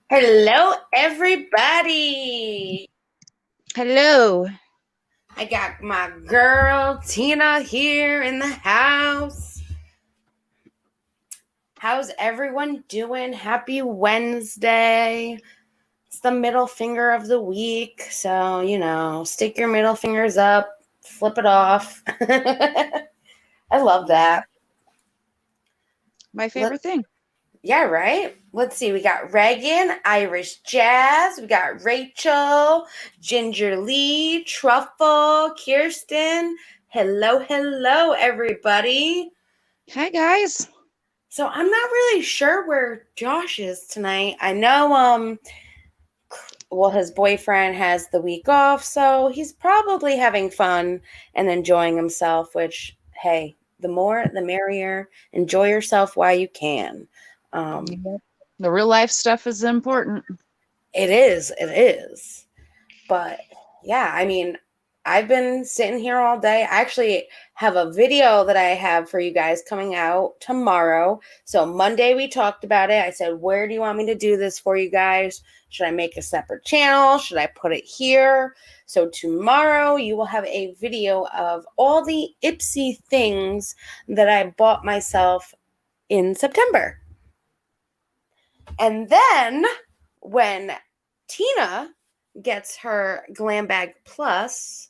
Hello, everybody. Hello. I got my girl Tina here in the house. How's everyone doing? Happy Wednesday. It's the middle finger of the week. So, stick your middle fingers up, flip it off. I love that. My Let, favorite thing. yeah, right? Let's see. We got Reagan, Irish Jazz. We got Rachel, Ginger Lee, Truffle, Kirsten. Hello, everybody. Hi, guys. So I'm not really sure where Josh is tonight. I know, his boyfriend has the week off, so he's probably having fun and enjoying himself, which, hey, the more, the merrier. Enjoy yourself while you can. Um, Yep. The real life stuff is important. it is. But yeah, I mean, I've been sitting here all day. I actually have a video that I have for you guys coming out tomorrow. So Monday we talked about it. I said, where do you want me to do this for you guys? Should I make a separate channel? Should I put it here? So tomorrow you will have a video of all the Ipsy things that I bought myself in September. And then when Tina gets her Glam Bag Plus,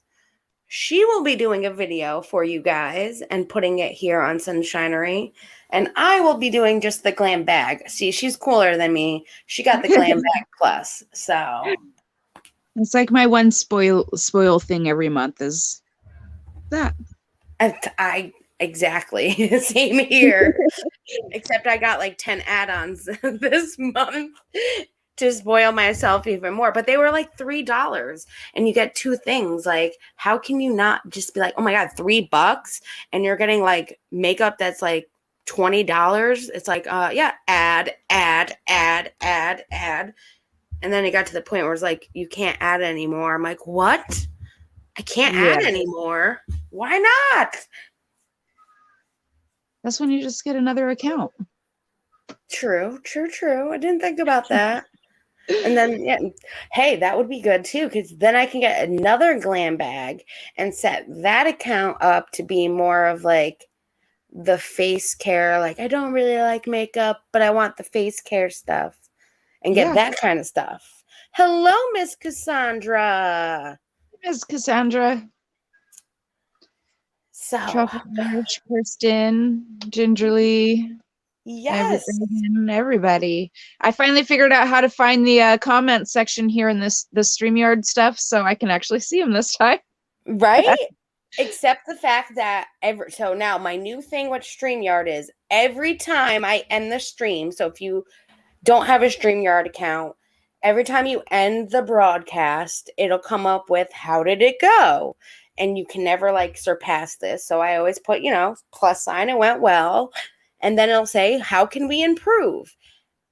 she will be doing a video for you guys and putting it here on Sunshinery. And I will be doing just the Glam Bag. See, she's cooler than me. She got the Glam Bag Plus. So It's like my one spoil thing every month is that. I exactly same here. Except I got like 10 add-ons this month to spoil myself even more. But they were like $3 and you get two things. Like, how can you not just be like, oh my God, $3 and you're getting like makeup that's like $20? It's like, yeah, add. And then it got to the point where it's like, you can't add anymore. I'm like, what? I can't Yeah. add anymore. Why not? That's when you just get another account. True. I didn't think about that. And then, yeah, hey, that would be good too, because then I can get another glam bag and set that account up to be more of like the face care. Like, I don't really like makeup, but I want the face care stuff and get Yeah. that kind of stuff. Hello, Miss Cassandra. Miss Cassandra, So, Chocolate Irish, Kirsten, Gingerly, yes, everybody. I finally figured out how to find the comment section here in the StreamYard stuff, so I can actually see them this time. right? Except the fact that so now my new thing with StreamYard is every time I end the stream, so if you don't have a StreamYard account, every time you end the broadcast, it'll come up with how did it go? And you can never like surpass this. So I always put, plus sign, it went well. And then it'll say, how can we improve?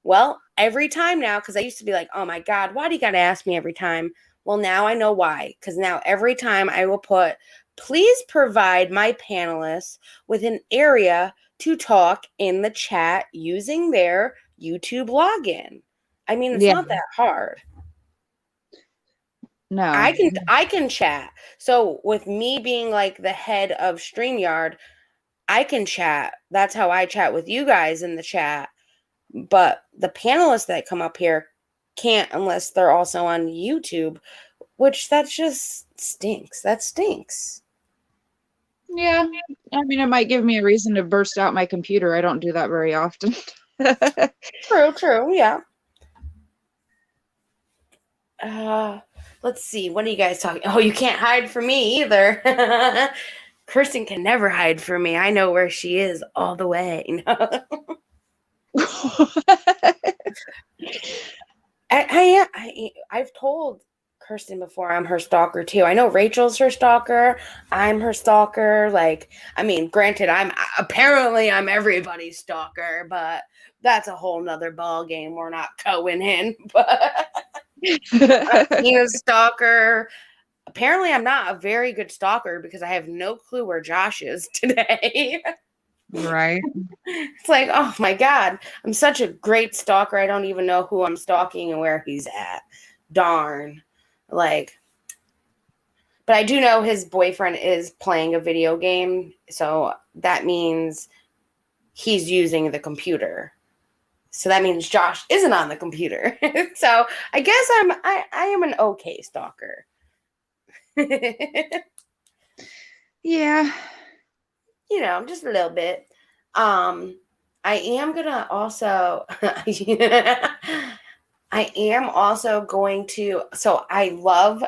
Well, every time now, because I used to be like, oh my God, why do you got to ask me every time? Well, now I know why. Because now every time I will put, please provide my panelists with an area to talk in the chat using their YouTube login. I mean, it's Yeah. not that hard. No. I can chat. So with me being like the head of StreamYard, I can chat. That's how I chat with you guys in the chat. But the panelists that come up here can't unless they're also on YouTube, which that just stinks. That stinks. Yeah. I mean, it might give me a reason to burst out my computer. I don't do that very often. True, yeah. Let's see. What are you guys talking? Oh, you can't hide from me either. Kirsten can never hide from me. I know where she is all the way. I've told Kirsten before I'm her stalker too. I know Rachel's her stalker. I'm her stalker. Like, I mean, granted, I'm everybody's stalker, but that's a whole nother ball game. We're not going in, but I'm Tina's stalker. Apparently, I'm not a very good stalker because I have no clue where Josh is today. Right. It's like, oh my God, I'm such a great stalker. I don't even know who I'm stalking and where he's at. Darn. Like, but I do know his boyfriend is playing a video game. So that means he's using the computer. So that means Josh isn't on the computer. So I guess I am an okay stalker. Yeah. You know, just a little bit. I am gonna also I am also going to, so I don't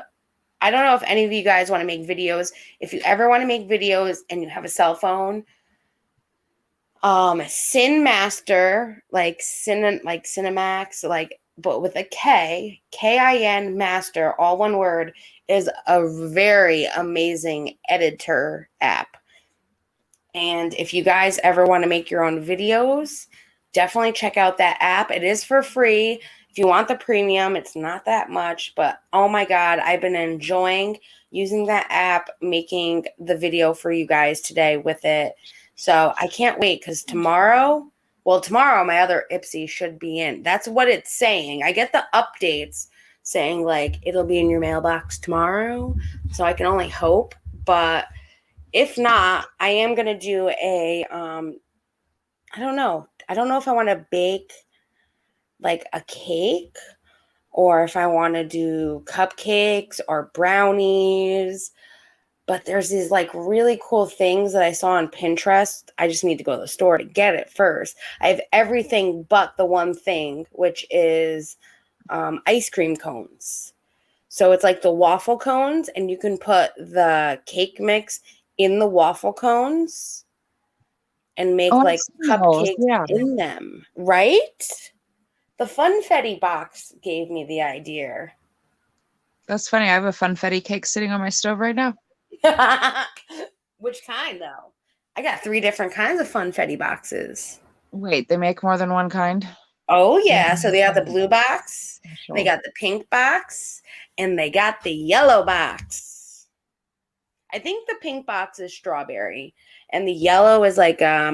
know if any of you guys want to make videos. If you ever want to make videos and you have a cell phone, Sin Master, like Cinemax, like but with a Kin Master, all one word, is a very amazing editor app. And if you guys ever want to make your own videos, definitely check out that app. It is for free. If you want the premium, it's not that much, but oh my God, I've been enjoying using that app, making the video for you guys today with it. So I can't wait because tomorrow my other Ipsy should be in. That's what it's saying. I get the updates saying like it'll be in your mailbox tomorrow. So I can only hope, but if not, I am going to do a I don't know. I don't know if I want to bake like a cake or if I want to do cupcakes or brownies. But there's these like really cool things that I saw on Pinterest. I just need to go to the store to get it first. I have everything but the one thing, which is ice cream cones. So it's like the waffle cones, and you can put the cake mix in the waffle cones and make Oh, I've like seen those. cupcakes Yeah. in them, right? The Funfetti box gave me the idea. That's funny. I have a funfetti cake sitting on my stove right now. Which kind though? I got 3 different kinds of Funfetti boxes. Wait, they make more than one kind? Oh yeah, so they got the Mhm. blue box, they Special. got the pink box, and they got the yellow box. I think the pink box is strawberry, and the yellow is like a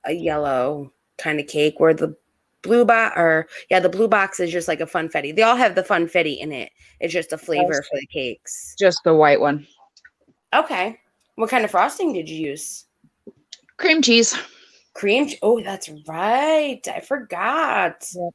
yellow kind of cake. Where the the blue box is just like a funfetti. They all have the funfetti in it. It's just a flavor Yes. for the cakes. Just the white one. Okay, what kind of frosting did you use? Cream cheese. Oh, that's right. I forgot. Yep.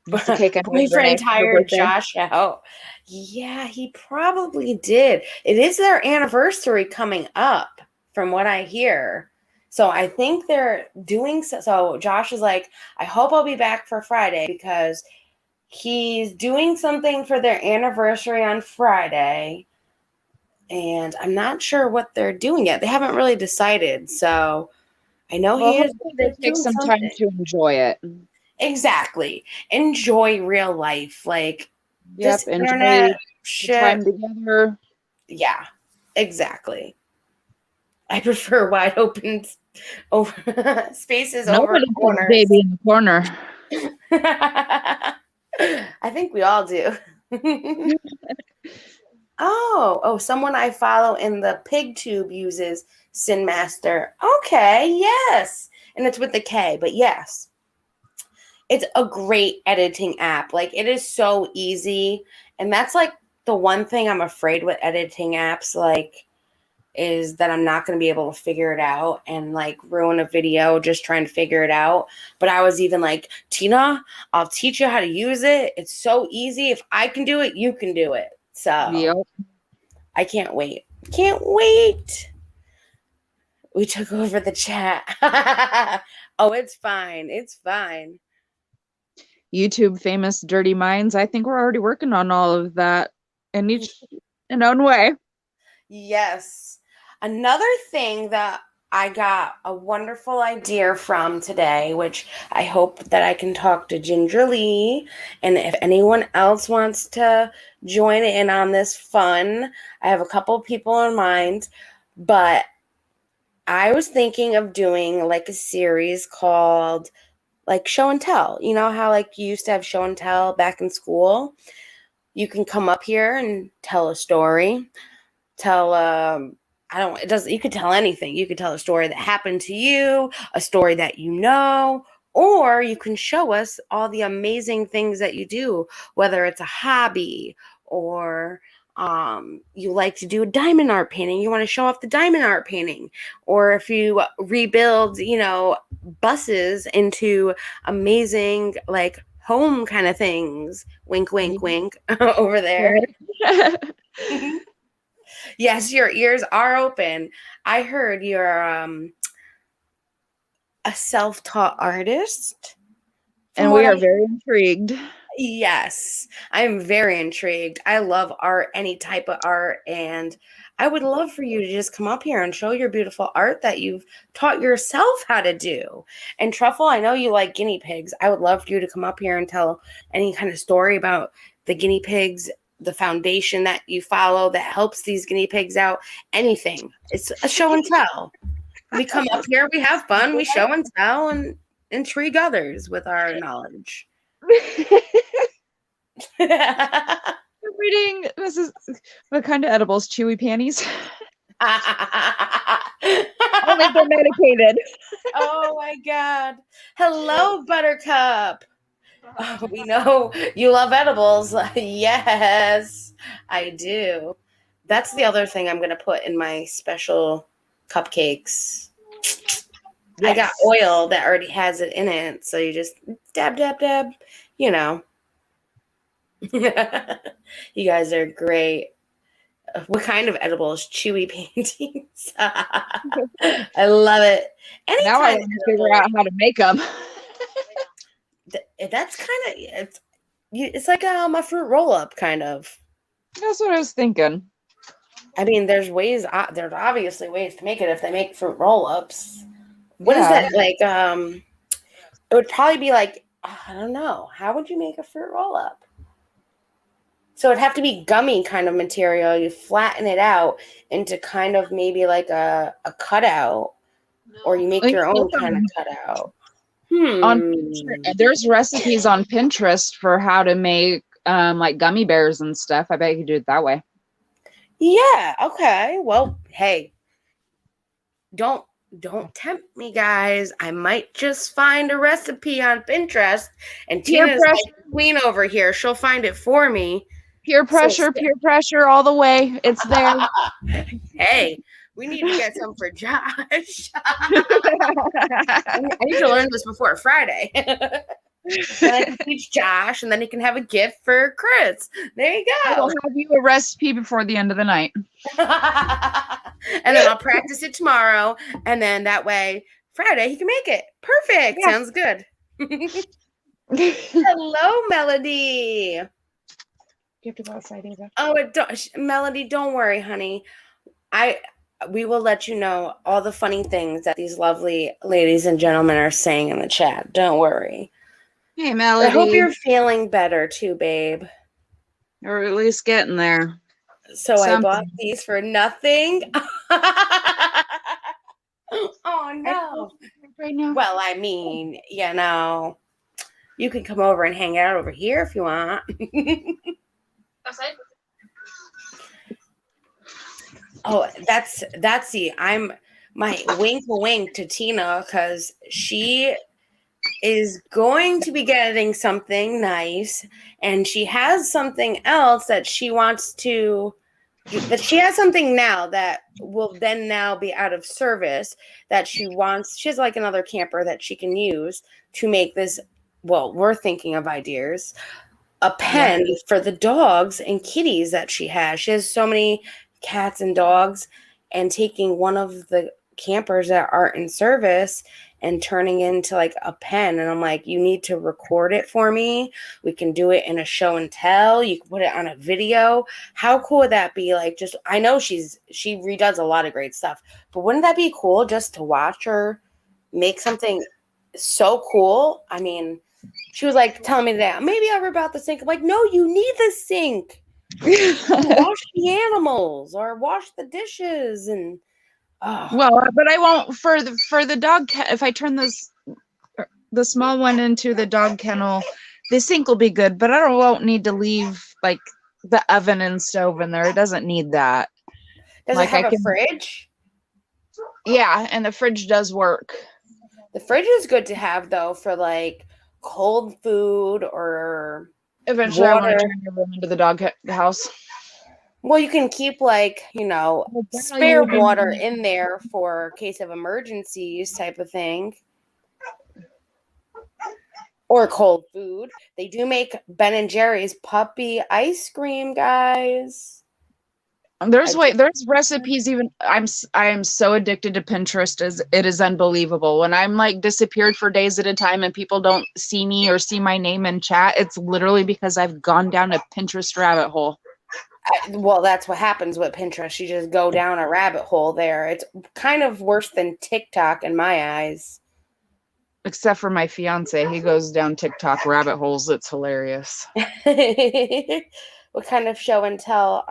That's the cake I made Renee Boyfriend for her tired birthday. Josh out. Yeah, he probably did. It is their anniversary coming up, from what I hear. So I think they're doing so. So Josh is like, I hope I'll be back for Friday because he's doing something for their anniversary on Friday. And I'm not sure what they're doing yet. They haven't really decided. So I know Well, he is hopefully they take doing some time something. to enjoy it. Exactly. Enjoy real life. Like Yep, this enjoy internet the shit. time together. Yeah, exactly. I prefer wide open over spaces over Nobody puts corners. baby in the corner. I think we all do. Oh, someone I follow in the pig tube uses Sin Master. Okay, yes. And it's with the K, but yes. It's a great editing app. Like it is so easy. And that's like the one thing I'm afraid with editing apps, like, is that I'm not going to be able to figure it out and like ruin a video just trying to figure it out. But I was even like, Tina, I'll teach you how to use it. It's so easy. If I can do it, you can do it. So Yep. I can't wait. Can't wait. We took over the chat. Oh, it's fine. It's fine. YouTube famous dirty minds. I think we're already working on all of that in each in own way. Yes. Another thing that I got a wonderful idea from today, which I hope that I can talk to Ginger Lee. And if anyone else wants to join in on this fun, I have a couple people in mind. But I was thinking of doing like a series called like show and tell. You know how like you used to have show and tell back in school? You can come up here and tell a story, tell it doesn't, you could tell anything. You could tell a story that happened to you, a story that you know, or you can show us all the amazing things that you do, whether it's a hobby or you like to do a diamond art painting, you want to show off the diamond art painting, or if you rebuild, buses into amazing like home kind of things. Wink, wink, wink over there. Yes, your ears are open. I heard you're a self-taught artist. And we are very intrigued. Yes, I'm very intrigued. I love art, any type of art, and I would love for you to just come up here and show your beautiful art that you've taught yourself how to do. And Truffle, I know you like guinea pigs. I would love for you to come up here and tell any kind of story about the guinea pigs, the foundation that you follow that helps these guinea pigs out, anything. It's a show and tell. We come up here, we have fun, we show and tell, and intrigue others with our knowledge. Reading, this is what kind of edibles? Chewy panties? Only they're medicated. Oh my God. Hello, Buttercup. Oh, we know you love edibles. Yes, I do. That's the other thing I'm going to put in my special cupcakes. Yes. I got oil that already has it in it. So you just dab, dab, dab, You guys are great. What kind of edibles? Chewy paintings. I love it. Now I want to figure out how to make them. That's kind of it's like a fruit roll up kind of. That's what I was thinking. I mean, there's obviously ways to make it if they make fruit roll ups. What is that like? It would probably be like, I don't know. How would you make a fruit roll up? So it'd have to be gummy kind of material. You flatten it out into kind of maybe like a cutout, or you make your own kind of cutout. There's recipes on Pinterest for how to make like gummy bears and stuff. I bet you could do it that way. Yeah. Okay. Well, hey, don't tempt me, guys. I might just find a recipe on Pinterest, and Tina's like queen over here. She'll find it for me. Peer pressure all the way. It's there. Hey, we need to get some for Josh. I need to learn this before Friday. Then I can teach Josh, and then he can have a gift for Chris. There you go. I will have you a recipe before the end of the night. And then I'll practice it tomorrow, and then that way Friday he can make it. Perfect. Yeah. Sounds good. Hello, Melody. You have to go outside, Ava. Oh, Melody, don't worry, honey. We will let you know all the funny things that these lovely ladies and gentlemen are saying in the chat. Don't worry. Hey, Melody. I hope you're feeling better too, babe. Or at least getting there. So I bought these for nothing. Oh, no. Right now. Well, I mean, you can come over and hang out over here if you want. Oh, that's I'm my wink to Tina, because she is going to be getting something nice, and she has something else that she wants to, that she has something now that will then now be out of service that she has like another camper that she can use to make this. Well, we're thinking of ideas. A pen for the dogs and kitties that she has. She has so many cats and dogs, and taking one of the campers that aren't in service and turning into like a pen. And I'm like, you need to record it for me. We can do it in a show and tell. You can put it on a video. How cool would that be? Like, just, I know she redoes a lot of great stuff, but wouldn't that be cool just to watch her make something so cool? I mean, she was like telling me that maybe I'll rip out the sink. I'm like, no, you need the sink. Wash the animals or wash the dishes. And well, but I won't for the dog. If I turn the small one into the dog kennel, the sink will be good. But I won't need to leave like the oven and stove in there. It doesn't need that. Does Like it have I a can, fridge? yeah, and the fridge does work. The fridge is good to have though for like cold food or Eventually, I want to water. turn your room into the dog house. Well, you can keep like, spare water in there for case of emergencies type of thing. Or cold food. They do make Ben and Jerry's puppy ice cream, guys. There's recipes. Even I am so addicted to Pinterest, as it is unbelievable. When I'm like disappeared for days at a time and people don't see me or see my name in chat, it's literally because I've gone down a Pinterest rabbit hole. Well, that's what happens with Pinterest. You just go down a rabbit hole there. It's kind of worse than TikTok in my eyes. Except for my fiance, he goes down TikTok rabbit holes. It's hilarious. What kind of show and tell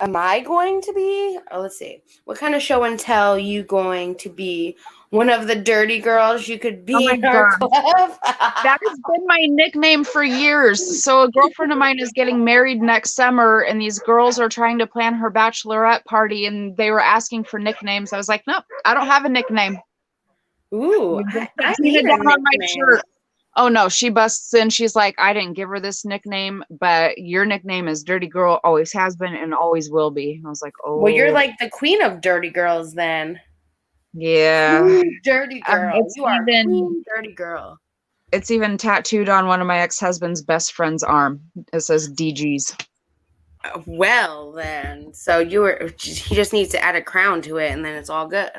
am I going to be? Oh, let's see. What kind of show and tell you going to be? One of the dirty girls you could be in our club? That has been my nickname for years. So a girlfriend of mine is getting married next summer, and these girls are trying to plan her bachelorette party, and they were asking for nicknames. I was like, nope, I don't have a nickname. Ooh, I need a down on my nickname. shirt. Oh no, she busts in. She's like, I didn't give her this nickname, but your nickname is Dirty Girl, always has been and always will be. I was like, oh. Well, you're like the queen of dirty girls then. Yeah. Queen dirty girl. You are queen dirty girl. It's even tattooed on one of my ex-husband's best friend's arm. It says DG's. Well, then. So he just needs to add a crown to it and then it's all good.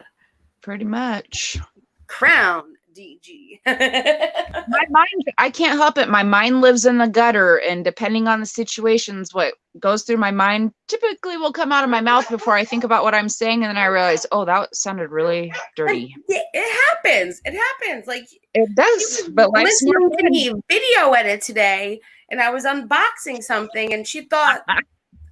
Pretty much. Crown DG. My mind, I can't help it. My mind lives in the gutter, and depending on the situations, what goes through my mind typically will come out of my mouth before I think about what I'm saying, and then I realize, oh, that sounded really dirty. It happens. It happens. Like it does. But listening to me video edit today, and I was unboxing something, and she thought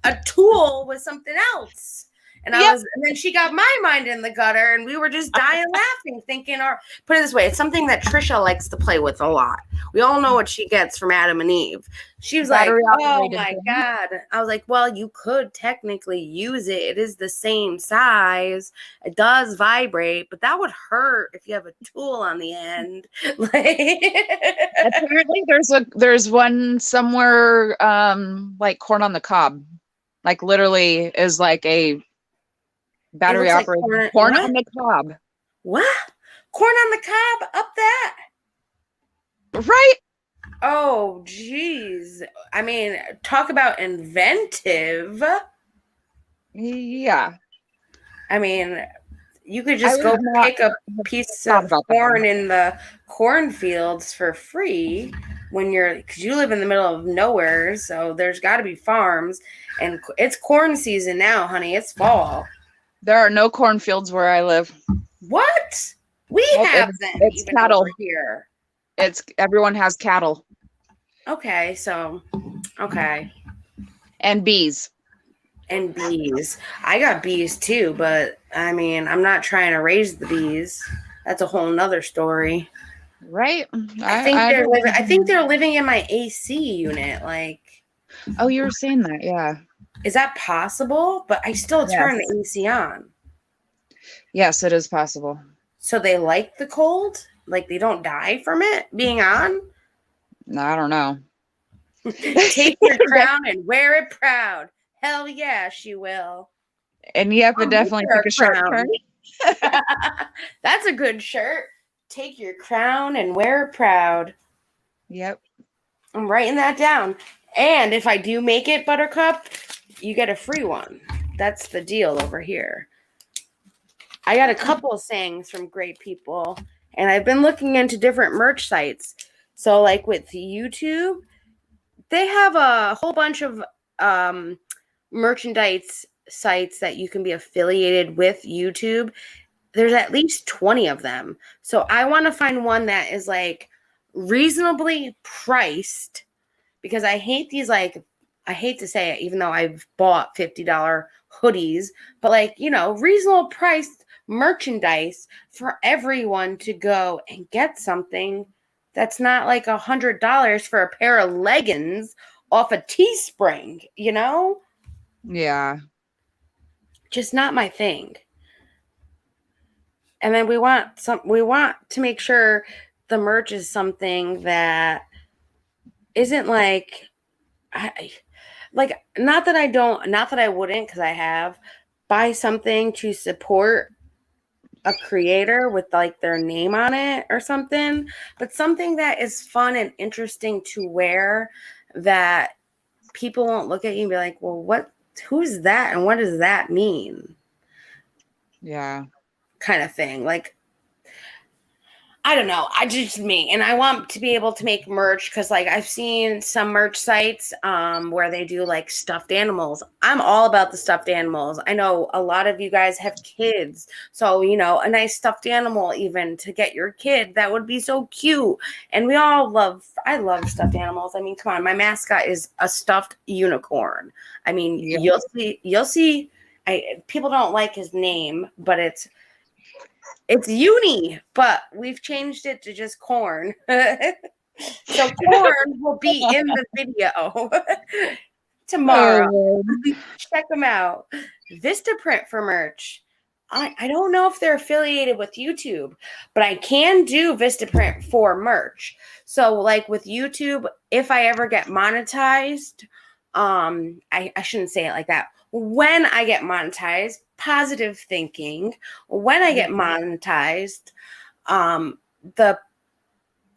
a tool was something else. And and then she got my mind in the gutter, and we were just dying laughing, thinking, or put it this way, it's something that Trisha likes to play with a lot. We all know what she gets from Adam and Eve. She was like, oh my God. I was like, well, you could technically use it. It is the same size. It does vibrate, but that would hurt if you have a tool on the end. Apparently there's one somewhere like corn on the cob. Like literally is like a battery operated corn on the cob. What? Corn on the cob? Up that? Right. Oh, geez. I mean, talk about inventive. Yeah. I mean, you could just go pick a piece of corn in the cornfields for free because you live in the middle of nowhere. So there's got to be farms, and it's corn season now, honey. It's fall. There are no cornfields where I live. What? We have them. It's cattle over here. Everyone has cattle. Okay, so and bees. And bees. I got bees too, but I mean, I'm not trying to raise the bees. That's a whole nother story. Right? I think they're living in my AC unit. Like, oh, you were saying that, yeah. Is that possible? But I still turn the AC on. Yes, it is possible. So they like the cold? Like they don't die from it being on? No, I don't know. Take your crown and wear it proud. Hell yeah, she will. And you have to definitely take a sharp turn. That's a good shirt. Take your crown and wear it proud. Yep. I'm writing that down. And if I do make it, Buttercup, you get a free one. That's the deal over here. I got a couple of sayings from great people, and I've been looking into different merch sites. So like with YouTube, they have a whole bunch of merchandise sites that you can be affiliated with YouTube. There's at least 20 of them. So I want to find one that is like reasonably priced, because I hate these, like, I hate to say it, even though I've bought $50 hoodies, but like, reasonable priced merchandise for everyone to go and get something that's not like $100 for a pair of leggings off a Teespring, Yeah. just not my thing. And then we want to make sure the merch is something that isn't like not that I wouldn't, because I have buy something to support a creator with like their name on it or something, but something that is fun and interesting to wear that people won't look at you and be like, well, who's that and what does that mean? Yeah. Kind of thing. Like, I don't know. I just me, and I want to be able to make merch because, like, I've seen some merch sites where they do like stuffed animals. I'm all about the stuffed animals. I know a lot of you guys have kids, so a nice stuffed animal, even to get your kid, that would be so cute. And I love stuffed animals. I mean, come on, my mascot is a stuffed unicorn. I mean, Yeah. you'll see. People don't like his name, but it's Uni, but we've changed it to just Corn. So Corn will be in the video tomorrow. Oh, Check them out. Vistaprint for merch. I don't know if they're affiliated with YouTube, but I can do Vistaprint for merch. So like with YouTube, if I ever get monetized, I shouldn't say it like that. When I get monetized, positive thinking, when I get monetized, the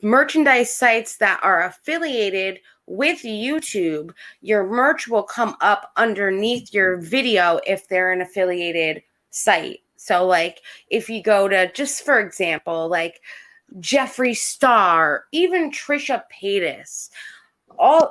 merchandise sites that are affiliated with YouTube, your merch will come up underneath your video if they're an affiliated site. So like if you go to, just for example, like Jeffree Star, even Trisha Paytas,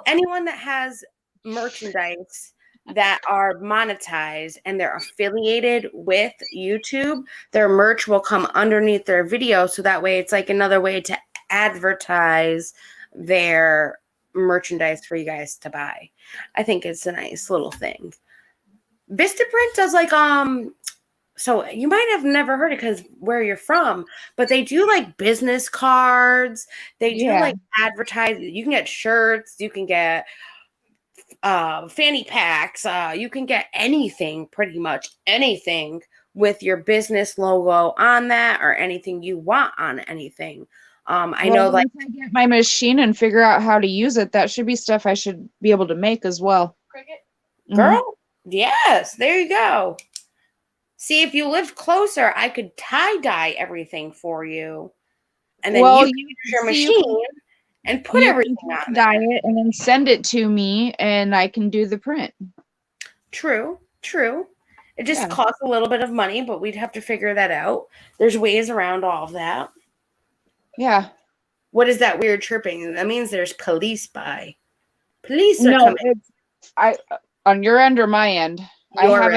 anyone that has merchandise that are monetized and they're affiliated with YouTube, their merch will come underneath their video. So that way it's like another way to advertise their merchandise for you guys to buy. I think it's a nice little thing. Vistaprint does like so you might have never heard it because where you're from, but they do like business cards. They do like advertise. You can get shirts. You can get fanny packs. You can get anything, pretty much anything with your business logo on that or anything you want on anything. I know like once I get my machine and figure out how to use it, that should be stuff I should be able to make as well. Girl, yes, there you go. See, if you lived closer, I could tie-dye everything for you. And then you can use your machine and put everything on dye it and then send it to me and I can do the print. True. It just costs a little bit of money, but we'd have to figure that out. There's ways around all of that. Yeah. What is that weird chirping? That means there's police by. Police are coming. On your end or my end? I have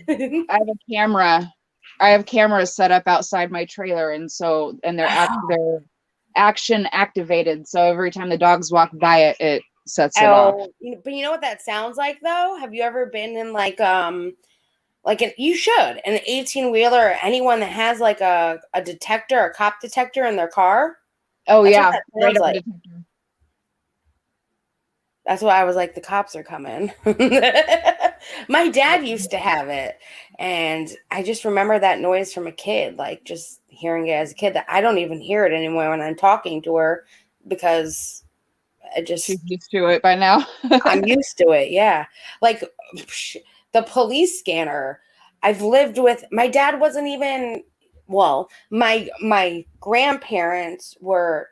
a camera. I have cameras set up outside my trailer, and they're action activated. So every time the dogs walk by it, it sets it off. But you know what that sounds like though? Have you ever been in you should an 18-wheeler or anyone that has like a detector, a cop detector in their car? Oh, yeah. That's why I was like, the cops are coming. My dad used to have it. And I just remember that noise from a kid, like just hearing it as a kid, that I don't even hear it anymore when I'm talking to her because she's used to it by now. I'm used to it. Yeah. Like the police scanner. I've lived with, my dad wasn't even, my grandparents were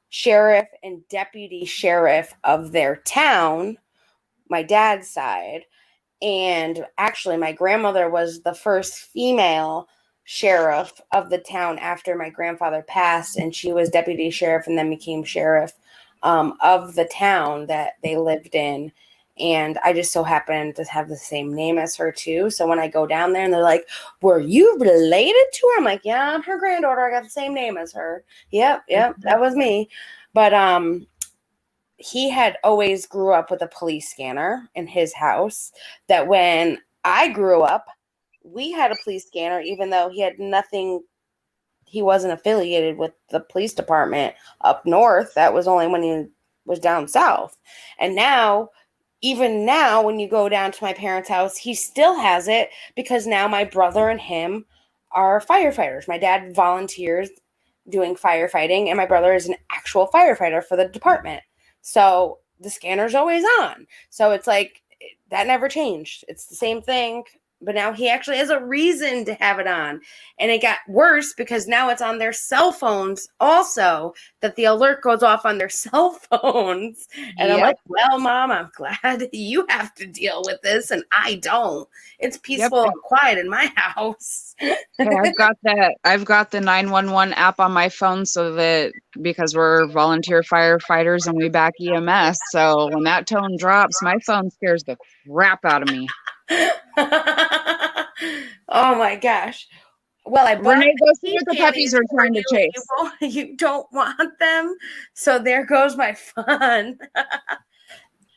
sheriff and deputy sheriff of their town, my dad's side. And actually, my grandmother was the first female sheriff of the town after my grandfather passed, and she was deputy sheriff and then became sheriff of the town that they lived in. And I just so happened to have the same name as her too. So when I go down there and they're like, "Were you related to her?" I'm like, "Yeah, I'm her granddaughter. I got the same name as her." Yep, that was me. But he had always grew up with a police scanner in his house. That when I grew up, we had a police scanner, even though he had nothing. He wasn't affiliated with the police department up north. That was only when he was down south. And now even now, when you go down to my parents' house, he still has it because now my brother and him are firefighters. My dad volunteers doing firefighting, and my brother is an actual firefighter for the department. So the scanner's always on. So it's like that never changed. It's the same thing. But now he actually has a reason to have it on. And it got worse because now it's on their cell phones also, that the alert goes off on their cell phones. And I'm like, well, Mom, I'm glad you have to deal with this and I don't. It's peaceful and quiet in my house. Hey, I've got the 911 app on my phone so that because we're volunteer firefighters and we back EMS. So when that tone drops, my phone scares the crap out of me. Oh my gosh. Well, I bought Renee, go see what the puppies are trying to chase. You don't want them, so there goes my fun.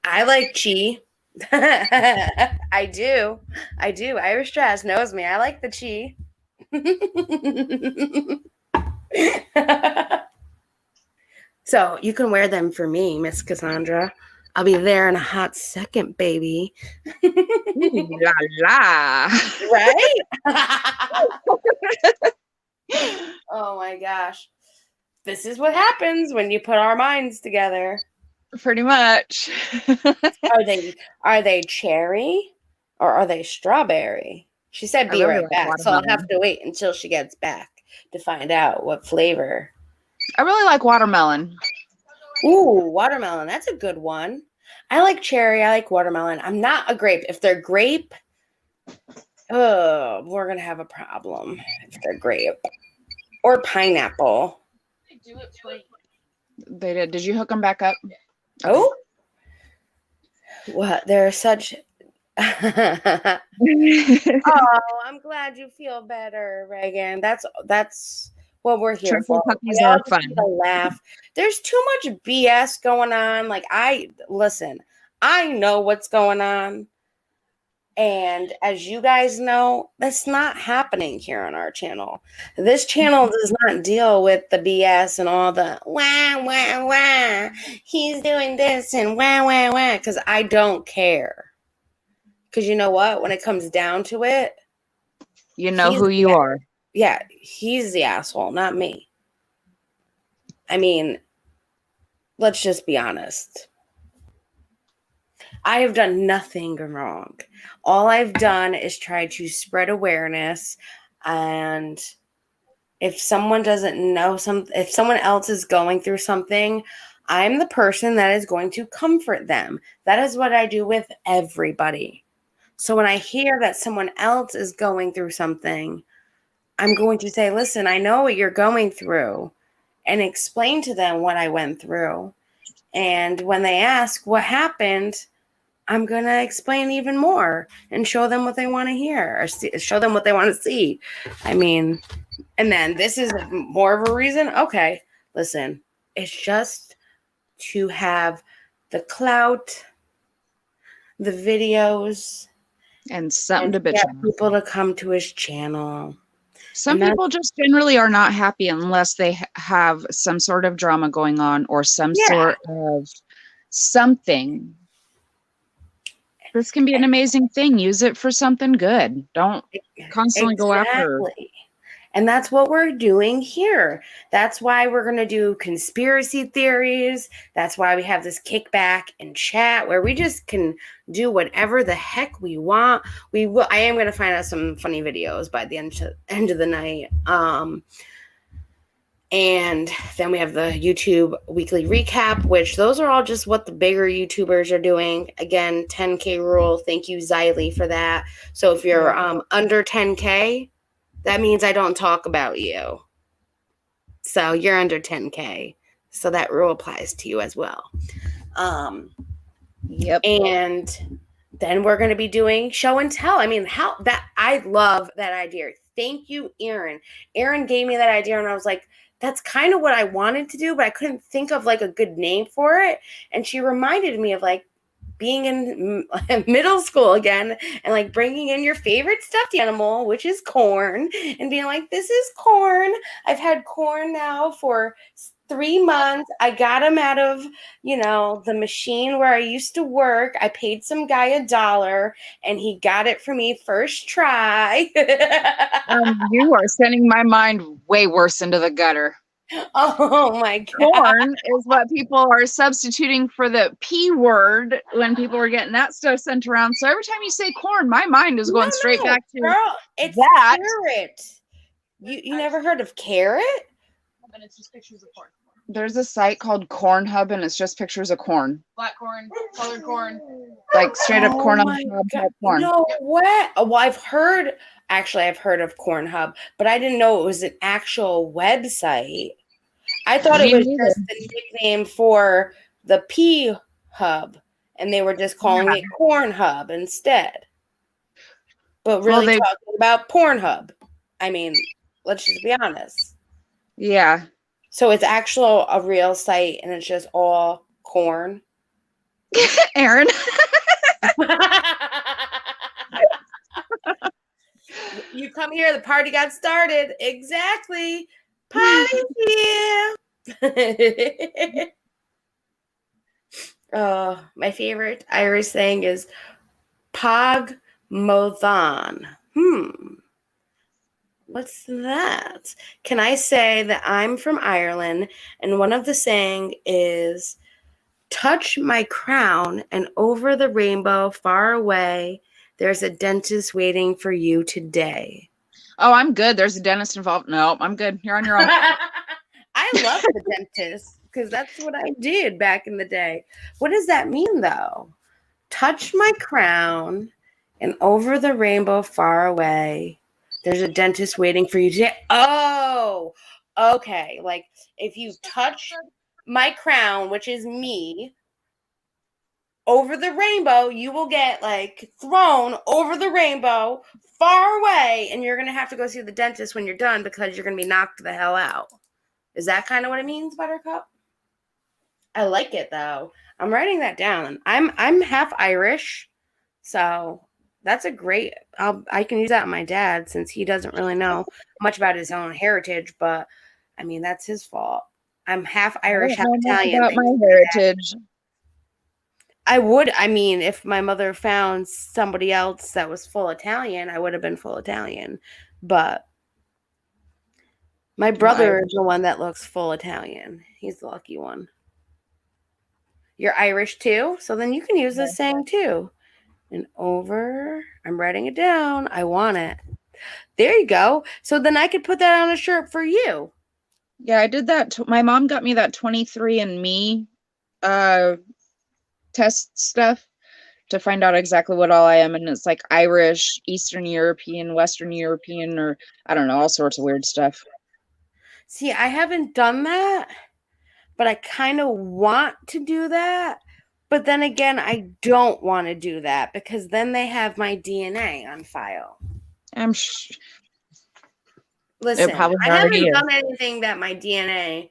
I like chi. I do. Irish Jazz knows me. I like the chi. So you can wear them for me, Miss Cassandra. I'll be there in a hot second, baby. Ooh, la la. Right? Oh my gosh. This is what happens when you put our minds together. Pretty much. Are they cherry or are they strawberry? She said be right back, so I'll have to wait until she gets back to find out what flavor. I really like watermelon. Ooh, watermelon. That's a good one. I like cherry. I like watermelon. I'm not a grape. If they're grape, we're going to have a problem if they're grape. Or pineapple. They do it plain. They did. Did you hook them back up? Oh? What? They're such... Oh, I'm glad you feel better, Reagan. That's what we're here for. Puppies are fun. Laugh. There's too much BS going on. Like, I know what's going on. And as you guys know, that's not happening here on our channel. This channel does not deal with the BS and all the wah, wah, wah. He's doing this and wah, wah, wah. Because I don't care. Because you know what? When it comes down to it, you know who you are. Yeah, he's the asshole, not me. I mean, let's just be honest. I have done nothing wrong. All I've done is try to spread awareness. And if someone doesn't know if someone else is going through something, I'm the person that is going to comfort them. That is what I do with everybody. So when I hear that someone else is going through something, I'm going to say, listen, I know what you're going through, and explain to them what I went through. And when they ask what happened, I'm going to explain even more and show them what they want to hear or show them what they want to see. I mean, and then this is more of a reason. Okay, listen, it's just to have the clout, the videos, and something to bitch about. People to come to his channel. Some people just generally are not happy unless they have some sort of drama going on or some sort of something. This can be an amazing thing. Use it for something good. Don't constantly go after. And that's what we're doing here. That's why we're going to do conspiracy theories. That's why we have this kickback and chat where we just can do whatever the heck we want. I am going to find out some funny videos by the end of the night. And then we have the YouTube weekly recap, which those are all just what the bigger YouTubers are doing. Again, 10K rule. Thank you, Xylee, for that. So if you're under 10K, that means I don't talk about you. So you're under 10K. So that rule applies to you as well. Yep. And then we're going to be doing show and tell. I mean, I love that idea. Thank you, Erin. Erin gave me that idea and I was like, that's kind of what I wanted to do, but I couldn't think of like a good name for it. And she reminded me of like being in middle school again and like bringing in your favorite stuffed animal, which is corn, and being like, this is corn. I've had corn now for 3 months. I got him out of, the machine where I used to work. I paid some guy $1 and he got it for me first try. You are sending my mind way worse into the gutter. Oh my God. Corn is what people are substituting for the P word when people are getting that stuff sent around. So every time you say corn, my mind is going straight back to girl, it's that. carrot. You never heard of carrot? And it's just pictures of corn. There's a site called Corn Hub, and it's just pictures of corn. Black corn, colored corn. Like straight up corn on the cob type corn. No way. Well, I've heard of Corn Hub, but I didn't know it was an actual website. I thought it was just the nickname for the P Hub, and they were just calling it Corn Hub instead. But really talking about Pornhub. I mean, let's just be honest. Yeah. So it's actually a real site, and it's just all corn. Aaron. You come here, the party got started. Exactly. Party here. My favorite Irish saying is Pog Modhan. What's that? Can I say that I'm from Ireland, and one of the saying is touch my crown, and over the rainbow far away there's a dentist waiting for you today. Oh, I'm good. There's a dentist involved. No, I'm good. You're on your own. I love the dentist because that's what I did back in the day. What does that mean, though? Touch my crown, and over the rainbow far away, there's a dentist waiting for you today. Oh, okay. Like if you touch my crown, which is me, over the rainbow, you will get like thrown over the rainbow far away, and you're going to have to go see the dentist when you're done because you're going to be knocked the hell out. Is that kind of what it means, Buttercup? I like it though. I'm writing that down. I'm half Irish, so that's a great. I can use that on my dad since he doesn't really know much about his own heritage, but I mean that's his fault. I'm half Irish, half Italian. About my heritage. I would. I mean, if my mother found somebody else that was full Italian, I would have been full Italian. But my brother is the one that looks full Italian. He's the lucky one. You're Irish too, so then you can use this saying too. And over, I'm writing it down. I want it. There you go. So then I could put that on a shirt for you. Yeah, I did that. My mom got me that 23andMe test stuff to find out exactly what all I am. And it's like Irish, Eastern European, Western European, or I don't know, all sorts of weird stuff. See, I haven't done that, but I kind of want to do that. But then again, I don't want to do that because then they have my DNA on file. Listen, I haven't done anything that my DNA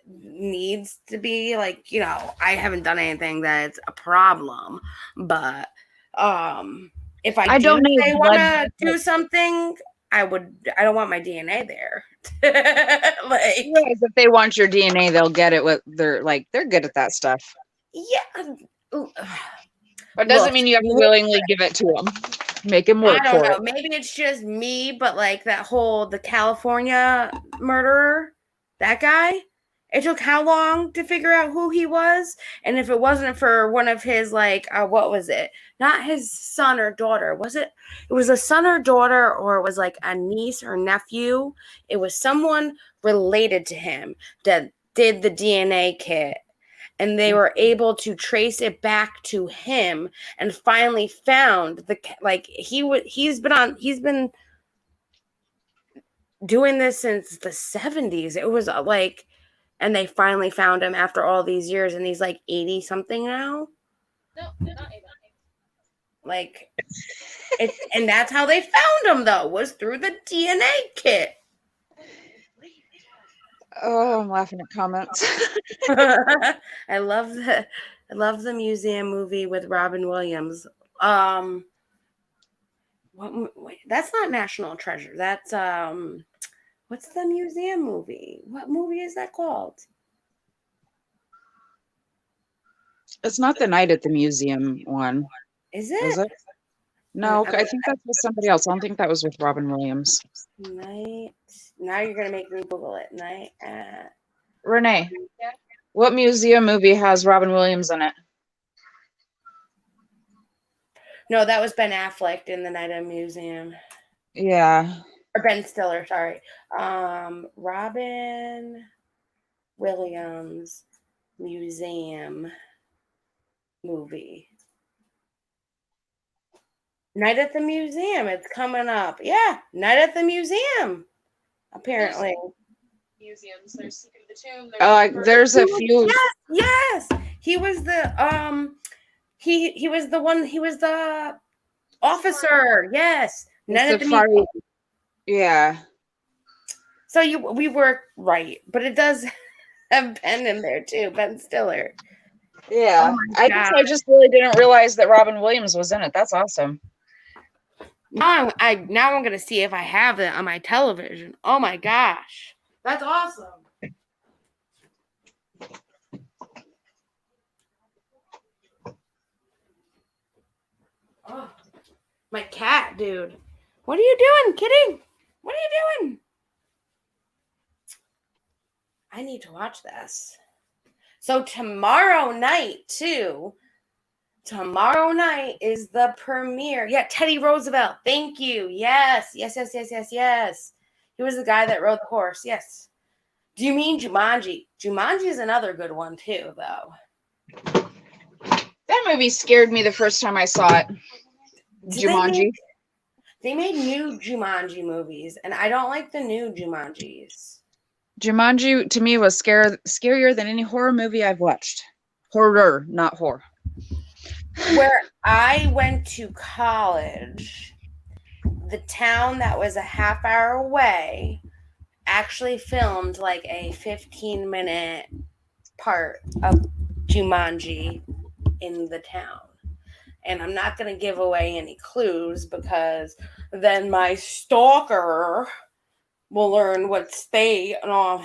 needs to be like, I haven't done anything that's a problem. But if I want to do something, I don't want my DNA there. If they want your DNA, they'll get it. They're good at that stuff. Yeah. But doesn't mean you have to willingly give it to them. Make him work for it. I don't know. Maybe it's just me, but like the California murderer, that guy, it took how long to figure out who he was? And if it wasn't for one of his, what was it? Not his son or daughter. Was it? It was a son or daughter, or it was like a niece or nephew. It was someone related to him that did the DNA kit. And they were able to trace it back to him and finally found he's been doing this since the 70s. It was and they finally found him after all these years, and he's 80 something now. No, not 80. And that's how they found him though, was through the DNA kit. Oh, I'm laughing at comments. I love the museum movie with Robin Williams. That's not National Treasure. That's What's the museum movie? What movie is that called? It's not the Night at the Museum one, Is is it? it? No, I think that was somebody else. I don't think that was with Robin Williams. Night. Now you're gonna make me Google it. Night at. Renee, what museum movie has Robin Williams in it? No, that was Ben Affleck in the Night at the Museum. Yeah. Or Ben Stiller, sorry. Robin Williams Museum movie. Night at the Museum. It's coming up. Yeah, Night at the Museum. Apparently. Museums. There's Secret of the Tomb. There's a few. Yes. He was the he was the one. He was the officer. Yes. Night at the Museum. Yeah. So we were right, but it does have Ben in there too, Ben Stiller. Yeah. Oh I guess I just really didn't realize that Robin Williams was in it. That's awesome. Now I'm gonna see if I have it on my television. Oh my gosh. That's awesome. Oh, my cat, dude. What are you doing, kitty? What are you doing? I need to watch this. So tomorrow night, too. Tomorrow night is the premiere. Yeah, Teddy Roosevelt. Thank you. Yes. He was the guy that rode the horse. Yes. Do you mean Jumanji? Jumanji is another good one, too, though. That movie scared me the first time I saw it. Jumanji. They made new Jumanji movies, and I don't like the new Jumanjis. Jumanji, to me, was scarier than any horror movie I've watched. Horror, not horror. Where I went to college, the town that was a half hour away actually filmed like a 15-minute part of Jumanji in the town. And I'm not going to give away any clues because then my stalker will learn what state. Oh,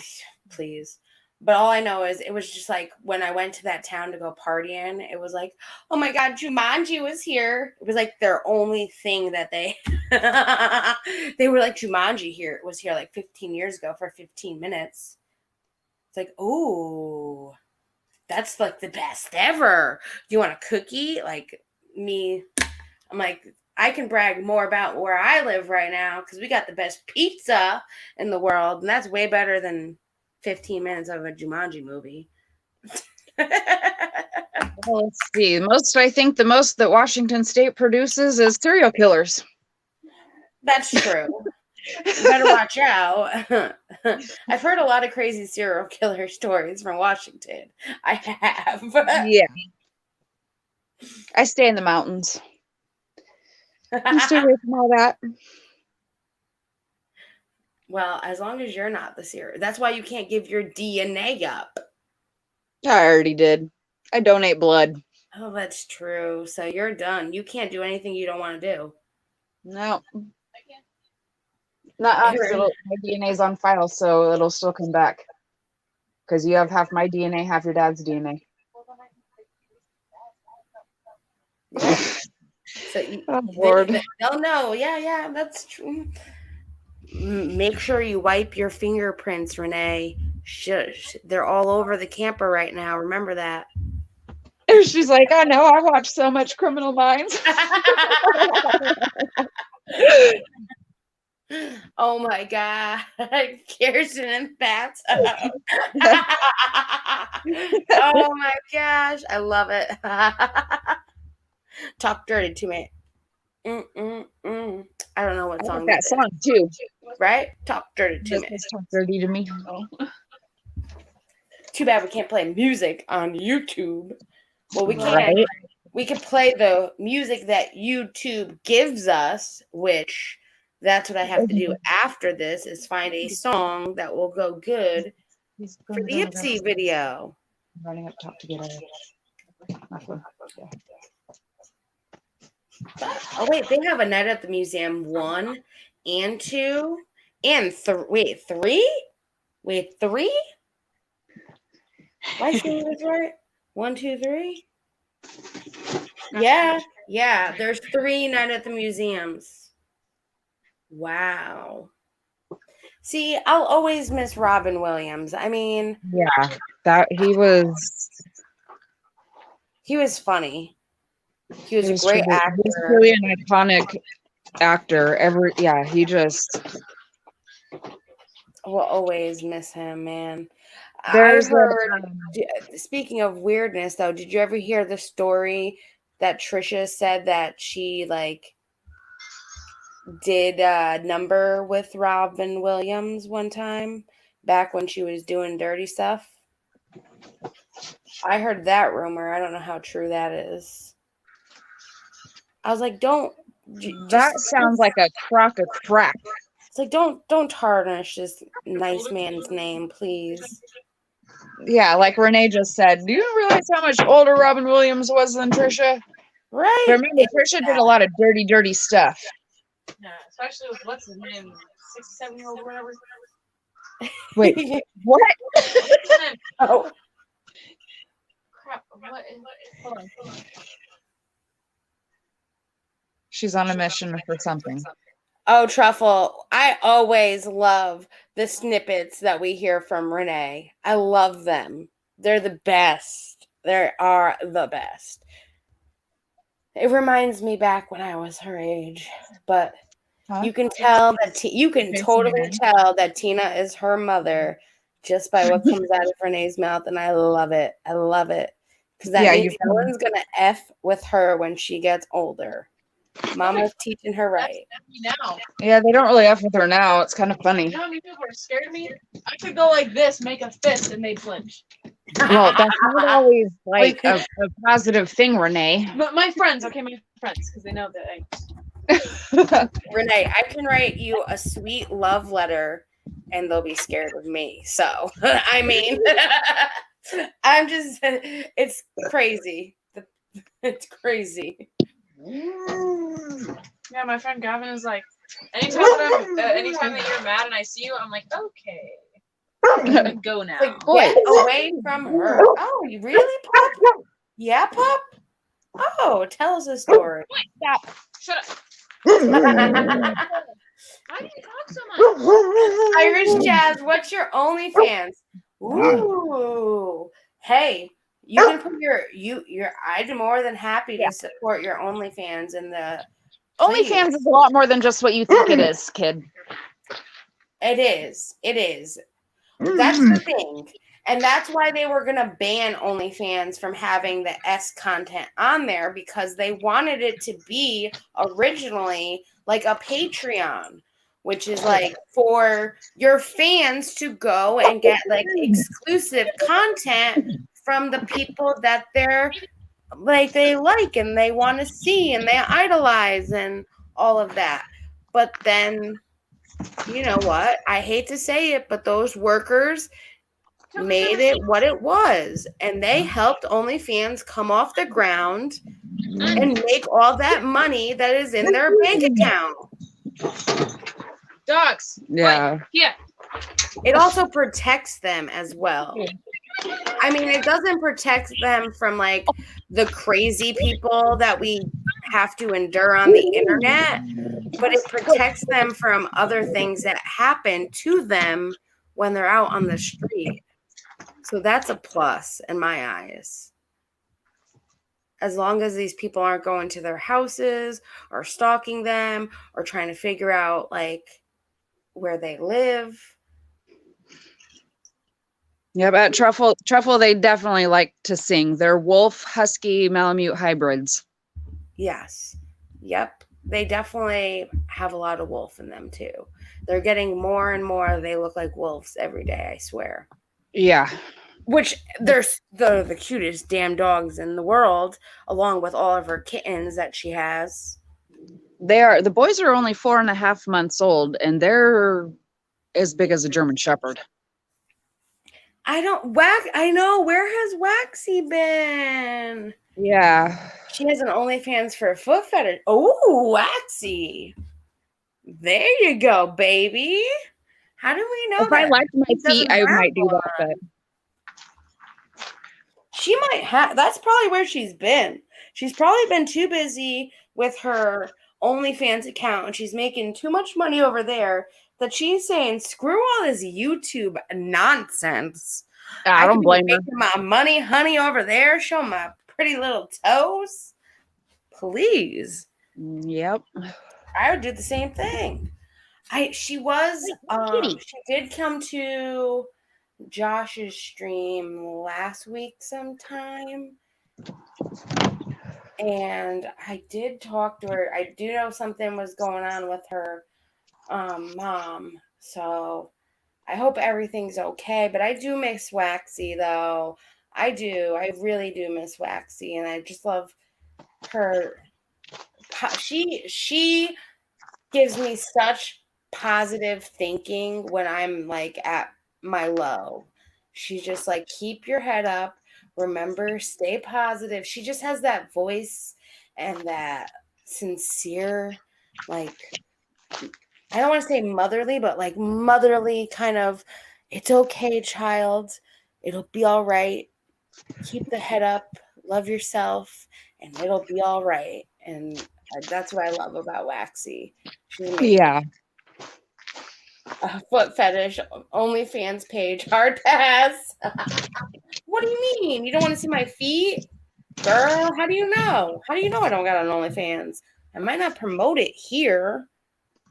please. But all I know is it was just like when I went to that town to go party in, it was like, oh my God, Jumanji was here. It was like their only thing that they they were like, Jumanji here was here like 15 years ago for 15 minutes. It's like, oh, that's like the best ever. Do you want a cookie? Like me, I'm like, I can brag more about where I live right now because we got the best pizza in the world, and that's way better than 15 minutes of a Jumanji movie. Well, let's see. The most that Washington State produces is serial killers. That's true. You better watch out. I've heard a lot of crazy serial killer stories from Washington. I have. Yeah. I stay in the mountains. I stay away from all that. Well, as long as you're not the serial. That's why you can't give your DNA up. I already did. I donate blood. Oh, that's true. So you're done. You can't do anything you don't want to do. No. Not my DNA's on file, so it'll still come back. Because you have half my DNA, half your dad's DNA. So they'll know. Yeah, that's true. Make sure you wipe your fingerprints, Renee. Shush. They're all over the camper right now. Remember that. She's like, I know. I watch so much Criminal Minds. Oh my God. Kirsten and Bats. Oh my gosh. I love it. Talk dirty to me. I don't know what song. I like that song too. Right? Talk dirty to me. Talk dirty to me. Too bad we can't play music on YouTube. Well, we can. Right? We can play the music that YouTube gives us, which that's what I have to do after this is find a song that will go good for the Ipsy video. I'm running up top to get a. Oh wait, they have a Night at the Museum 1 and 2, And wait, three? Wait, three? Am I saying this right? 1, 2, 3? Yeah. There's 3 Night at the Museums. Wow. See, I'll always miss Robin Williams. I mean, Yeah, he was funny. He was a great truly, actor. He's really an iconic actor. He just. We'll always miss him, man. There's I heard. Speaking of weirdness, though, did you ever hear the story that Trisha said that she did a number with Robin Williams one time back when she was doing dirty stuff? I heard that rumor. I don't know how true that is. I was like, don't. That sounds like a crock of crap. It's like, don't tarnish this nice man's name, please. Yeah, like Renee just said, do you realize how much older Robin Williams was than Trisha? Right. But remember, Trisha did a lot of dirty stuff. Yeah, especially with what's his name, 6, 7-year-old, whatever. Wait, what? Oh, Crap! What? Hold on. She's on a mission for something. Oh, Truffle, I always love the snippets that we hear from Renee. I love them. They're the best. They are the best. It reminds me back when I was her age, but you can tell that you can totally tell that Tina is her mother just by what comes out of Renee's mouth, and I love it. I love it because that means no one's gonna F with her when she gets older. Mama's teaching her right. Now. Yeah, they don't really F with her now. It's kind of funny. You know how many people are scared of me? I could go like this, make a fist, and they'd flinch. Well, that's not always like a positive thing, Renee. But my friends, because they know that Renee, I can write you a sweet love letter and they'll be scared of me. So, I mean, I'm just, it's crazy. It's crazy. Yeah, my friend Gavin is like, anytime that you're mad and I see you, I'm like, okay. I'm gonna go now. Like, get away from her. Oh, you really, Pup? Yeah, Pup? Oh, tell us a story. Stop. Shut up. Why do you talk so much? Irish Jazz, what's your OnlyFans? Ooh. Hey, you can put your I'm more than happy to support your OnlyFans in the OnlyFans is a lot more than just what you think it is, kid. It is. That's the thing. And that's why they were going to ban OnlyFans from having the S content on there, because they wanted it to be originally like a Patreon, which is like for your fans to go and get like exclusive content from the people that they like and they want to see and they idolize and all of that. But then, you know what? I hate to say it, but those workers made it what it was, and they helped OnlyFans come off the ground and make all that money that is in their bank account. Dogs. Yeah. Yeah. It also protects them as well. I mean, it doesn't protect them from like the crazy people that we have to endure on the internet, but it protects them from other things that happen to them when they're out on the street. So that's a plus in my eyes. As long as these people aren't going to their houses or stalking them or trying to figure out like where they live. Yeah, but Truffle, they definitely like to sing. They're wolf, husky, Malamute hybrids. Yes. Yep. They definitely have a lot of wolf in them too. They're getting more and more. They look like wolves every day, I swear. Yeah. Which they're the cutest damn dogs in the world, along with all of her kittens that she has. The boys are only 4.5 months old, and they're as big as a German Shepherd. I know. Where has Waxy been? Yeah. She has an OnlyFans for a foot fetish. Oh, Waxy. There you go, baby. How do we know If that? I liked my She feet, doesn't I have might do one. that. But She might have. That's probably where she's been. She's probably been too busy with her OnlyFans account, and she's making too much money over there that she's saying, "Screw all this YouTube nonsense. I I could don't be blame her. making my money, honey, over there, showing my pretty little toes. Please, Yep. I would do the same thing." She did come to Josh's stream last week sometime, and I did talk to her. I do know something was going on with her mom, so I hope everything's okay. But I do miss Waxy, though. I really do miss Waxy, and I just love her. She gives me such positive thinking when I'm like at my low. She's just like, keep your head up. Remember, stay positive. She just has that voice and that sincere, like, I don't want to say motherly, but like motherly kind of, it's okay, child. It'll be all right. Keep the head up. Love yourself, and it'll be all right. And that's what I love about Waxy. She's amazing. Yeah. A foot fetish, OnlyFans page, hard pass. What do you mean? You don't want to see my feet? Girl, how do you know? How do you know I don't got an OnlyFans? I might not promote it here,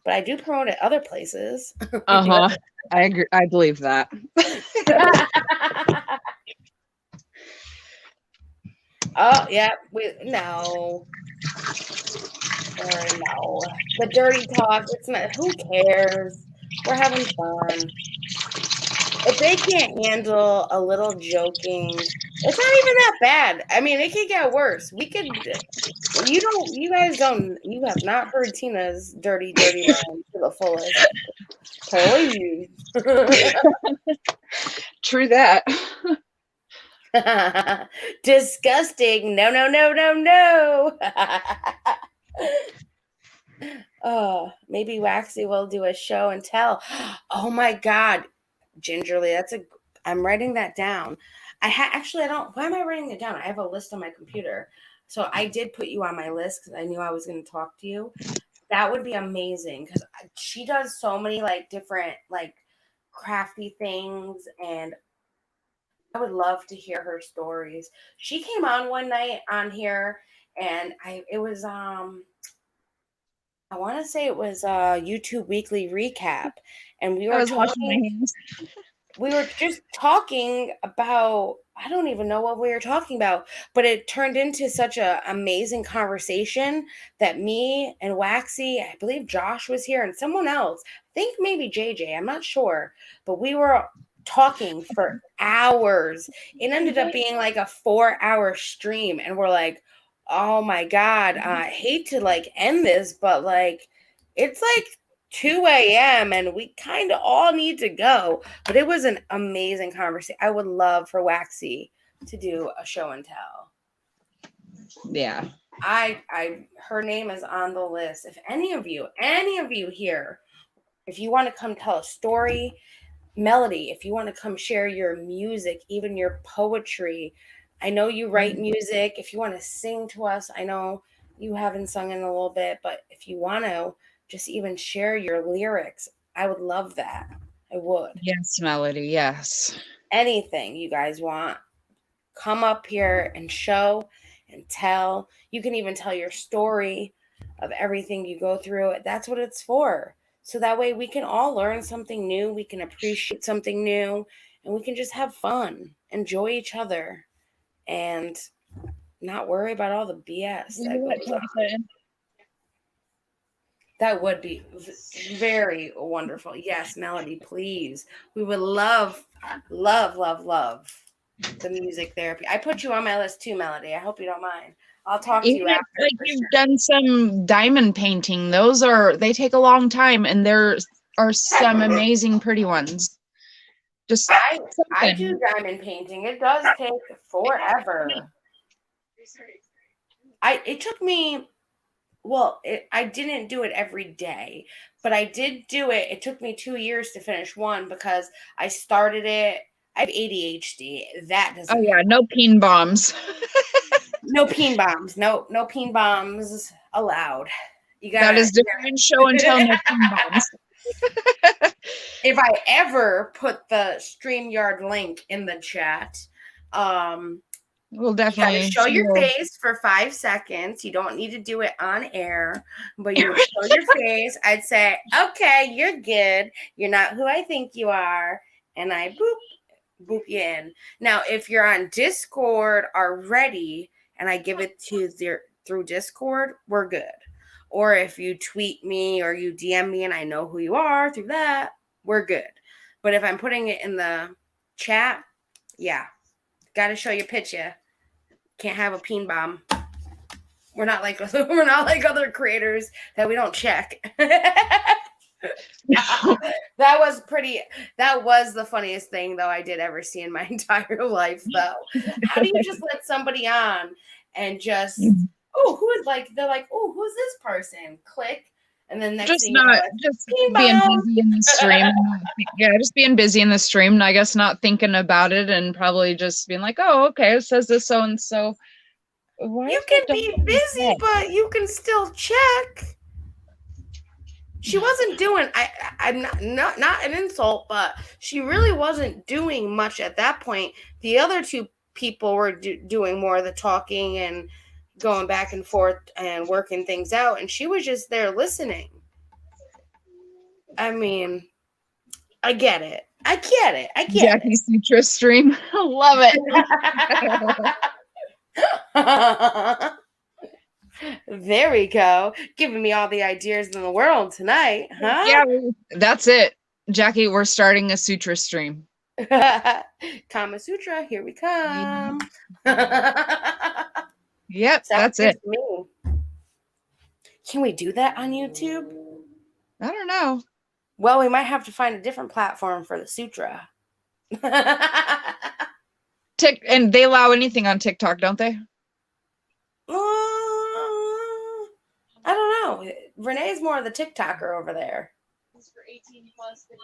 but I do promote it other places. I agree. I believe that. Oh, yeah. No. No. The dirty talk, it's not, who cares? We're having fun. If they can't handle a little joking, it's not even that bad. I mean, it could get worse. You have not heard Tina's dirty line to the fullest. Please. True that. Disgusting. No, no, no, no, no. Oh, maybe Waxy will do a show and tell. Oh my God. Gingerly, I'm writing that down. I don't, why am I writing it down? I have a list on my computer. So I did put you on my list because I knew I was going to talk to you. That would be amazing because she does so many like different like crafty things, and I would love to hear her stories. She came on one night on here, and it was I want to say it was a YouTube weekly recap, and I was washing my hands. we were just talking about, I don't even know what we were talking about, but it turned into such an amazing conversation that me and Waxy, I believe Josh was here, and someone else, I think maybe JJ, I'm not sure, but we were talking for hours. It ended up being like a 4-hour stream, and we're like, oh my God, I hate to like end this, but like, it's like 2 a.m. and we kind of all need to go. But it was an amazing conversation. I would love for Waxy to do a show and tell. Yeah. Her name is on the list. If any of you here, if you want to come tell a story, Melody, if you want to come share your music, even your poetry, I know you write music. If you want to sing to us, I know you haven't sung in a little bit, but if you want to just even share your lyrics, I would love that. I would. Yes, Melody. Yes. Anything you guys want, come up here and show and tell. You can even tell your story of everything you go through. That's what it's for. So that way we can all learn something new. We can appreciate something new, and we can just have fun, enjoy each other, and not worry about all the BS that goes on. That would be very wonderful. Yes, Melody, please. We would love, love, love, love the music therapy. I put you on my list too, Melody. I hope you don't mind. I'll talk to you after. Like you've done some diamond painting. They take a long time, and there are some amazing pretty ones. Just I do diamond painting. It does take forever. It took me Well, I didn't do it every day, but I did do it. It took me 2 years to finish one because I started it. I have ADHD. That Oh doesn't yeah, help. no peen bombs. No peen bombs. No peen bombs allowed. You That gotta. is different show and tell, no peen bombs. If I ever put the StreamYard link in the chat, We'll you gotta definitely show your face for 5 seconds. You don't need to do it on air, but you would show your face. I'd say, okay, you're good. You're not who I think you are. And I boop you in. Now, if you're on Discord already and I give it to through Discord, we're good. Or if you tweet me or you DM me and I know who you are through that, we're good. But if I'm putting it in the chat, yeah, got to show your picture. Can't have a peen bomb. We're not like other creators that we don't check. That was the funniest thing though I did ever see in my entire life though. How do you just let somebody on and just they're like, oh, who's this person? Click. And then next just thing you know, just ping being bomb. busy in the stream. Yeah, just being busy in the stream and I guess not thinking about it and probably just being like, oh, okay, it says this so and so. Why You is can my be dog busy, dead? but you can still check. She wasn't doing. I'm not an insult, but she really wasn't doing much at that point. The other two people were doing more of the talking and going back and forth and working things out, and she was just there listening. I mean, I get it. I get it. I get Jackie Sutra stream. Love it. There we go. Giving me all the ideas in the world tonight, huh? Yeah, that's it. Jackie, we're starting a sutra stream. Kama Sutra, here we come. Yep, Sounds that's good it. to me. Can we do that on YouTube? I don't know. Well, we might have to find a different platform for the sutra. And they allow anything on TikTok, don't they? I don't know. Renee's more of the TikToker over there. For 18 plus, pretty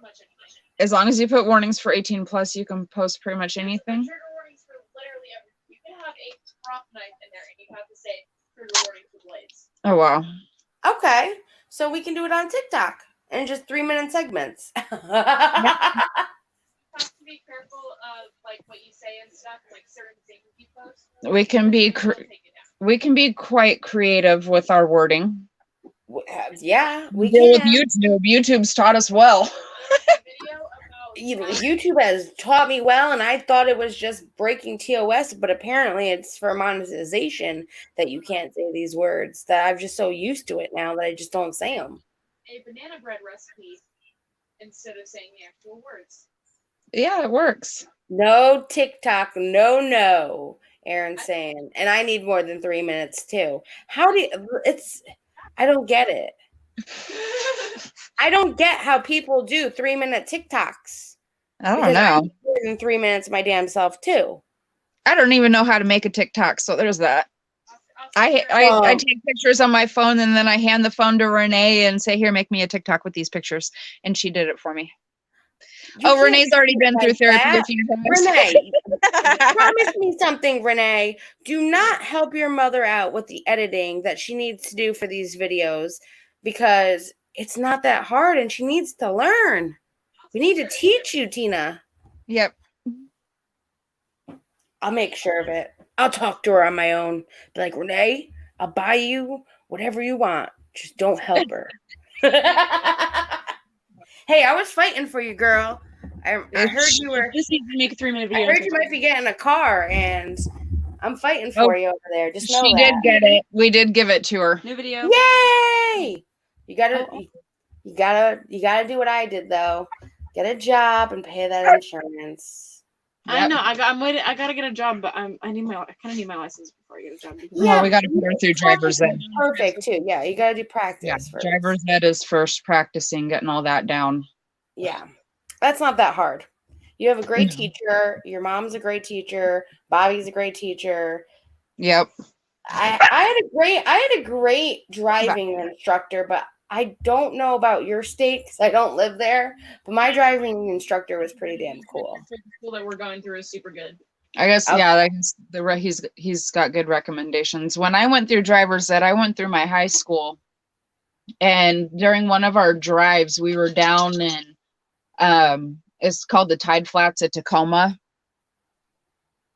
much anything. As long as you put warnings for 18 plus, you can post pretty much anything. Trigger warnings for literally everything. You can have a prop knife in there, and you have to say trigger warning for blades. Oh wow. Okay, so we can do it on TikTok in just 3-minute segments. You have to be careful of like what you say and stuff, like certain things you post. We can be quite creative with our wording. Yeah, we can. can. With YouTube. YouTube's taught us well. YouTube has taught me well, and I thought it was just breaking TOS, but apparently it's for monetization that you can't say these words. That I'm just so used to it now that I just don't say them. A banana bread recipe instead of saying the actual words. Yeah, it works. No TikTok, no. Aaron's saying, and I need more than 3 minutes too. How do you? I don't get it. I don't get how people do 3-minute TikToks. I don't know. More than 3 minutes my damn self too. I don't even know how to make a TikTok, so there's that. I take pictures on my phone and then I hand the phone to Renee and say, here, make me a TikTok with these pictures. And she did it for me. Renee's already been through therapy a few times. Renee, promise me something, Renee. Do not help your mother out with the editing that she needs to do for these videos because it's not that hard and she needs to learn. We need to teach you, Tina. Yep. I'll make sure of it. I'll talk to her on my own. Be like, Renee, I'll buy you whatever you want. Just don't help her. Hey, I was fighting for you, girl. I heard you were. Just need to make a 3-minute video. I heard you might be getting a car, and I'm fighting for you over there. Just know she did get it. We did give it to her. New video. Yay! You gotta do what I did though. Get a job and pay that insurance. Yep. I know. I'm waiting. I gotta get a job, but I kind of need my license before I get a job. Yeah, we gotta put her through driver's ed. Perfect too. Yeah, you gotta do practice first. Driver's ed is first, practicing, getting all that down. Yeah, that's not that hard. You have a great teacher. Your mom's a great teacher. Bobby's a great teacher. Yep. I had a great driving instructor, but I don't know about your state because I don't live there. But my driving instructor was pretty damn cool. The school that we're going through is super good. I guess, Okay. yeah, like he's got good recommendations. When I went through driver's ed, I went through my high school, and during one of our drives, we were down in it's called the Tide Flats at Tacoma,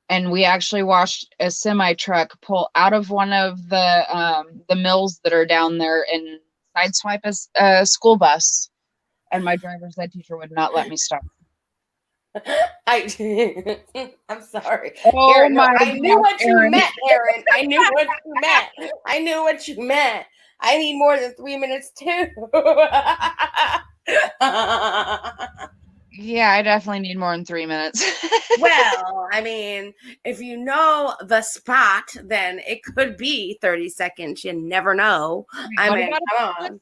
and we actually watched a semi truck pull out of one of the mills that are down there and sideswipe a school bus, and my driver's ed teacher would not let me stop. I'm sorry. Oh Aaron, my I knew what you Aaron. meant, Aaron. I knew what you meant. I knew what you meant. I need more than 3 minutes too. Yeah, I definitely need more than 3 minutes. Well, I mean, if you know the spot, then it could be 30 seconds. You never know. I What mean, about come on.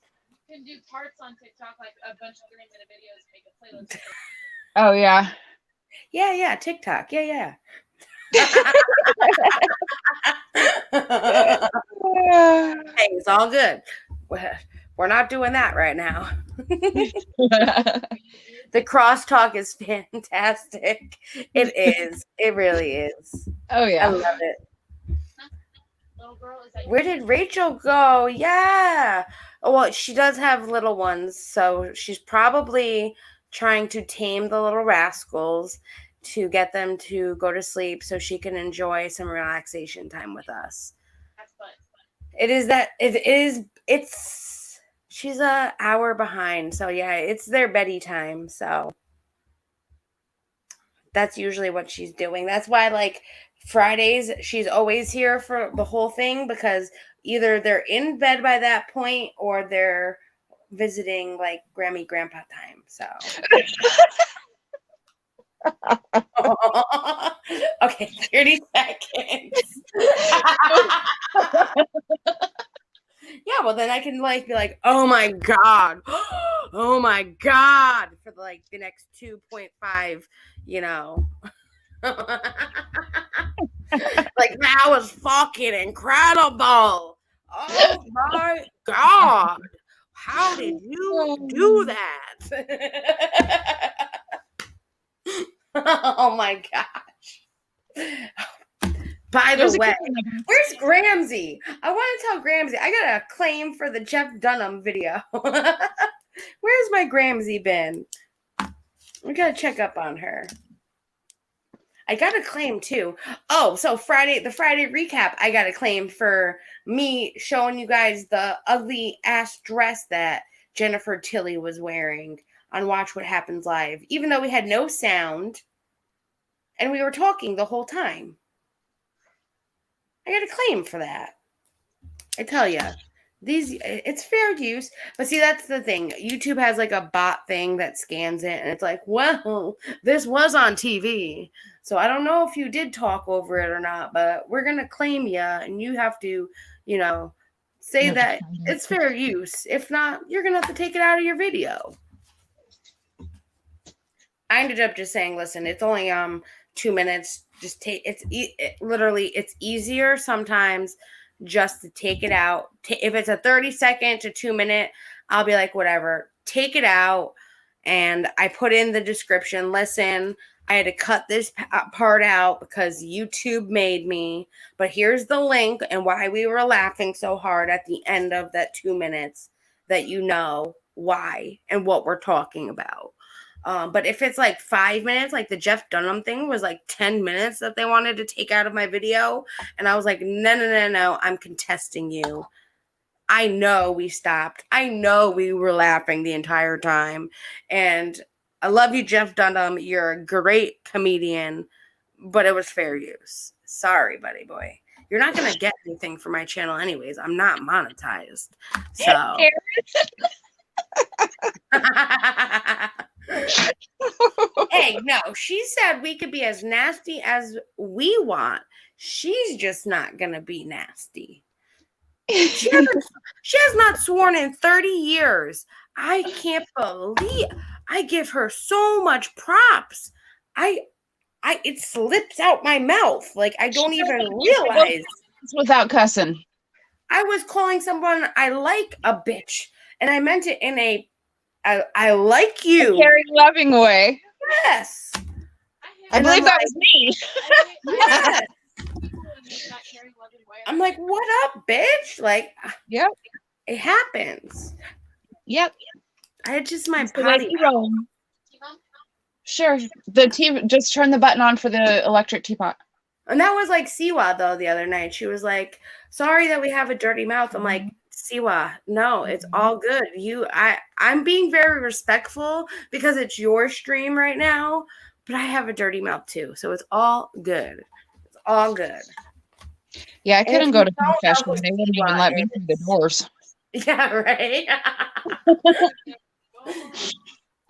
You can do parts on TikTok, like a bunch of 3-minute videos, make a playlist. Oh yeah. Yeah, TikTok. Yeah. Hey, it's all good. We're not doing that right now. The crosstalk is fantastic. It is. It really is. Oh I yeah. love it. Little girl, is that Where did Rachel go? Yeah. Well, she does have little ones, so she's probably trying to tame the little rascals to get them to go to sleep so she can enjoy some relaxation time with us. That's fun. She's an hour behind, so yeah, it's their beddy time, so that's usually what she's doing. That's why, like, Fridays, she's always here for the whole thing because either they're in bed by that point or they're visiting, like, Grammy Grandpa time, so. Okay, 30 seconds. Yeah, well then I can like be like, oh my god, for the next 2.5, like that was fucking incredible. Oh my god, how did you do that? Oh my gosh. By the way, where's Gramsy? I want to tell Gramsy I got a claim for the Jeff Dunham video. Where's my Gramsy been? We gotta check up on her. I got a claim too. Oh, so the Friday recap, I got a claim for me showing you guys the ugly ass dress that Jennifer Tilly was wearing on Watch What Happens Live, even though we had no sound and we were talking the whole time. I got a claim for that. I tell you, it's fair use. But see, that's the thing. YouTube has like a bot thing that scans it, and it's like, well, this was on TV. So I don't know if you did talk over it or not, but we're going to claim you, and you have to, say that it's fair use. If not, you're going to have to take it out of your video. I ended up just saying, listen, it's only 2 minutes. Just take it's easier sometimes just to take it out. If it's a 30-second to 2-minute, I'll be like, whatever, take it out. And I put in the description, listen, I had to cut this part out because YouTube made me, but here's the link and why we were laughing so hard at the end of that 2 minutes, that you know why and what we're talking about. But if it's like 5 minutes, like the Jeff Dunham thing was like 10 minutes that they wanted to take out of my video. And I was like, no, I'm contesting you. I know we stopped. I know we were laughing the entire time. And I love you, Jeff Dunham. You're a great comedian, but it was fair use. Sorry, buddy boy. You're not going to get anything for my channel anyways. I'm not monetized. So. Hey, no, she said we could be as nasty as we want. She's just not gonna be nasty. She has not sworn in 30 years. I can't believe. I give her so much props. It slips out my mouth. Like I don't even realize. without cussing. I was calling someone I like a bitch, and I meant it in a I like you. A caring, loving way. Yes. I believe that was me. Yes. I'm like, what up, bitch? Like, yep. It happens. Yep. I had just my That's the way potty you mouth. roll. Sure. The tea, just turn the button on for the electric teapot. And that was like Siwa though the other night. She was like, sorry that we have a dirty mouth. I'm like, Siwa, no, it's all good. I'm being very respectful because it's your stream right now, but I have a dirty mouth too. So it's all good. It's all good. Yeah, I couldn't go to confession. who They wouldn't Siwa even let me is- through the doors. Yeah, right.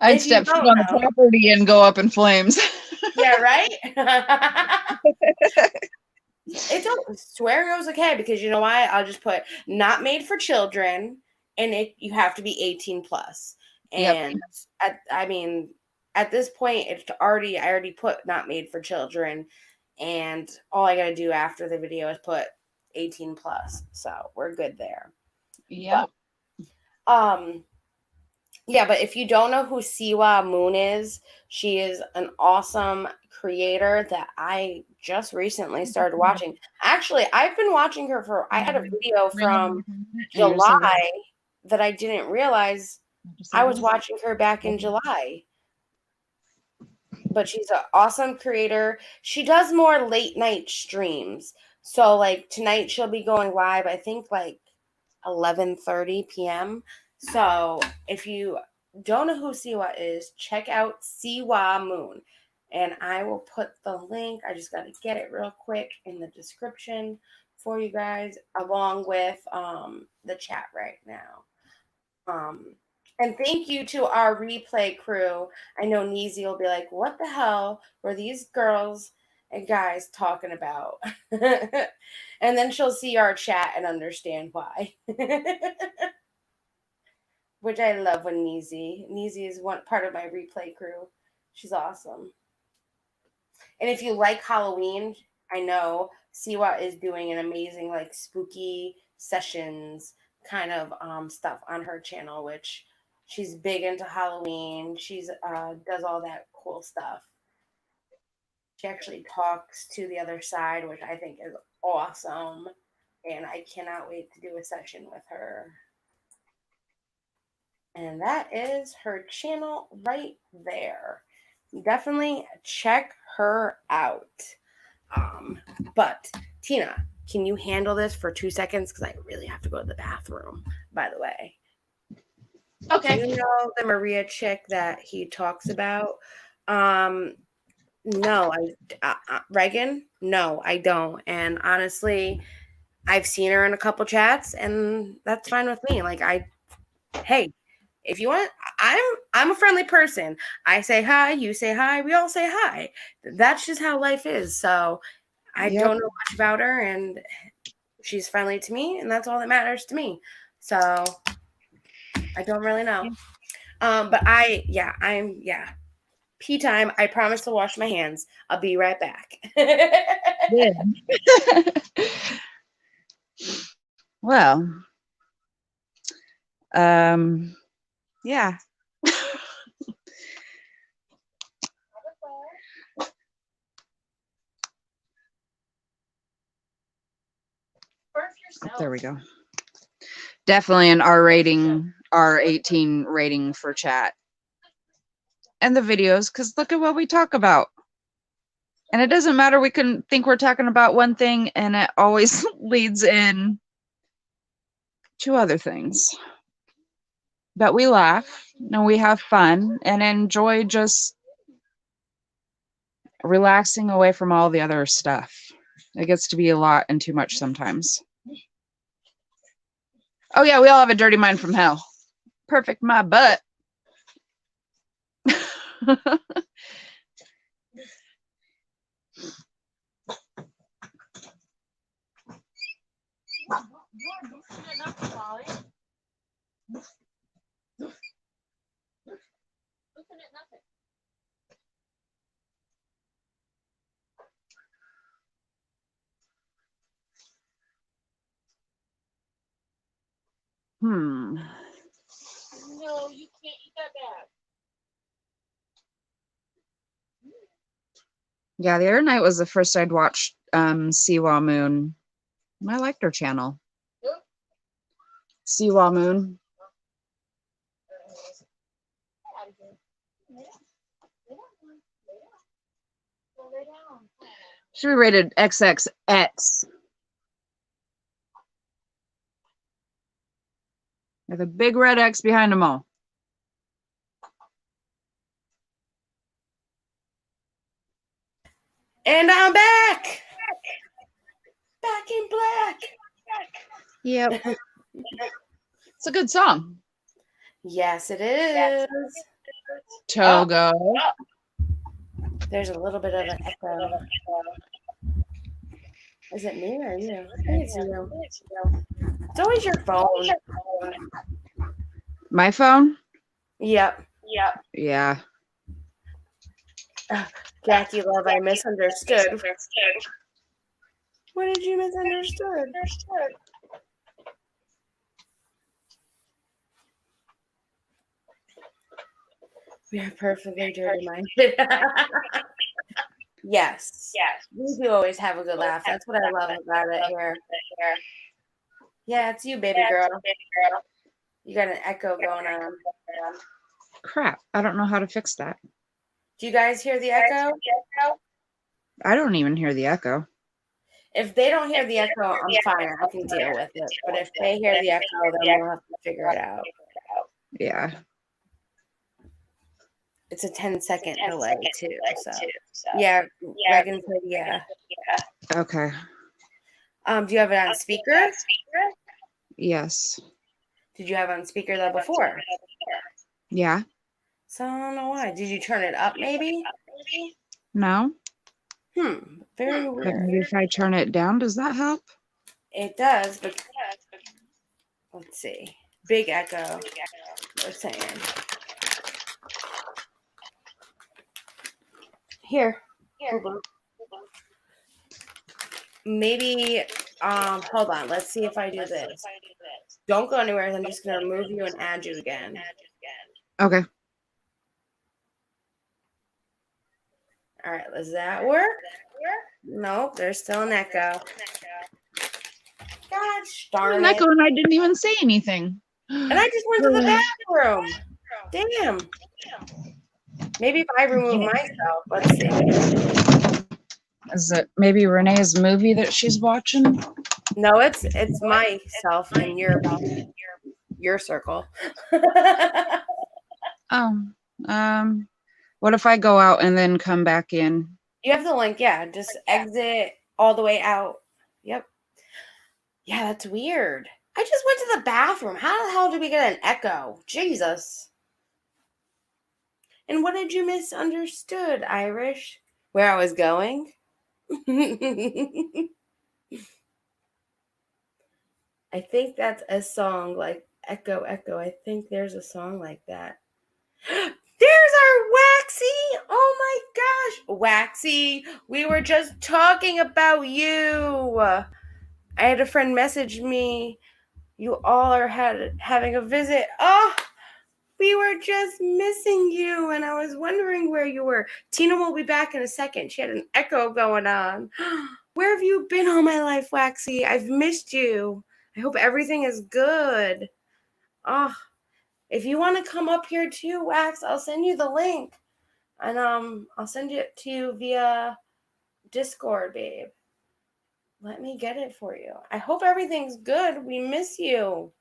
I'd If you step foot don't on the know. property and go up in flames. Yeah, right. Swearing was okay because you know why? I'll just put not made for children, and you have to be 18 plus. And at this point, I already put not made for children, and all I gotta do after the video is put 18 plus. So we're good there. Yeah. Yeah, but if you don't know who Siwa Moon is, she is an awesome creator that I just recently started watching. Actually, I've been watching her I had a video from July that I didn't realize I was watching her back in July. But she's an awesome creator. She does more late night streams. So like tonight she'll be going live, I think like 11:30 p.m. So if you don't know who Siwa is, check out Siwa Moon. And I will put the link, I just got to get it real quick in the description for you guys, along with the chat right now. And thank you to our replay crew. I know Neezy will be like, what the hell were these girls and guys talking about? And then she'll see our chat and understand why. Which I love when Neezy is one part of my replay crew. She's awesome. And if you like Halloween, I know Siwa is doing an amazing like spooky sessions kind of stuff on her channel, which she's big into Halloween. She's does all that cool stuff. She actually talks to the other side, which I think is awesome. And I cannot wait to do a session with her. And that is her channel right there. Definitely check her out. But Tina, can you handle this for 2 seconds? Because I really have to go to the bathroom, by the way. Okay. Do you know the Maria chick that he talks about? No, Reagan? No, I don't. And honestly, I've seen her in a couple chats, and that's fine with me. Like, hey, if you want, I'm a friendly person. I say hi, you say hi, we all say hi. That's just how life is. So I don't know much about her, and she's friendly to me, and that's all that matters to me. So I don't really know. But I'm pee time. I promise to wash my hands. I'll be right back. Well, yeah. There we go. Definitely an R rating, R18 rating for chat. And the videos, because look at what we talk about. And it doesn't matter, we can think we're talking about one thing and it always leads in to other things. But we laugh and we have fun and enjoy just relaxing away from all the other stuff. It gets to be a lot and too much sometimes. Oh yeah, we all have a dirty mind from hell. Perfect my butt. Hmm. No, you can't eat that bad. Yeah, the other night was the first I'd watched Siwa Moon. I liked her channel. Who? Siwa Moon. Lay down. Should be rated XXX. With a big red X behind them all. And I'm back. Back in black. Yep. It's a good song. Yes, it is. Togo. There's a little bit of an echo. Is it me or you? I think it's you. It's always your phone. My phone? Yep. Yeah. Jackie Love, I misunderstood. What did you misunderstood? We are perfectly dirty minded. Yes. We do always have a good laugh. That's what I love about it here. Yeah, it's you, baby girl. You got an echo going on. Crap. I don't know how to fix that. Do you guys hear the echo? I don't even hear the echo. If they don't hear the echo, I'm fine. I can deal with it. But if they hear the echo, then we'll have to figure it out. Yeah. It's a 10-second delay, too. So, yeah, Reagan said yeah. Okay. Do you have it on speaker? Yes. Did you have it on speaker though before? Yeah. So I don't know why. Did you turn it up maybe? No. Very But weird. maybe if I turn it down, does that help? It does, but let's see. Big echo. We're saying. Here. Hold on. Maybe hold on. Let's see if I do this. Don't go anywhere. I'm just gonna remove you and add you again. Okay. All right, does that work? Nope, there's still an echo. Gosh darn An it. echo and I didn't even say anything. And I just went to the bathroom. Damn. Maybe if I remove myself, let's see. Is it maybe Renee's movie that she's watching? No, it's myself in your circle. What if I go out and then come back in? You have the link, yeah. Just exit all the way out. Yep. Yeah, that's weird. I just went to the bathroom. How the hell did we get an echo? Jesus. And what did you misunderstood, Irish? Where I was going? I think that's a song like Echo, Echo. I think there's a song like that. There's our Waxy. Oh my gosh. Waxy, we were just talking about you. I had a friend message me. You all are having a visit. Oh, we were just missing you, and I was wondering where you were. Tina will be back in a second. She had an echo going on. Where have you been all my life, Waxy? I've missed you. I hope everything is good. Oh, if you want to come up here too, Wax, I'll send you the link. And I'll send it to you via Discord, babe. Let me get it for you. I hope everything's good. We miss you.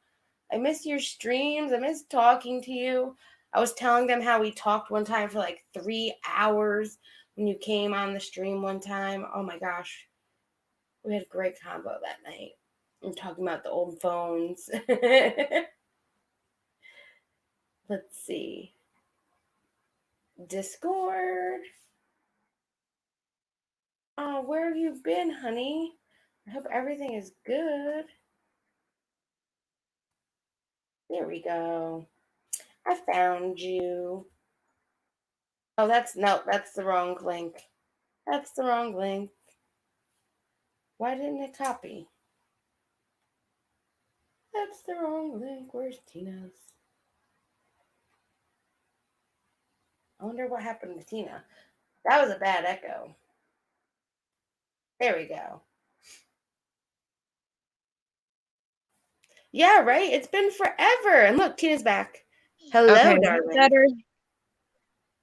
I miss your streams. I miss talking to you. I was telling them how we talked one time for like 3 hours when you came on the stream one time. Oh my gosh. We had a great combo that night. I'm talking about the old phones. Let's see. Discord. Oh, where have you been, honey? I hope everything is good. There we go. I found you. Oh, that's the wrong link. That's the wrong link. Why didn't it copy? That's the wrong link. Where's Tina's? I wonder what happened to Tina. That was a bad echo. There we go. Yeah, right? It's been forever. And look, Tina's back. Hello, Okay, darling. better.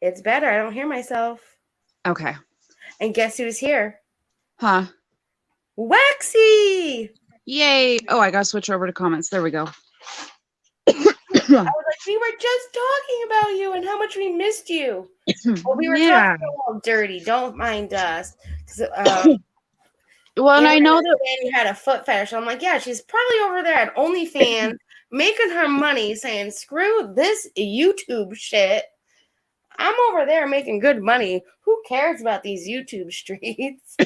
It's better. I don't hear myself. Okay. And guess who's here? Huh. Waxy! Yay. Oh, I gotta switch over to comments. There we go. I was like, we were just talking about you and how much we missed you. Well, we were Yeah. talking a little dirty. Don't mind us. Well, and I know that saying you had a foot fetish. I'm like, yeah, she's probably over there at OnlyFans making her money saying, screw this YouTube shit. I'm over there making good money. Who cares about these YouTube streets?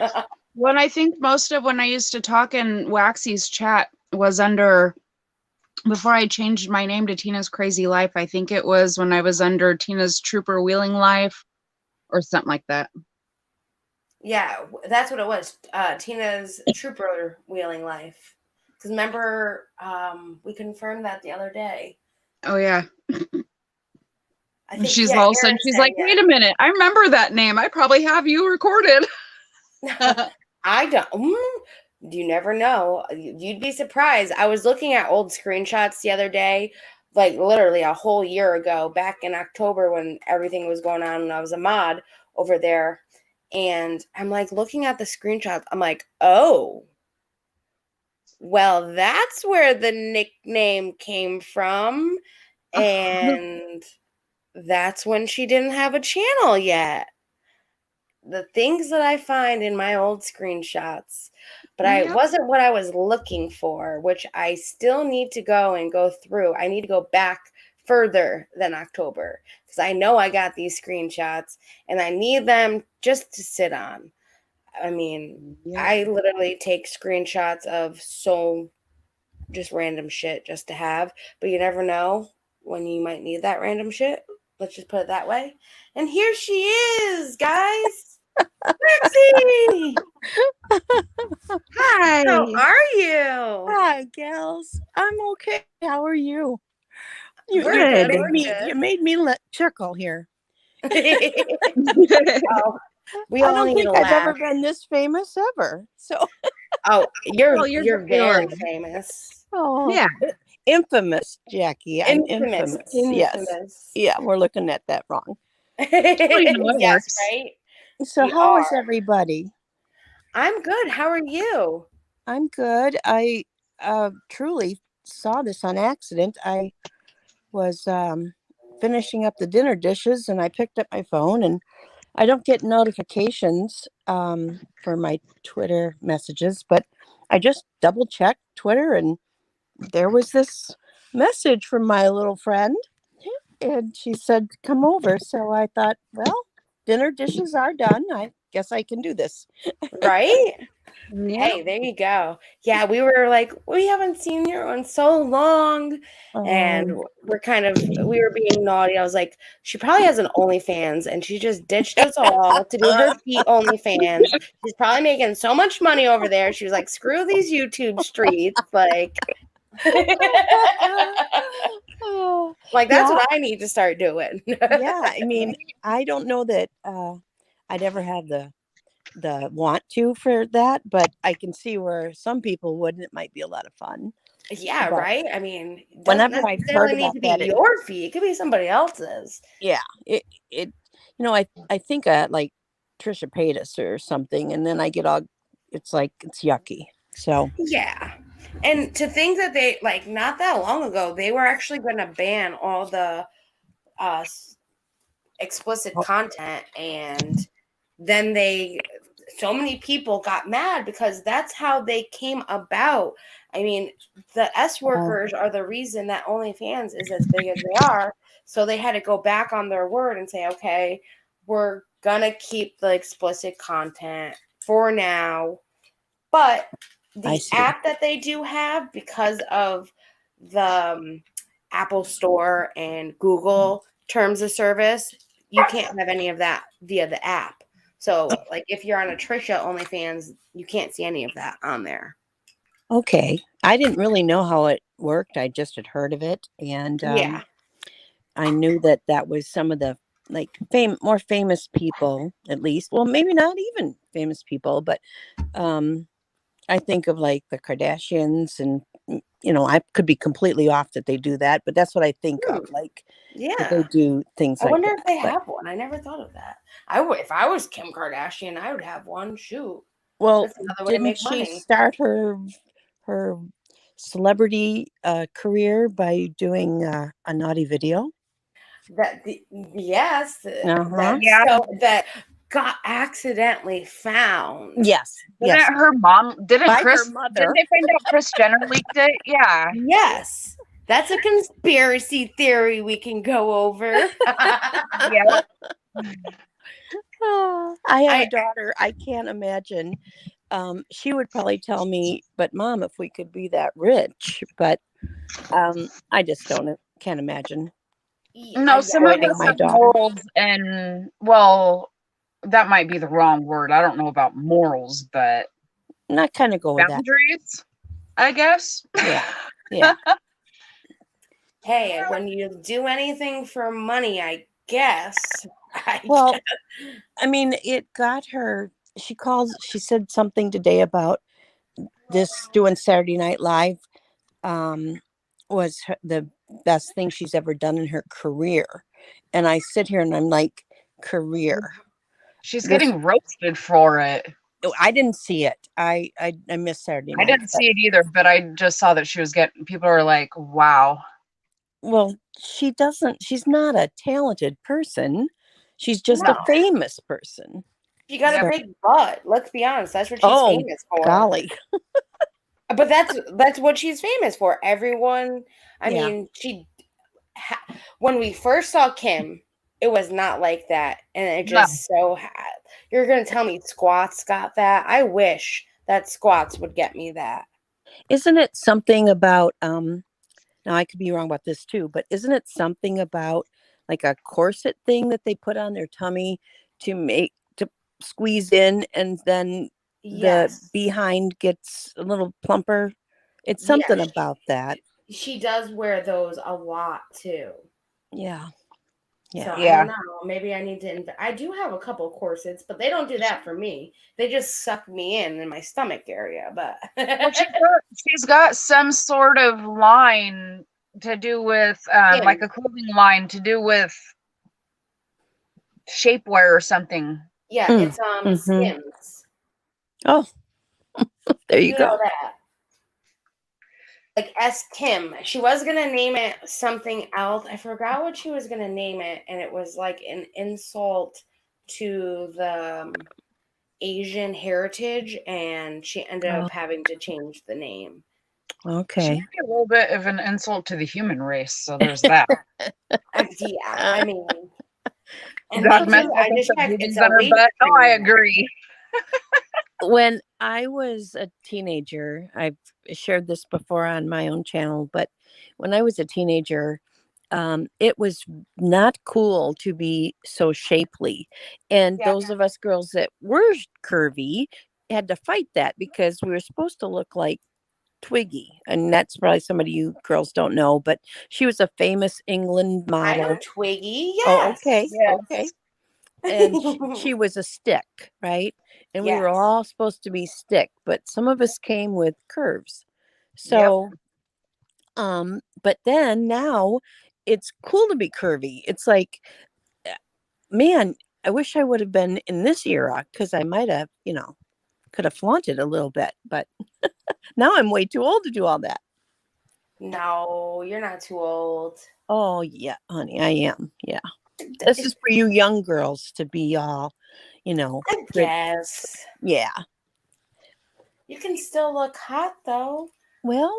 when I think most of when I used to talk in Waxy's chat was under before I changed my name to Tina's Crazy Life. I think it was when I was under Tina's Trooper Wheeling Life or something like that. Yeah, that's what it was. Tina's Trooper Wheeling Life. Because remember, we confirmed that the other day. Oh yeah. I think She's all of a sudden she's like, wait a minute, I remember that name. I probably have you recorded. I don't. You never know. You'd be surprised. I was looking at old screenshots the other day, like literally a whole year ago, back in October when everything was going on and I was a mod over there. And I'm like looking at the screenshots. I'm like, oh, well, that's where the nickname came from. And that's when she didn't have a channel yet. The things that I find in my old screenshots, but I wasn't what I was looking for, which I still need to go through. I need to go back further than October because I know I got these screenshots and I need them just to sit on. I mean, I literally take screenshots of just random shit just to have, but you never know when you might need that random shit. Let's just put it that way. And here she is, guys. Lexi! Hi. How are you? Hi, gals. I'm okay. How are you? You made me chuckle here. Oh, we I all don't need think to I've laugh. ever been this famous ever. So, Oh, you're you're very famous. oh, Yeah. infamous, Jackie. I'm infamous. Yes. Infamous. Yeah, we're looking at that wrong. Yes, right? So, We how is are. everybody? I'm good. How are you? I'm good. I truly saw this on accident. I was finishing up the dinner dishes and I picked up my phone, and I don't get notifications for my Twitter messages, but I just double checked Twitter and there was this message from my little friend and she said, come over. So I thought, well, dinner dishes are done. I guess I can do this. Right? Yeah. Hey, there you go. Yeah, we were like, we haven't seen you in so long. And we were being naughty. I was like, she probably has an OnlyFans and she just ditched us all to do her feet OnlyFans. She's probably making so much money over there. She was like, screw these YouTube streets. Like, like that's what I need to start doing. Yeah, I mean, I don't know that I'd ever have the want to for that, but I can see where some people would, and it might be a lot of fun. Yeah, But right. I mean, it doesn't whenever I've heard necessarily need about to that, be your feet. It could be somebody else's. yeah, it I think like Trisha Paytas or something, and then I get all, it's like it's yucky. So Yeah. And to think that they like not that long ago, they were actually going to ban all the explicit content, and then so many people got mad because that's how they came about. I mean, the S workers are the reason that OnlyFans is as big as they are. So they had to go back on their word and say, okay, we're gonna keep the explicit content for now. But the app that they do have, because of the Apple Store and Google terms of service, you can't have any of that via the app. So, like, if you're on a Trisha OnlyFans, you can't see any of that on there. Okay. I didn't really know how it worked. I just had heard of it. And Yeah. I knew that was some of the like more famous people, at least. Well, maybe not even famous people, but I think of like the Kardashians and I could be completely off that they do that, but that's what I think of, like that they Yeah. do things I like wonder that. if they But, have one. I never thought of that. I would if I was Kim Kardashian, I would have one. Shoot. well, That's another way to didn't make she money. start her celebrity career by doing a naughty video? Yes, Uh-huh. Yeah. so that got accidentally found. Yes. Didn't Yes. her mom, didn't By her Chris, mother. didn't they find out Chris Jenner leaked it? Yeah. Yes. That's a conspiracy theory we can go over. Yeah. I have I- a daughter. I can't imagine. She would probably tell me, but Mom, if we could be that rich, but I just can't imagine. No, some of Avoiding us my have daughter. morals and, well, that might be the wrong word. I don't know about morals, but Not kind of go with that. boundaries, I guess. Yeah. Yeah. Hey, when you do anything for money, I guess. Well, I mean, it got her. She said something today about this doing Saturday Night Live was the best thing she's ever done in her career. And I sit here and I'm like, career. She's This- getting roasted for it. I didn't see it. I missed Saturday I night. didn't see it either, but I just saw that she was getting, people are like, wow. Well, she's not a talented person. She's just No. a famous person. She got Yep. a big butt. Let's be honest. That's what she's Oh, famous for. golly. But that's what she's famous for. Everyone. I Yeah. mean, when we first saw Kim, it was not like that, and it just you're gonna tell me Squats got that? I wish that Squats would get me that. Isn't it something about now I could be wrong about this too, but isn't it something about like a corset thing that they put on their tummy to squeeze in, and then Yes. the behind gets a little plumper? It's something about that. She does wear those a lot too. Yeah. Yeah. So I don't know. Maybe I need to. I do have a couple corsets, but they don't do that for me. They just suck me in my stomach area. But Well, she's got some sort of line to do with, like a clothing line to do with shapewear or something. yeah, it's Skims. Oh, there you go. Know that. Like S. Kim. She was gonna name it something else. I forgot what she was gonna name it, and it was like an insult to the Asian heritage, and she ended up having to change the name. Okay. She might be a little bit of an insult to the human race, so there's that. Yeah, I mean, and God, I just checked. It's a weight. Oh, I agree. When I was a teenager, I've shared this before on my own channel, but when I was a teenager, it was not cool to be so shapely. And those of us girls that were curvy had to fight that because we were supposed to look like Twiggy. And that's probably somebody you girls don't know, but she was a famous England model. I know Twiggy. Yes. Oh, okay. Yes. Okay. And she was a stick, right? And we were all supposed to be stick, but some of us came with curves. So but then now it's cool to be curvy. It's like, man, I wish I would have been in this era, because I might have, could have flaunted a little bit, but now I'm way too old to do all that. No, you're not too old. Oh yeah, honey, I am. Yeah. This is for you young girls to be all, I guess. Yeah. You can still look hot though. Well,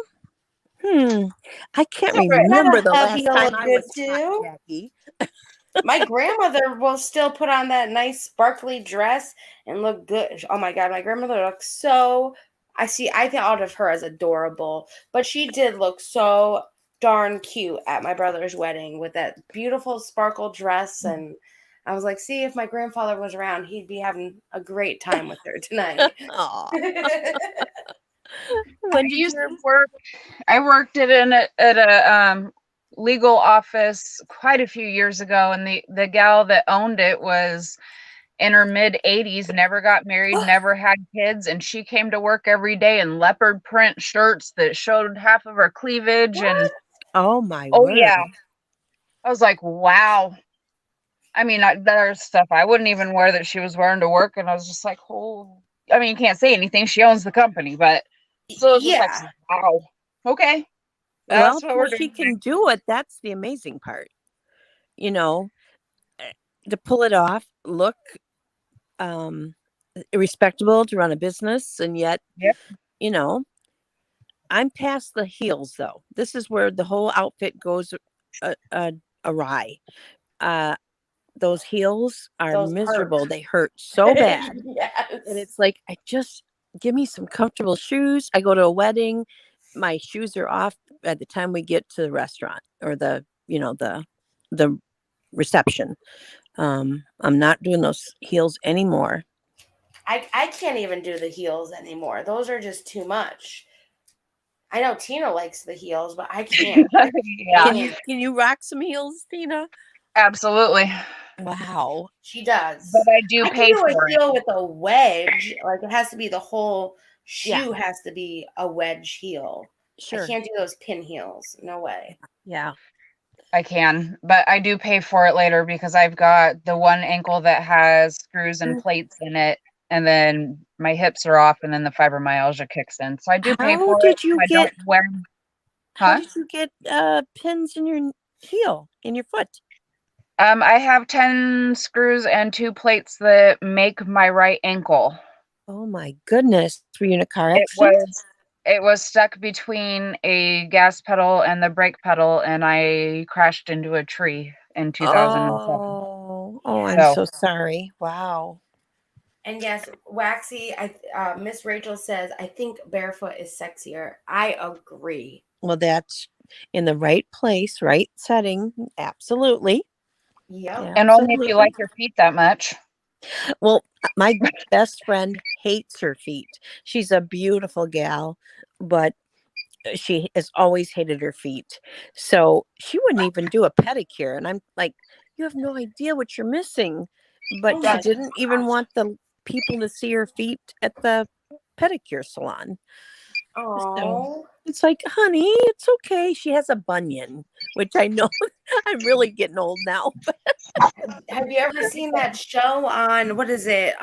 I can't remember the last time I was hot, Jackie. My grandmother will still put on that nice sparkly dress and look good. Oh my God, my grandmother looks so. I thought of her as adorable, but she did look so darn cute at my brother's wedding with that beautiful sparkle dress. And I was like, see, if my grandfather was around, he'd be having a great time with her tonight. When did you? I worked at a legal office quite a few years ago, and the gal that owned it was in her mid 80s, never got married, never had kids, and she came to work every day in leopard print shirts that showed half of her cleavage. And Oh my oh word! yeah, I was like, wow. I mean, there's stuff I wouldn't even wear that she was wearing to work, and I was just like, oh. I mean, you can't say anything. She owns the company, but so it was just like, Yeah. wow, okay, Well, that's what we're she doing. can do it. That's the amazing part. You know, to pull it off, look respectable, to run a business, and yet, Yep. you know, I'm past the heels though. This is where the whole outfit goes awry. Those heels are Those miserable. hurt. They hurt so bad. Yes. And it's like, I just give me some comfortable shoes. I go to a wedding, my shoes are off at the time we get to the restaurant or the reception. I'm not doing those heels anymore. I can't even do the heels anymore. Those are just too much. I know Tina likes the heels, but I can't. Yeah, Can you rock some heels, Tina? absolutely. Wow. She does. But I do I can pay do for a heel with a wedge. Like it has to be the whole shoe has to be a wedge heel. Sure. I can't do those pin heels. No way. Yeah. I can, but I do pay for it later because I've got the one ankle that has screws and plates in it, and then my hips are off, and then the fibromyalgia kicks in. So I do pay How for did it. you I don't get? wear. How Huh? did you get pins in your heel, in your foot? I have 10 screws and 2 plates that make my right ankle. Oh my goodness. Were you in a car It accident? was stuck between a gas pedal and the brake pedal, and I crashed into a tree in 2007. Oh, I'm So so sorry. Wow. And yes, Waxy, Miss Rachel says, I think barefoot is sexier. I agree. Well, that's in the right place, right setting. Absolutely. Yep. and only if you Absolutely. like your feet that much. Well, my best friend hates her feet. She's a beautiful gal, but she has always hated her feet. So she wouldn't even do a pedicure. And I'm like, you have no idea what you're missing. But Oh she my didn't even want the people to see her feet at the pedicure salon. So Oh. it's like, honey, it's okay. She has a bunion, which I know I'm really getting old now. Have you ever seen that show on what is it?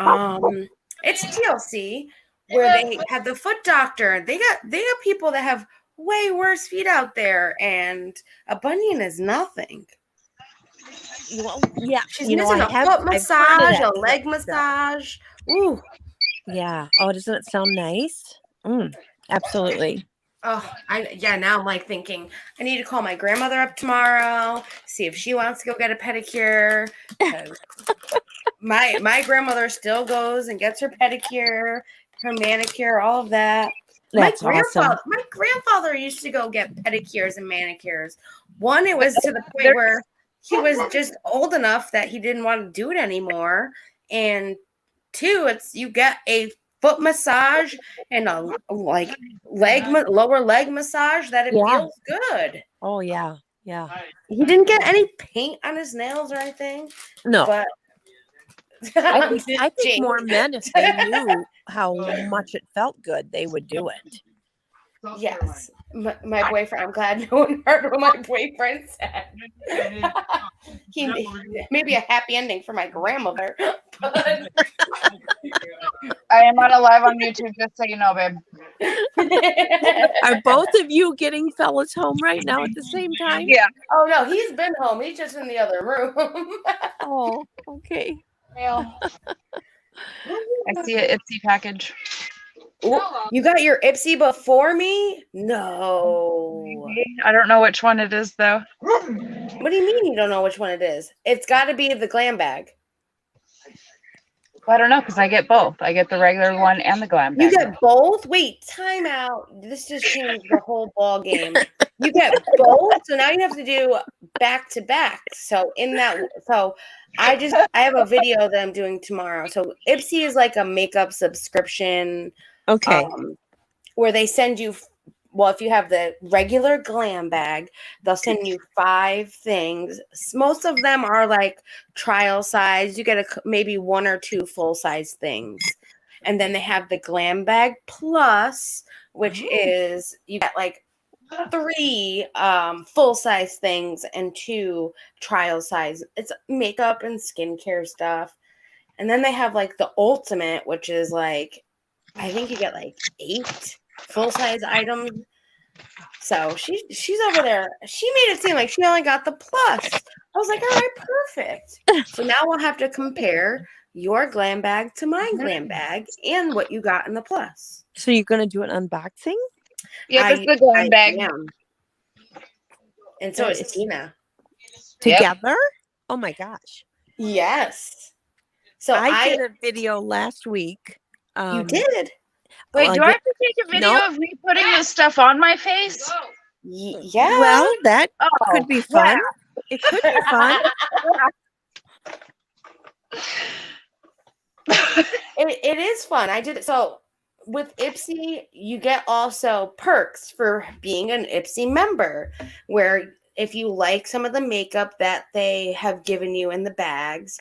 It's TLC where they have the foot doctor. They got people that have way worse feet out there, and a bunion is nothing. Well, yeah, She's missing a foot massage, a leg massage. Ooh. Yeah. Oh, doesn't it sound nice? Absolutely. Oh, now I'm like thinking I need to call my grandmother up tomorrow, see if she wants to go get a pedicure. My grandmother still goes and gets her pedicure, her manicure, all of that. That's awesome. My grandfather used to go get pedicures and manicures. One, it was to the point where he was just old enough that he didn't want to do it anymore. And two, it's you get a foot massage and a lower leg massage that it feels good. Oh yeah. Yeah. He didn't get any paint on his nails or anything. No. But I think more men, if they knew how much it felt good, they would do it. Yes. My boyfriend, I'm glad no one heard what my boyfriend said. Maybe a happy ending for my grandmother. But I am not live on YouTube, just so you know, babe. Are both of you getting fellas home right now at the same time? Yeah. Oh no, he's been home. He's just in the other room. Oh, okay. Mail. I see an Ipsy package. Ooh, you got your Ipsy before me? No. I don't know which one it is, though. What do you mean you don't know which one it is? It's got to be the glam bag. Well, I don't know because I get both. I get the regular one and the glam bag. You get both? Wait, time out. This just changed the whole ball game. You get both, so now you have to do back to back. So I have a video that I'm doing tomorrow. So Ipsy is like a makeup subscription. Okay. where they send you, well, if you have the regular glam bag, they'll send you 5 things. Most of them are like trial size. You get maybe 1 or 2 full size things. And then they have the glam bag plus, which is you get like 3 full size things and 2 trial size. It's makeup and skincare stuff. And then they have like the ultimate, which is like, I think you get like 8 full size items. So she's over there. She made it seem like she only got the plus. I was like, all right, perfect. So now we'll have to compare your glam bag to my glam bag and what you got in the plus. So you're going to do an unboxing? Yeah, it's the glam bag. Am. And so is Tina. Together? Yep. Oh my gosh. Yes. So I did a video last week. You did? Wait, do I have to take a video of me putting this stuff on my face? Yeah. Well, that could be fun. Yeah. It could be fun. It is fun. I did it. So with Ipsy, you get also perks for being an Ipsy member, where if you like some of the makeup that they have given you in the bags,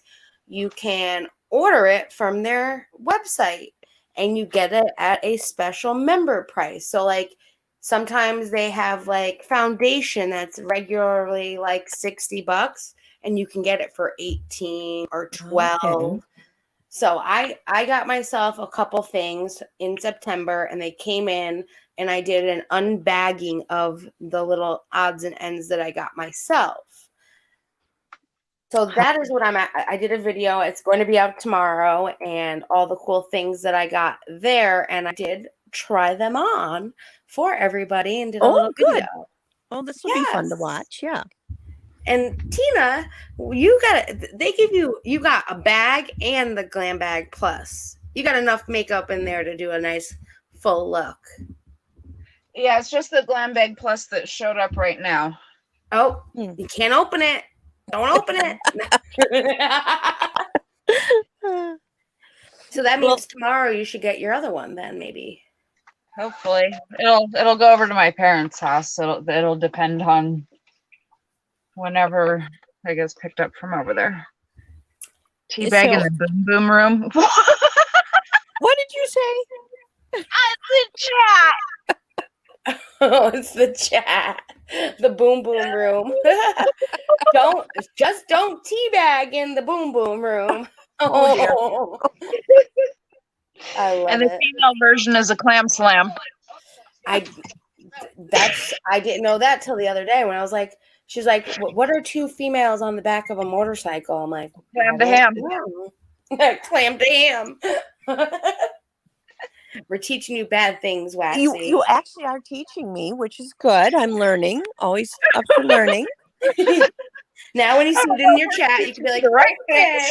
you can order it from their website and you get it at a special member price. So like sometimes they have like foundation that's regularly like $60 and you can get it for 18 or 12. Okay. So I got myself a couple things in September and they came in and I did an unbagging of the little odds and ends that I got myself. So that is what I'm at. I did a video. It's going to be out tomorrow and all the cool things that I got there. And I did try them on for everybody and did a little video. Oh, this will be fun to watch. Yeah. And Tina, you got a bag and the glam bag plus. You got enough makeup in there to do a nice full look. Yeah, it's just the glam bag plus that showed up right now. Oh, you can't open it. Don't open it. So that means tomorrow you should get your other one then, maybe. Hopefully. It'll go over to my parents' house, so it'll depend on whenever I gets picked up from over there. Teabag in the boom boom room. What did you say? It's the chat. Oh, it's the chat. The boom boom room. don't teabag in the boom boom room. Oh, I love it. And the female version is a clam slam. I didn't know that till the other day when I was like, she's like, what are 2 females on the back of a motorcycle? I'm like, clam to ham. Clam to ham. We're teaching you bad things, Waxy. You actually are teaching me, which is good. I'm learning. Always up for learning. Now when you see it in your chat, you can be like, right, okay.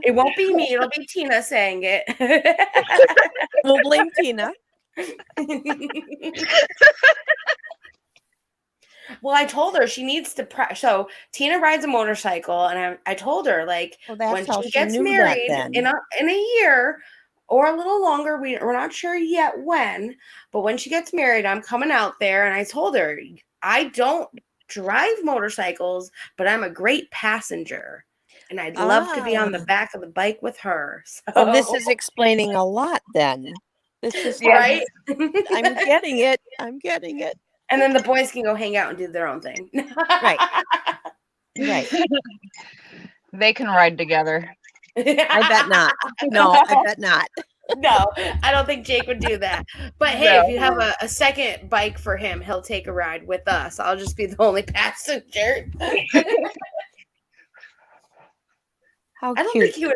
It won't be me. It'll be Tina saying it. We'll blame Tina. Well, I told her she needs to so Tina rides a motorcycle, and I told her like when she gets married in a year or a little longer, we're not sure yet when, but when she gets married, I'm coming out there, and I told her I don't drive motorcycles, but I'm a great passenger, and I'd love to be on the back of the bike with her. So. Well, this is explaining a lot then. This is right. I'm getting it. I'm getting it. And then the boys can go hang out and do their own thing. Right. Right. They can ride together. I bet not. No, I bet not. No, I don't think Jake would do that. But hey, if you have a second bike for him, he'll take a ride with us. I'll just be the only passenger. How I don't think he would.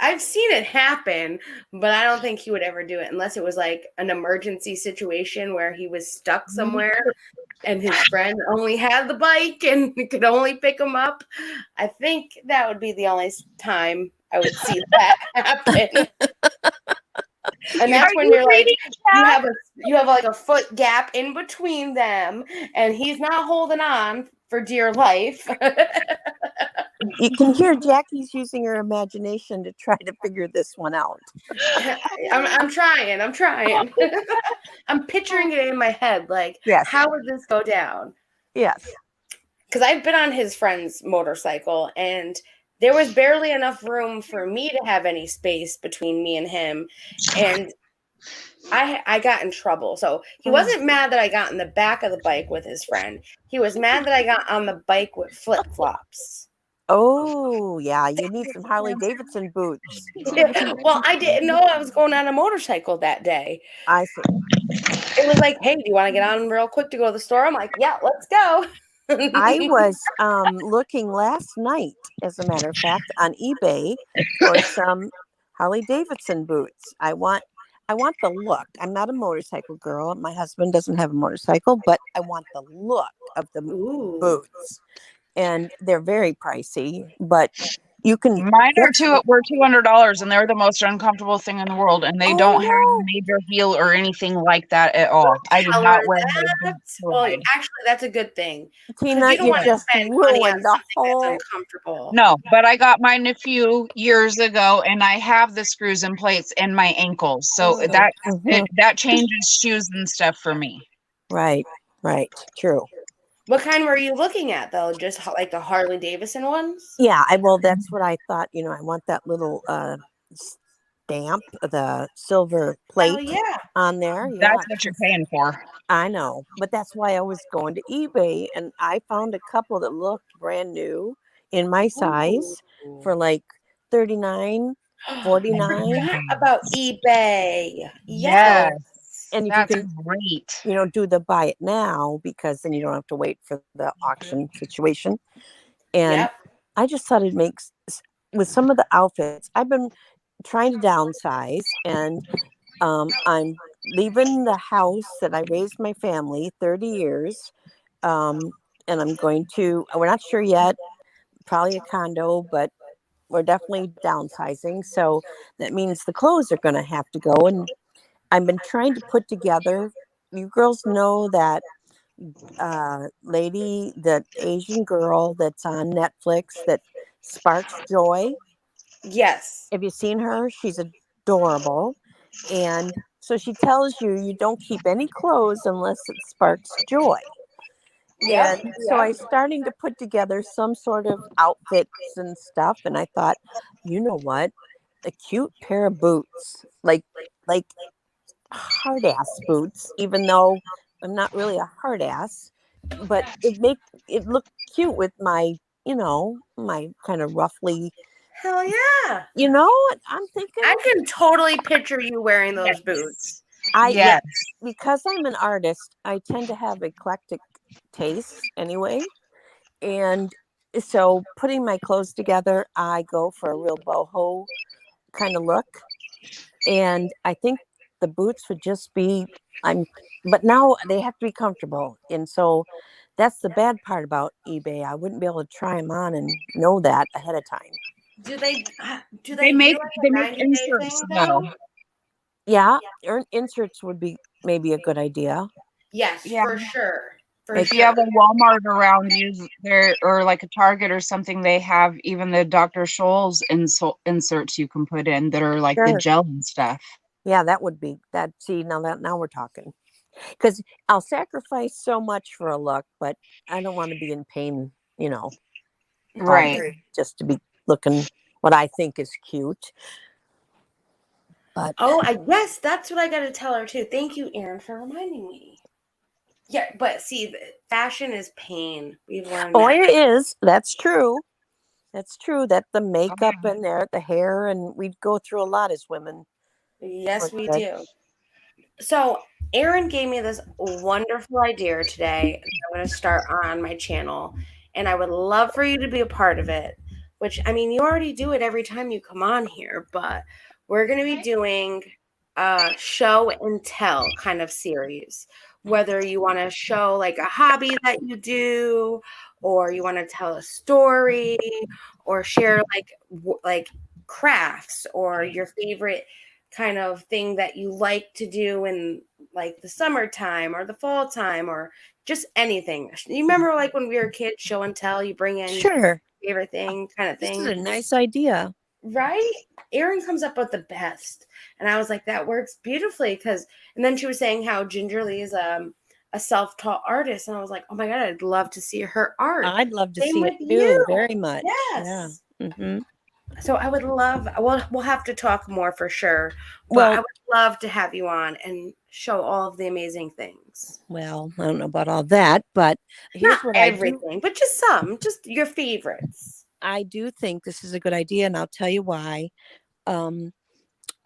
I've seen it happen, but I don't think he would ever do it unless it was like an emergency situation where he was stuck somewhere and his friend only had the bike and could only pick him up. I think that would be the only time I would see that happen. And that's when you're like, you have like a foot gap in between them, and he's not holding on for dear life. You can hear Jackie's using her imagination to try to figure this one out. I'm trying. I'm picturing it in my head. Like, Yes. how would this go down? Yes. Because I've been on his friend's motorcycle, and there was barely enough room for me to have any space between me and him. And I got in trouble. So he wasn't mad that I got in the back of the bike with his friend. He was mad that I got on the bike with flip-flops. Oh, yeah. You need some Harley Davidson boots. Well, I didn't know I was going on a motorcycle that day. I see. It was like, hey, do you want to get on real quick to go to the store? I'm like, yeah, let's go. I was looking last night, as a matter of fact, on eBay for some Harley Davidson boots. I want the look. I'm not a motorcycle girl. My husband doesn't have a motorcycle, but I want the look of the Ooh. boots. And they're very pricey, but you can Mine get were $200, and they're the most uncomfortable thing in the world, and they don't have no. a major heel or anything like that at all. I did not wear That? Well, actually, that's a good thing. Tina, You don't you want to just spend money on ruined the something whole. that's uncomfortable. No, but I got mine a few years ago, and I have the screws and plates in my ankles, so that changes shoes and stuff for me. Right, true. What kind were you looking at, though? Just like the Harley Davidson ones? Yeah, that's what I thought. I want that little stamp, the silver plate on there. Yeah, That's what you're paying for. I know, but that's why I was going to eBay, and I found a couple that looked brand new in my size for like $39, $49. About eBay. Yes. And if That's you can, great. do the buy it now, because then you don't have to wait for the auction situation. And I just thought it makes, with some of the outfits, I've been trying to downsize, and I'm leaving the house that I raised my family 30 years. And we're not sure yet, probably a condo, but we're definitely downsizing. So that means the clothes are going to have to go. And I've been trying to put together, you girls know that lady, that Asian girl that's on Netflix that sparks joy. Yes. Have you seen her? She's adorable. And so she tells you don't keep any clothes unless it sparks joy. And so I starting to put together some sort of outfits and stuff. And I thought, you know what? A cute pair of boots, like hard ass boots, even though I'm not really a hard ass, but it look cute with my, my kind of roughly. Hell yeah. I'm thinking I can totally picture you wearing those boots. Because I'm an artist, I tend to have eclectic tastes anyway. And so putting my clothes together, I go for a real boho kind of look. And I think the boots would just be, but now they have to be comfortable. And so that's the bad part about eBay. I wouldn't be able to try them on and know that ahead of time. Do they make do like a 90-day inserts thing, though? Yeah, inserts would be maybe a good idea. Yes, for sure. If you have a Walmart around you there, or like a Target or something, they have even the Dr. Scholl's inserts you can put in that are like the gel and stuff. Yeah, that would be that. See, now we're talking, because I'll sacrifice so much for a look, but I don't want to be in pain, right? Just to be looking what I think is cute. But I guess that's what I got to tell her too. Thank you, Erin, for reminding me. Yeah, but see, fashion is pain. We've learned. It is. That's true. That's true. That the makeup and the hair, and we go through a lot as women. Yes, we do. So Erin gave me this wonderful idea today. I'm going to start on my channel, and I would love for you to be a part of it. Which, I mean, you already do it every time you come on here, but we're going to be doing a show and tell kind of series. Whether you want to show like a hobby that you do, or you want to tell a story, or share like crafts, or your favorite kind of thing that you like to do in like the summertime or the fall time, or just anything. You remember like when we were kids, show and tell, you bring in favorite thing kind of This thing. is a nice idea. Right? Erin comes up with the best. And I was like, that works beautifully and then she was saying how Gingerly is a self-taught artist. And I was like, oh my God, I'd love to see her art. I'd love to Same see with it too, you. very much. Yes. Yeah. Hmm. So I would love, we'll have to talk more for sure. But Well, I would love to have you on and show all of the amazing things. well, I don't know about all that, but here's Not what everything, but just some, just your favorites. I do think this is a good idea, and I'll tell you why. Um,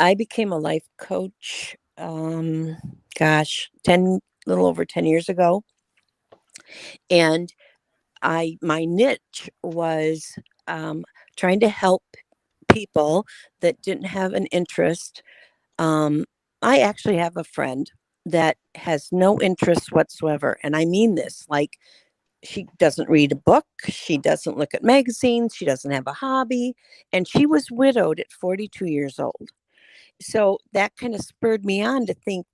I became a life coach, gosh, 10, little over 10 years ago. And my niche was trying to help people that didn't have an interest. Um, I actually have a friend that has no interest whatsoever. And I mean this, like, she doesn't read a book. She doesn't look at magazines. She doesn't have a hobby. And she was widowed at 42 years old. So that kind of spurred me on to think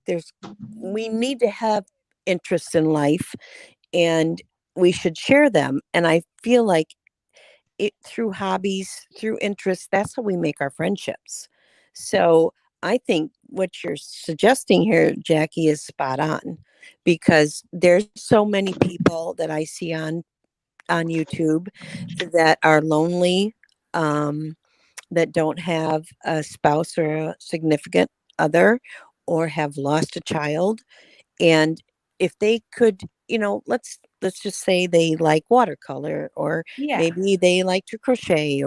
we need to have interests in life, and we should share them. And I feel like it, through hobbies, through interests, that's how we make our friendships. So I think what you're suggesting here, Jackie, is spot on, because there's so many people that I see on YouTube that are lonely, that don't have a spouse or a significant other, or have lost a child. And if they could, let's just say they like watercolor, or Yeah, maybe they like to crochet,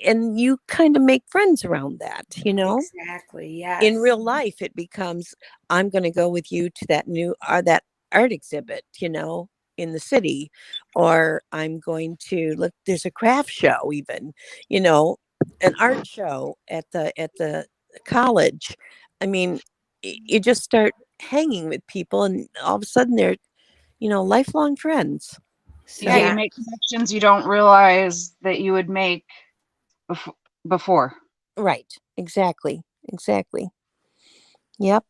and you kind of make friends around that. exactly. In Yes. real life it becomes, I'm going to go with you to that art exhibit, in the city, or I'm going to look, there's a craft show, even, you know an art show at the college. I mean, you just start hanging with people, and all of a sudden they're, lifelong friends. Yeah, So you Yeah. make connections you don't realize that you would make before. right, exactly. Yep.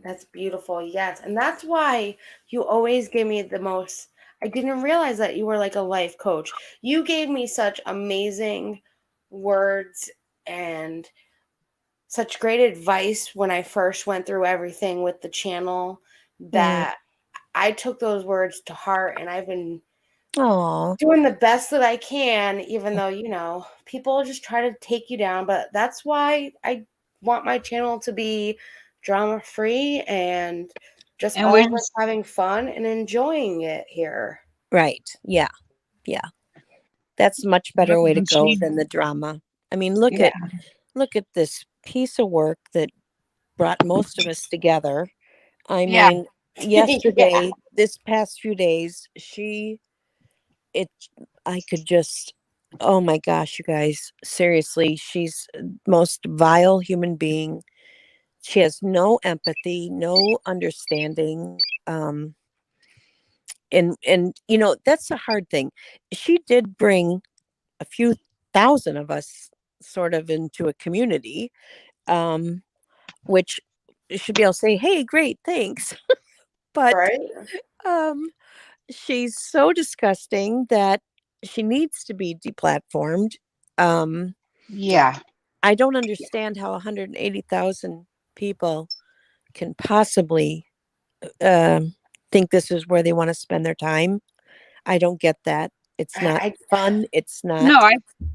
That's beautiful. Yes. And that's why you always give me the most. I didn't realize that you were like a life coach. You gave me such amazing words and such great advice when I first went through everything with the channel that I took those words to heart, and I've been Oh, doing the best that I can, even though, people just try to take you down. But that's why I want my channel to be drama free and just And all we of us just having fun and enjoying it here. right. Yeah. That's a much better way to go change. than the drama. I mean, look Yeah. at look at this piece of work that brought most of us together. I Yeah. mean, Yeah. yesterday, this past few days, it, I could just, oh my gosh, you guys, seriously, she's the most vile human being. She has no empathy, no understanding. And that's a hard thing. She did bring a few thousand of us sort of into a community, um, which should be able to say, hey, great, thanks. But Right? um, she's so disgusting that she needs to be deplatformed. Um, Yeah. I don't understand how 180,000 people can possibly um, think this is where they want to spend their time. I don't get that. It's not I fun. It's not No,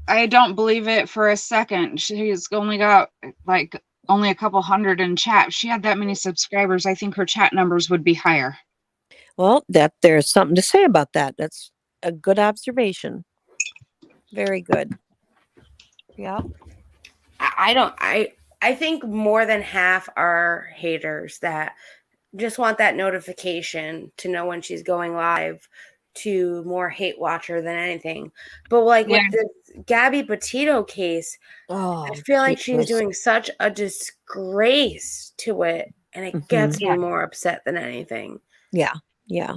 I don't believe it for a second. She's only got like only a couple hundred in chat. If she had that many subscribers, I think her chat numbers would be higher. Well, that there's something to say about that. That's a good observation. Very good. Yeah. I don't I think more than half are haters that just want that notification to know when she's going live, to more hate watcher than anything. But like Yeah. with this Gabby Petito case, I Oh, feel like she's Jesus. doing such a disgrace to it, and it Mhm. gets me more upset than anything. Yeah. Yeah.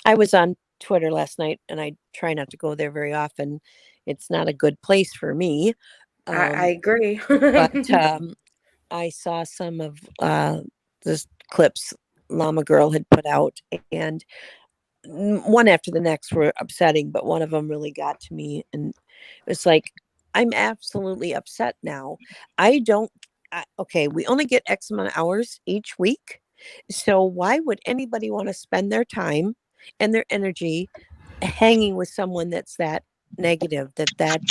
I was on Twitter last night, and I try not to go there very often. It's not a good place for me. I Um, agree. but I saw some of the clips Llama Girl had put out, and one after the next were upsetting, but one of them really got to me. And it's like, I'm absolutely upset now. I don't, okay, we only get X amount of hours each week. So why would anybody want to spend their time and their energy hanging with someone that's that negative, that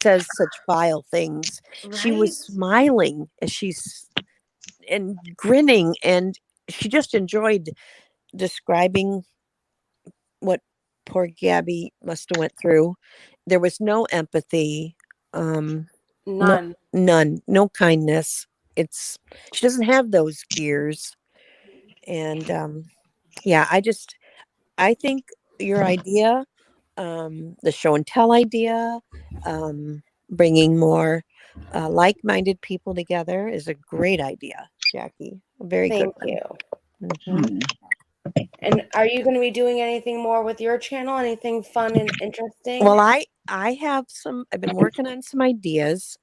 says such vile things? She was Right? smiling as she's and grinning, and she just enjoyed describing what poor Gabby must have went through. There was no empathy, no, None. none, no kindness. It's she doesn't have those gears, and yeah, I think your idea, the show and tell idea, bringing more like-minded people together is a great idea, Jackie. A very good Thank you. one. Hmm. And are you going to be doing anything more with your channel? Anything fun and interesting? Well, I have some. I've been working on some ideas,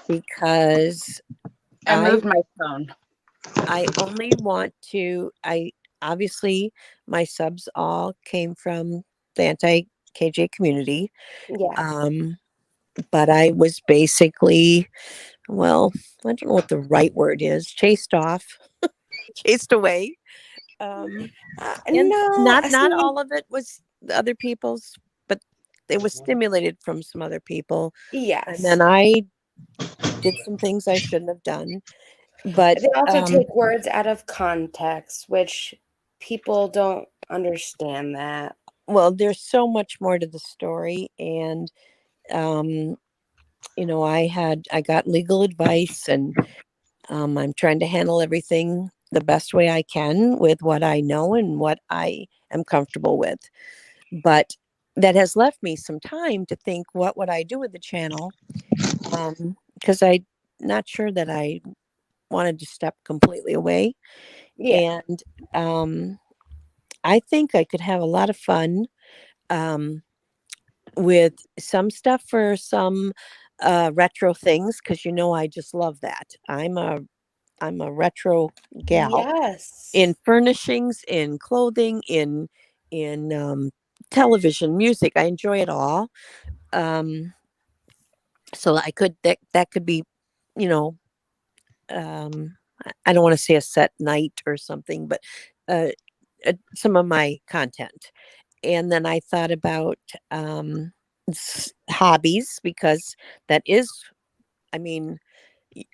because I I moved my phone. I only want to. I obviously my subs all came from the anti KJ community, Yes. but I was basically, well, I don't know what the right word is. Chased off, chased away, and No, not I not see. all of it was the other people's, but it was stimulated from some other people, and Yes. then I did some things I shouldn't have done. But They also take words out of context, which people don't understand that. well, there's so much more to the story, and um, I got legal advice, and I'm trying to handle everything the best way I can with what I know and what I am comfortable with. But that has left me some time to think, what would I do with the channel? Because I'm not sure that I wanted to step completely away. Yeah. And um, I think I could have a lot of fun, um, with some stuff for some retro things, because I just love that. I'm a retro gal in Yes. furnishings, in clothing, in television, music. I enjoy it all. Um, so I could that could be, you know, I don't want to say a set night or something, but uh, some of my content. And then I thought about hobbies, because that is, I mean, y-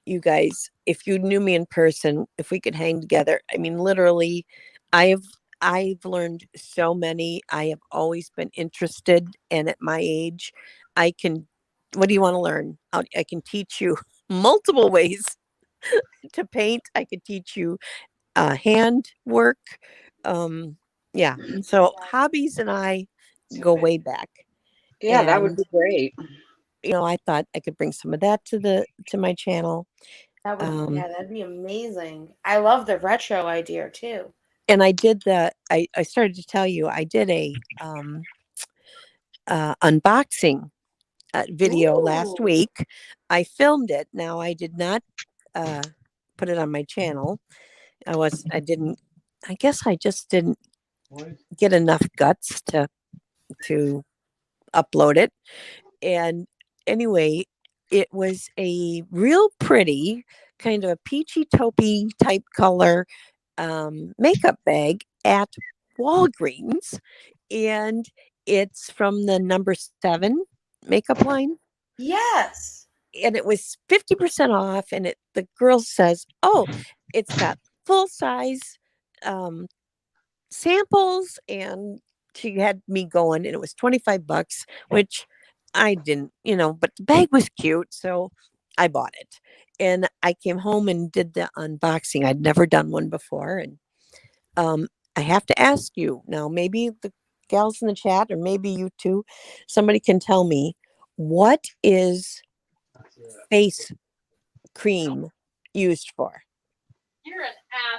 you guys, if you knew me in person, if we could hang together, I mean, literally, I've I've learned so many. I have always been interested, and at my age, I can. What do you want to learn? I can teach you multiple ways to paint. I could teach you hand work. Um, yeah. So hobbies and I go way back, Yeah, that would and be great. I thought I could bring some of that to my channel. That would, Um, yeah, that'd be amazing. I love the retro idea too. and I did the. I started to tell you I did a unboxing video last Ooh. week. I filmed it. Now I did not uh, put it on my channel. I didn't. I guess I just didn't get enough guts to upload it. And anyway, it was a real pretty, kind of a peachy taupey type color, makeup bag at Walgreens. And it's from the number 7 makeup line. Yes. And it was 50% off. And the girl says, oh, it's got full size um, samples, and she had me going, and it was 25 bucks, which I didn't, but the bag was cute, so I bought it. And I came home and did the unboxing. I'd never done one before, and um I have to ask you now, maybe the gals in the chat, or maybe you too, somebody can tell me, what is face cream used for? You're an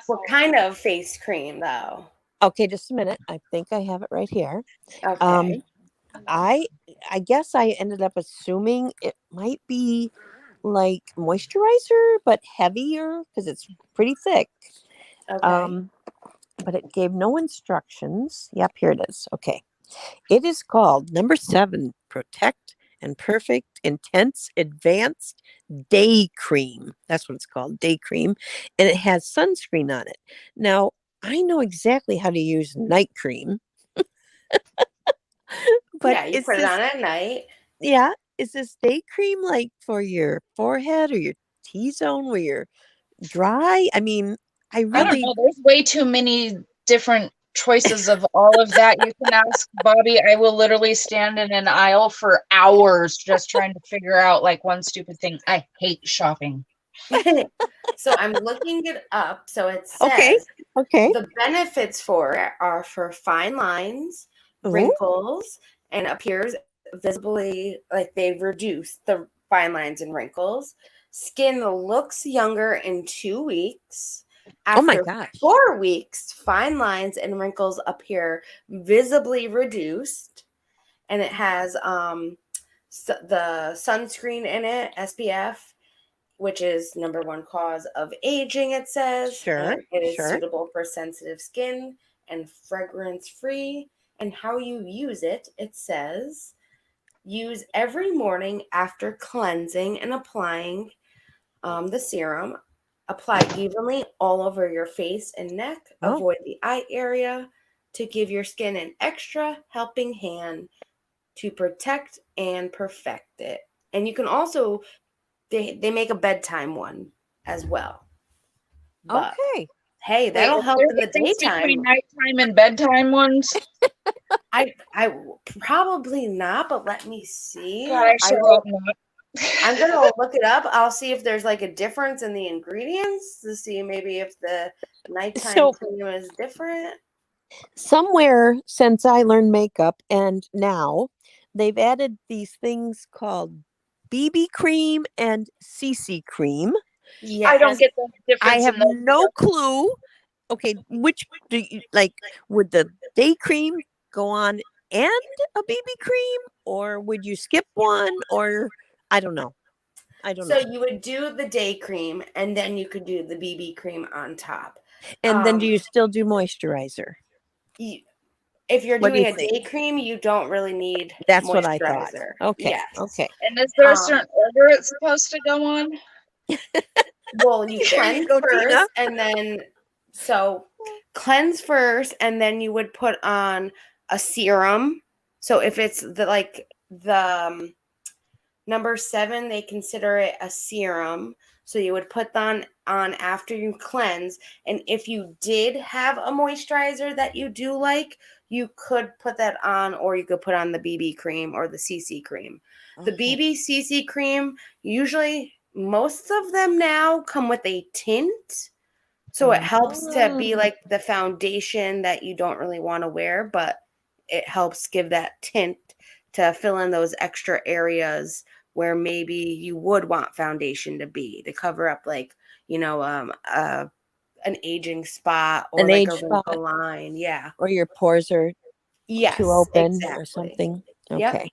What asshole. kind of face cream though? Okay, just a minute. I think I have it right here. Okay. I I guess I ended up assuming it might be like moisturizer, but heavier, because it's pretty thick. Okay. Um, but it gave no instructions. Yep, here it is. Okay. It is called number 7, Protect and Perfect Intense Advanced Day Cream. That's what it's called, day cream. And it has sunscreen on it. Now, I know exactly how to use night cream, but Yeah, you is put it on this, at night. yeah, is this day cream like for your forehead or your T-zone where you're dry? I mean, I I don't really, know. There's way too many different choices of all of that. You can ask Bobby. I will literally stand in an aisle for hours just trying to figure out like one stupid thing. I hate shopping. So I'm looking it up. So it okay, says okay. the benefits for it are for fine lines, Ooh, wrinkles, and appears visibly like they reduce the fine lines and wrinkles. Skin looks younger in 2 weeks. oh my After gosh. 4 weeks, fine lines and wrinkles appear visibly reduced. And it has the sunscreen in it, SPF, which is number 1 cause of aging, it says, Sure, and it is sure. suitable for sensitive skin and fragrance free. And how you use it, it says, use every morning after cleansing and applying the serum. Apply evenly all over your face and neck. Oh, Avoid the eye area to give your skin an extra helping hand to protect and perfect it. And you can also they make a bedtime one as well. But okay. hey, Wait, that'll is help there in a the difference between daytime. nighttime and bedtime ones? I probably not, but let me see. God, I I sure will. hope not. I'm gonna look it up. I'll see if there's like a difference in the ingredients to see maybe if the nighttime So cream is different. somewhere since I learned makeup and now they've added these things called BB cream and CC cream. I don't Yes. get the I difference have in those. no clue. Okay, which do you like? Would the day cream go on and a BB cream, or would you skip one? Or I don't know. I don't So know. you would do the day cream and then you could do the BB cream on top. And then do Um, you still do moisturizer? you, if you're What do you doing a think? day cream, you don't really need That's what I thought. moisturizer. Okay. Yes. Okay. And is there a Um, certain order it's supposed to go on? well, you There you cleanse go, Tina. first and then so cleanse first and then you would put on a serum. So if it's the number 7, they consider it a serum. So you would put that on after you cleanse. And if you did have a moisturizer that you do like, you could put that on, or you could put on the BB cream or the CC cream. The Okay. BB CC cream, usually most of them now come with a tint. So it helps to be Oh, like the foundation that you don't really want to wear, but it helps give that tint to fill in those extra areas where maybe you would want foundation to be to cover up like, an aging spot or an like a age spot, wrinkle line. Yeah. or your pores are too Yes, open or exactly. something. Yep. Okay.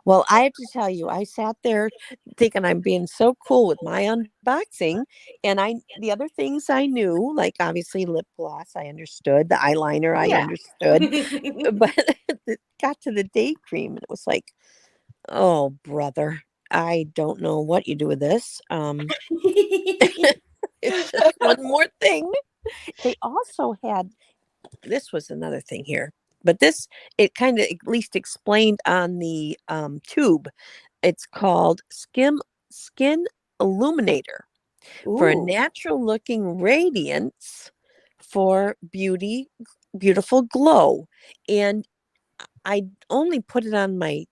Well, I have to tell you, I sat there thinking I'm being so cool with my unboxing. And the other things I knew, like obviously lip gloss, I understood. The eyeliner, I Yeah. understood. But it got to the day cream and it was like, oh, brother, I don't know what you do with this. It's just one more thing. They also had, this was another thing here, but this, it kind of at least explained on the tube. It's called Skin Illuminator for a Ooh. natural looking radiance for beautiful glow. And I only put it on my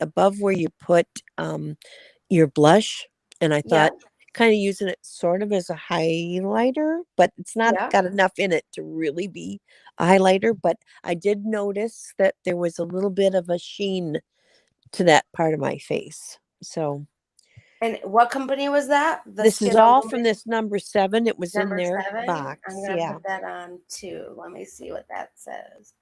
above where you put your blush. And I Yeah. thought kind of using it sort of as a highlighter, but it's not Yeah. got enough in it to really be a highlighter. But I did notice that there was a little bit of a sheen to that part of my face. So And what company was that? The this is Skin all from Illuminate this number 7. It was in number their 7. I'm box. gonna Yeah. put that on too. Let me see what that says.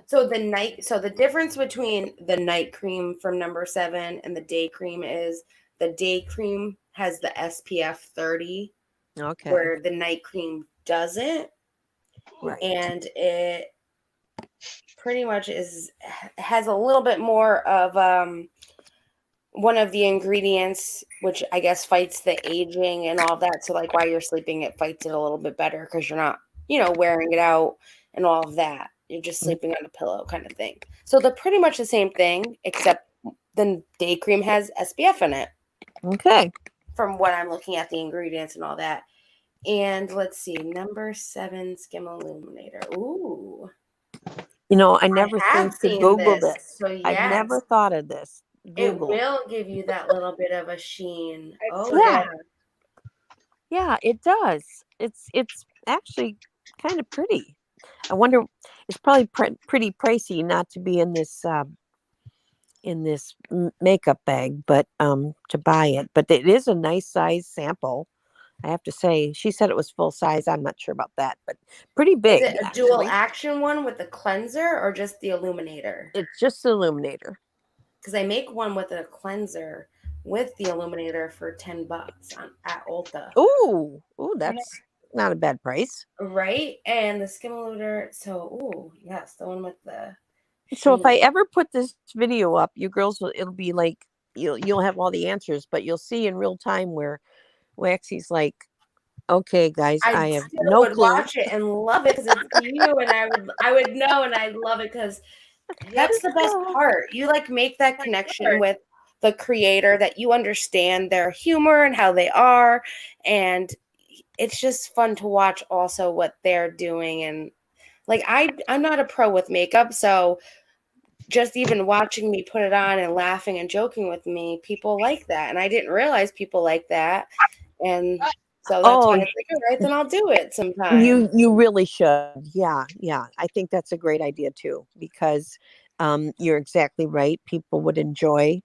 So the difference between the night cream from number 7 and the day cream is the day cream has the SPF 30, Okay. where the night cream doesn't. Right. and it pretty much has a little bit more of one of the ingredients, which I guess fights the aging and all of that. So like while you're sleeping, it fights it a little bit better because you're not, wearing it out and all of that. You're just sleeping on a pillow kind of thing. So they're pretty much the same thing, except the day cream has SPF in it. Okay. From what I'm looking at the ingredients and all that. And let's see, number 7 Skim Illuminator. Ooh. I never have think to seen Google this. this. So I've yes, never thought of this. it Google. will give you that little bit of a sheen. Oh Yeah. yeah. Yeah, it does. It's actually kind of pretty. I wonder. It's probably pretty pricey not to be in this makeup bag, but to buy it. But it is a nice size sample. I have to say, she said it was full size. I'm not sure about that, but pretty Is big. it a dual action one with the cleanser or just the illuminator? It's just the illuminator. Because I make one with a cleanser with the illuminator for $10 at Ulta. Ooh, that's not a bad price. Right? And the skim illuminator. So, ooh, yes, the one with the sheen. So if I ever put this video up, you girls it'll be like you'll have all the answers, but you'll see in real time where Waxy's like, okay, guys, I have no would clue. watch it and love it because it's you, and I would know, and I love it because that's the best part. You like make that connection with the creator, that you understand their humor and how they are, and it's just fun to watch also what they're doing. And like I'm not a pro with makeup, so just even watching me put it on and laughing and joking with me, people like that, and I didn't realize people like that, and so that's why I was like, all right, then I'll do it sometime. You really should. Yeah. I think that's a great idea too, because you're exactly right. People would enjoy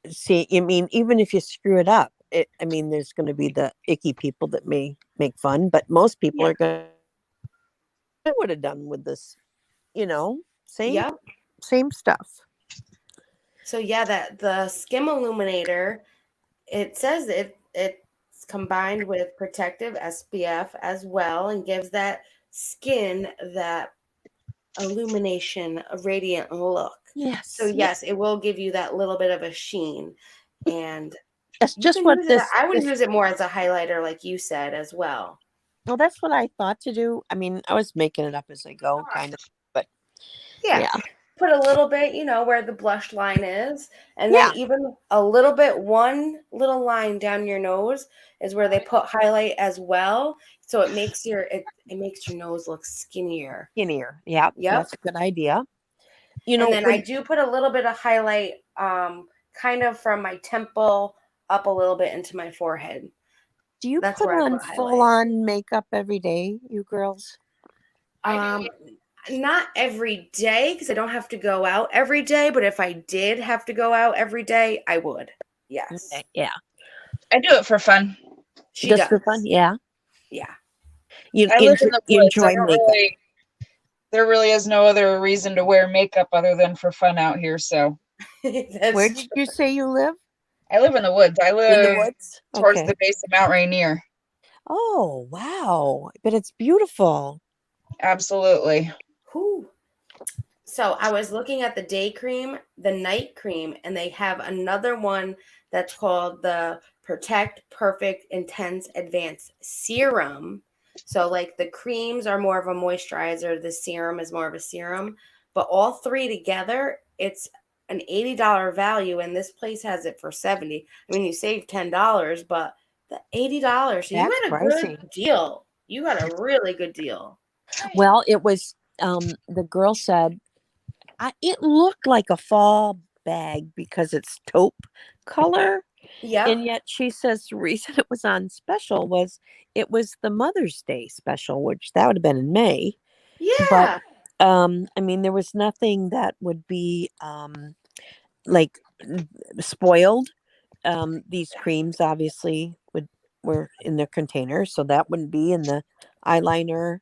I mean, even if you screw it up, there's going to be the icky people that may make fun, but most people are going to. I would have done with this, same stuff. So yeah, that the skim illuminator, it says it's combined with protective SPF as well, and gives that skin that illumination, a radiant look. Yes. So yes, it will give you that little bit of a sheen, and that's just what this. I would use it more as a highlighter, like you said, as well. Well, that's what I thought to do. I mean, I was making it up as I go, kind of, but yeah. Put a little bit, where the blush line is, and then even a little bit, one little line down your nose is where they put highlight as well. So it makes your nose look skinnier. Yeah. That's a good idea. And then I do put a little bit of highlight, kind of from my temple up a little bit into my forehead. Do you put on full on makeup every day, you girls? Not every day, because I don't have to go out every day. But if I did have to go out every day, I would. Yes. Okay, yeah. I do it for fun. Just for fun? Yeah. Yeah. I live in the woods. There really is no other reason to wear makeup other than for fun out here. So, where did you say you live? I live in the woods. I live towards the base of Mount Rainier. Oh, wow. But it's beautiful. Absolutely. Whew. So I was looking at the day cream, the night cream, and they have another one that's called the Protect Perfect Intense Advanced Serum. So like the creams are more of a moisturizer, the serum is more of a serum, but all three together, it's an $80 value, and this place has it for $70. I mean, you save $10, but the $80, so you got a good deal. You got a really good deal. Well, it was the girl said it looked like a fall bag because it's taupe color. Yeah. And yet she says the reason it was on special was it was the Mother's Day special, which that would have been in May. Yeah. But I mean, there was nothing that would be like spoiled. These creams obviously were in their container, so that wouldn't be in the eyeliner.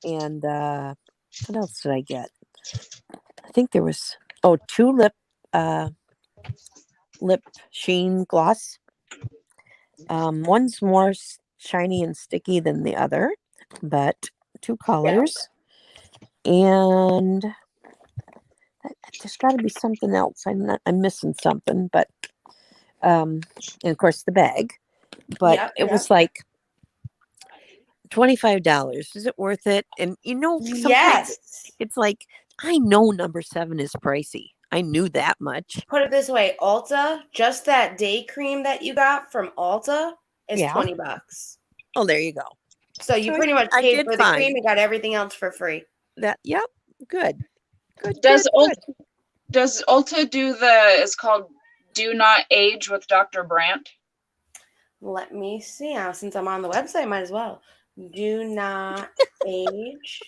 And what else did I get? I think there was 2 lip sheen gloss. One's more shiny and sticky than the other, but 2 colors. And there's got to be something else. I'm missing something, but and of course the bag. But it was like $25. Is it worth it? And sometimes Yes. it's like, I know number 7 is pricey. I knew that much. Put it this way, Ulta, just that day cream that you got from Ulta is $20. Oh, there you go. So you pretty much paid for the cream and got everything else for free. Yep. Good. Does Ulta do it's called Do Not Age with Dr. Brandt? Let me see. Since I'm on the website, might as well. Do Not Age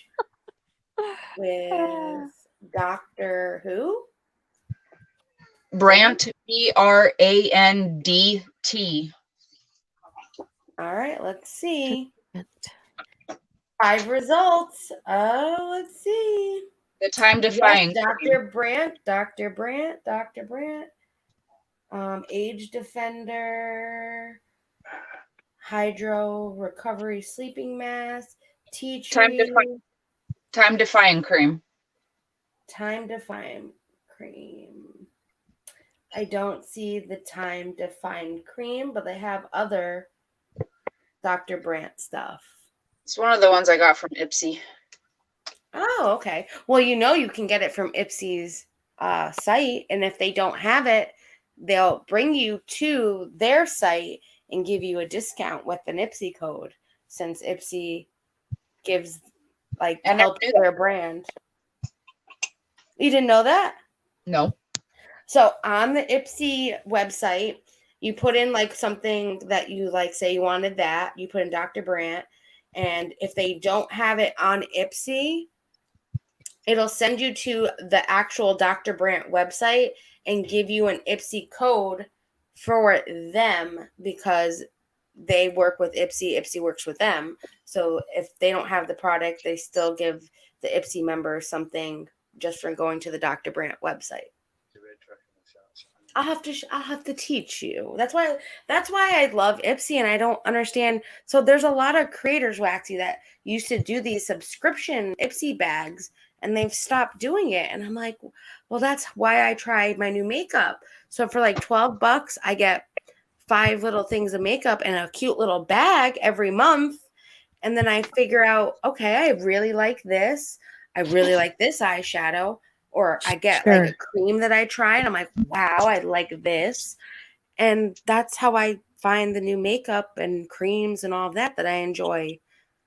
with Dr. who? Brandt, BRANDT. All right, let's see. 5 results. Oh, let's see. The time defying. Yes, Dr. Brandt. Age Defender, Hydro Recovery Sleeping Mask, Tea Tree. Time defying cream. Time defying cream. I don't see the time defying cream, but they have other Dr. Brandt stuff. It's one of the ones I got from Ipsy. Oh, okay. Well, you can get it from Ipsy's site, and if they don't have it, they'll bring you to their site and give you a discount with an Ipsy code, since Ipsy gives help their brand. You didn't know that? No. So on the Ipsy website, you put in something that you say you wanted that. You put in Dr. Brandt, and if they don't have it on Ipsy, it'll send you to the actual Dr. Brandt website and give you an Ipsy code for them, because they work with Ipsy. Ipsy works with them. So if they don't have the product, they still give the Ipsy members something just for going to the Dr. Brandt website. I'll have to teach you. That's why I love Ipsy, and I don't understand. So there's a lot of creators, Waxy, that used to do these subscription Ipsy bags, and they've stopped doing it. And I'm like, well, that's why I tried my new makeup. So for $12, I get 5 little things of makeup and a cute little bag every month. And then I figure out, okay, I really like this. I really like this eyeshadow. Or I get a cream that I try, and I'm like, wow, I like this. And that's how I find the new makeup and creams and all of that I enjoy.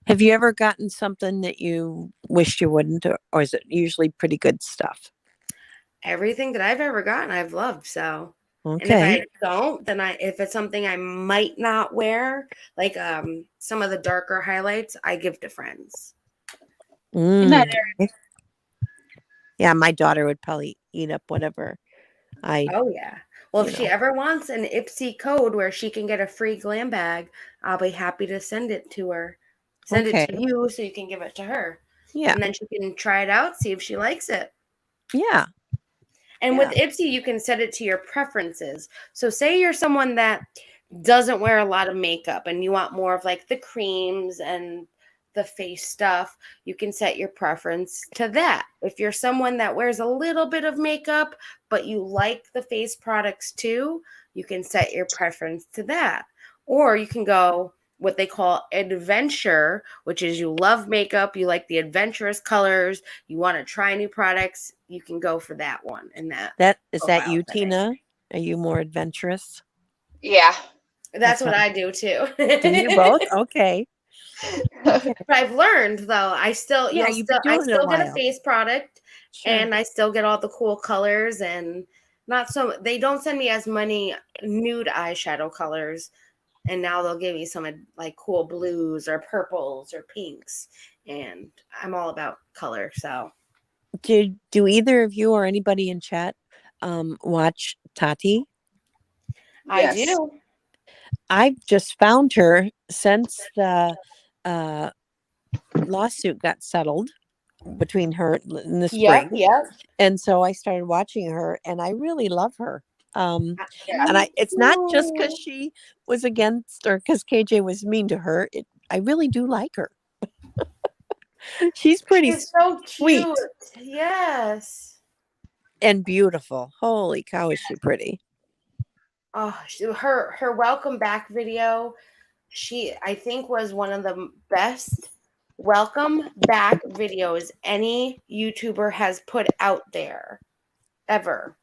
Have you ever gotten something that you wished you wouldn't, or is it usually pretty good stuff? Everything that I've ever gotten, I've loved. So, okay. And if I don't, then if it's something I might not wear, some of the darker highlights, I give to friends. Yeah, my daughter would probably eat up whatever Oh, yeah. Well, if she ever wants an Ipsy code where she can get a free glam bag, I'll be happy to send it to her. Send it to you so you can give it to her. Yeah. And then she can try it out, see if she likes it. Yeah. And with Ipsy, you can set it to your preferences. So say you're someone that doesn't wear a lot of makeup and you want more of the creams and the face stuff, you can set your preference to that. If you're someone that wears a little bit of makeup, but you like the face products too, you can set your preference to that. Or you can go what they call adventure, which is you love makeup, you like the adventurous colors, you want to try new products, you can go for that one. And is that you, Tina? Are you more adventurous? Yeah. That's what I do too. Do you both? Okay. But I've learned though, I still I still get a face product, and I still get all the cool colors, and they don't send me as many nude eyeshadow colors, and now they'll give me some cool blues or purples or pinks, and I'm all about color. So do either of you or anybody in chat watch Tati? I do. I've just found her since the lawsuit got settled between her in the spring. Yeah. And so I started watching her, and I really love her. And it's not just because she was against, or because KJ was mean to her. I really do like her. She's pretty She's so sweet cute. Yes. and beautiful. Holy cow, is she pretty? Oh, her welcome back video, I think was one of the best welcome back videos any YouTuber has put out there ever.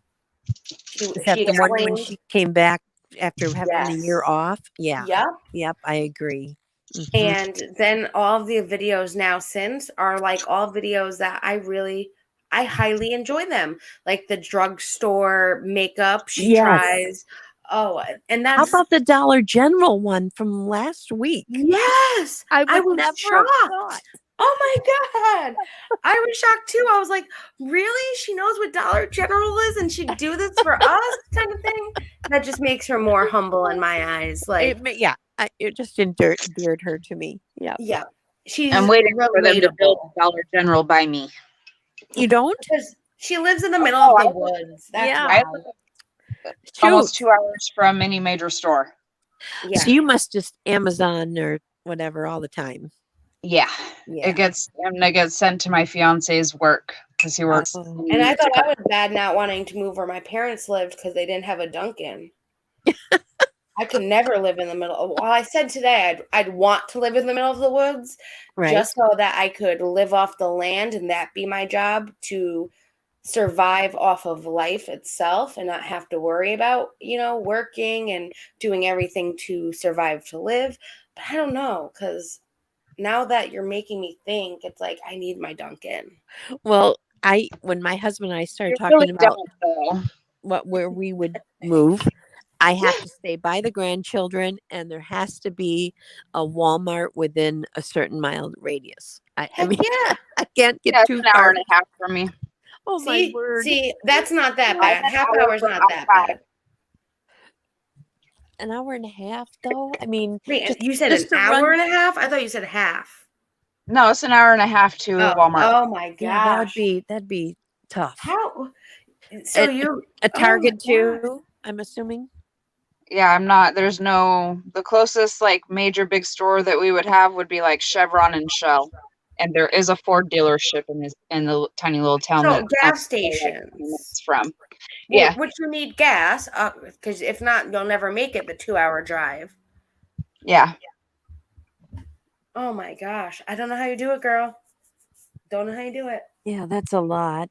Is that the one when she came back after having a year Yes. off? Yeah. Yep. I agree. Mhm. And then all of the videos now since are like all videos that I highly enjoy them. Like the drugstore makeup she Yes. tries. Oh, and How that's about the Dollar General one from last week? yes. I I would was never have shocked. thought. Oh my God. I was shocked too. I was like, really? She knows what Dollar General is and she'd do this for us kind of thing. That just makes her more humble in my eyes. Like, It just endeared her to me. yeah. She's I'm waiting for them to build relatable. Dollar General by me. You don't? Because she lives in the middle of the woods. That's Yeah. why. I live almost 2 hours from any major store. Yeah. So you must just Amazon or whatever all the time. Yeah. Yeah. It gets sent to my fiance's work because he works. Oh. And I thought I was bad not wanting to move where my parents lived because they didn't have a Dunkin'. I could never live in the middle. Well, I said today I'd want to live in the middle of the woods, Right. just so that I could live off the land and that be my job to survive off of life itself and not have to worry about, working and doing everything to survive to live. But I don't know, because now that you're making me think, it's like I need my Dunkin'. Well, when my husband and I started You talking really about don't, though. where we would move, I have to stay by the grandchildren, and there has to be a Walmart within a certain mile radius. I mean, Yeah. I can't get Yeah, too it's an hour far. and a half from me. Oh my word! See, that's not that bad. An Half hour hour's from not that outside. bad. An hour and a half, though. I mean, Wait, you said an hour and a half? I thought you said half. No, it's an hour and a half to Walmart. Oh my gosh. Yeah, that'd be tough. How? So a Target too? I'm assuming. Yeah, I'm not. The closest like major big store that we would have would be like Chevron and Shell, and there is a Ford dealership in the tiny little town So that gas I'm like 20 stations. minutes from. Yeah, Which you need gas, because if not, you'll never make it the 2-hour drive. yeah. Oh my gosh. I don't know how you do it, girl. Don't know how you do it. Yeah, that's a lot.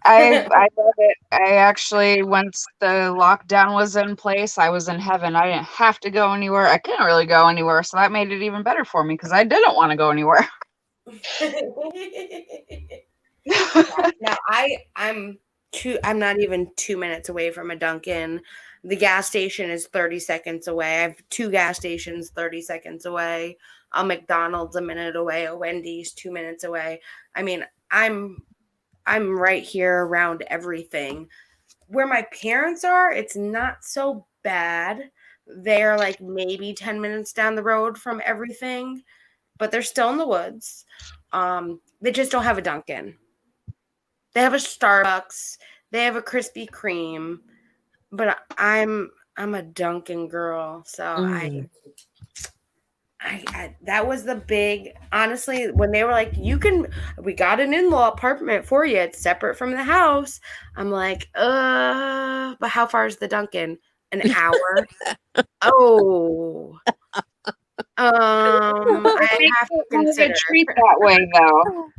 I love it. I actually, once the lockdown was in place, I was in heaven. I didn't have to go anywhere. I couldn't really go anywhere, so that made it even better for me because I didn't want to go anywhere. Now I'm not even 2 minutes away from a Dunkin'. The gas station is 30 seconds away. I have 2 gas stations 30 seconds away. A McDonald's a minute away. A Wendy's 2 minutes away. I mean, I'm right here around everything. Where my parents are, it's not so bad. They're like maybe 10 minutes down the road from everything, but they're still in the woods. They just don't have a Dunkin'. They have a Starbucks. They have a Krispy Kreme, but I'm a Dunkin' girl, so I that was the big, honestly, when they were like, we got an in-law apartment for you. It's separate from the house. I'm like, but how far is the Dunkin'? An hour? Oh. I have to consider. Treat that way though.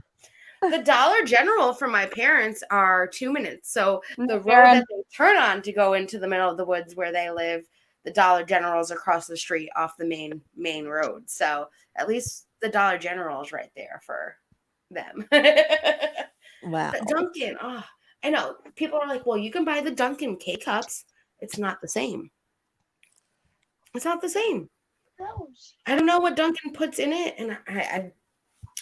The Dollar General for my parents are 2 minutes. So the road that they turn on to go into the middle of the woods where they live, the Dollar General is across the street off the main road. So at least the Dollar General is right there for them. Wow. But Dunkin', I know. People are like, well, you can buy the Dunkin' K-Cups. It's not the same. It's not the same. I don't know what Dunkin' puts in it, and I've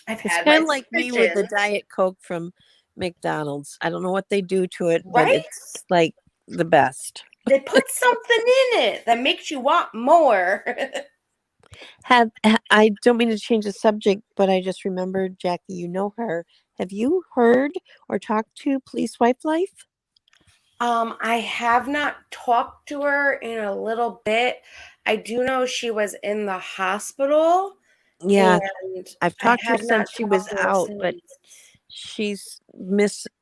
It's had kind of like me with the Diet Coke from McDonald's. I don't know what they do to it, but it's like the best. They put something in it that makes you want more. I don't mean to change the subject, but I just remembered, Jackie, you know her. Have you heard or talked to Police Wife Life? I have not talked to her in a little bit. I do know she was in the hospital Yeah, and I've I talked to her have not since she was talked to her out, but since. she's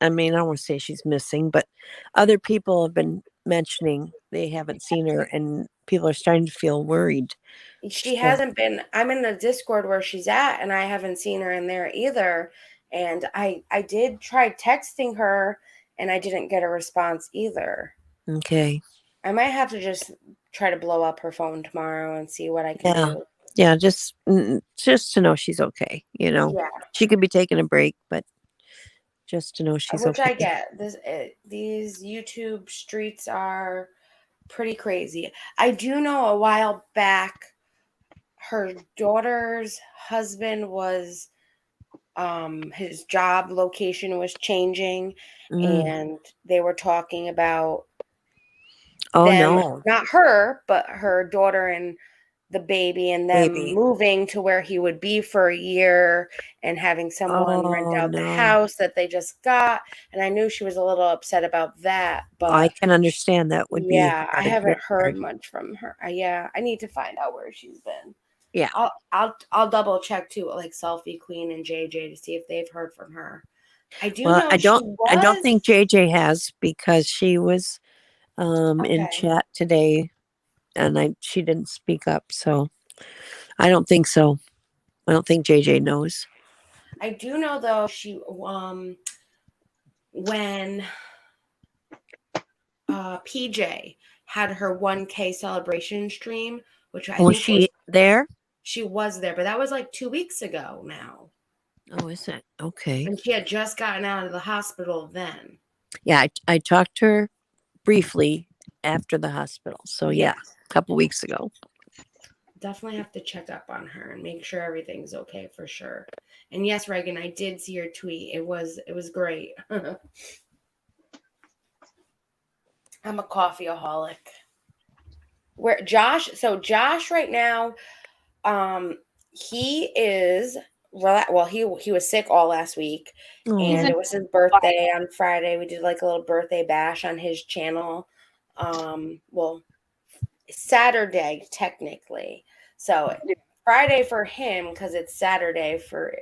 I mean, I don't want to say she's missing, but other people have been mentioning they haven't seen her, and people are starting to feel worried. She So, hasn't been. I'm in the Discord where she's at, and I haven't seen her in there either. And I did try texting her, and I didn't get a response either. okay. I might have to just try to blow up her phone tomorrow and see what I can Yeah. do. Yeah, just to know she's okay, you know. Yeah, She could be taking a break, but just to know she's which I okay. get. These YouTube streets are pretty crazy. I do know a while back, her daughter's husband was his job location was changing, Mm. and they were talking about Oh them, no, not her, but her daughter and the baby, and them baby. moving to where he would be for a year and having someone rent Oh out the no. house that they just got. And I knew she was a little upset about that, I but can understand that would be yeah, I hard, very haven't heard hard. much from her. Yeah, I need to find out where she's been. Yeah. I'll double check too, like Selfie Queen and JJ, to see if they've heard from her. I do Well, know I she don't think was JJ has, because she was in okay. chat today, and she didn't speak up, so I don't think so. I don't think JJ knows. I do know though she when PJ had her 1K celebration stream, which I Was think was she there? she was there, but that was like 2 weeks ago now, Oh, is it? Okay. and she had just gotten out of the hospital then. Yeah, I talked to her briefly after the hospital. So yeah, Yeah, a couple weeks ago. definitely have to check up on her and make sure everything's okay for sure. And yes, Reagan, I did see your tweet. It was great. I'm a coffeeaholic. Where Josh right now, he is well, he was sick all last week, He's and in Oh, it was his birthday on Friday. We did like a little birthday bash on his channel. Well, Saturday technically. So Friday for him, because it's Saturday for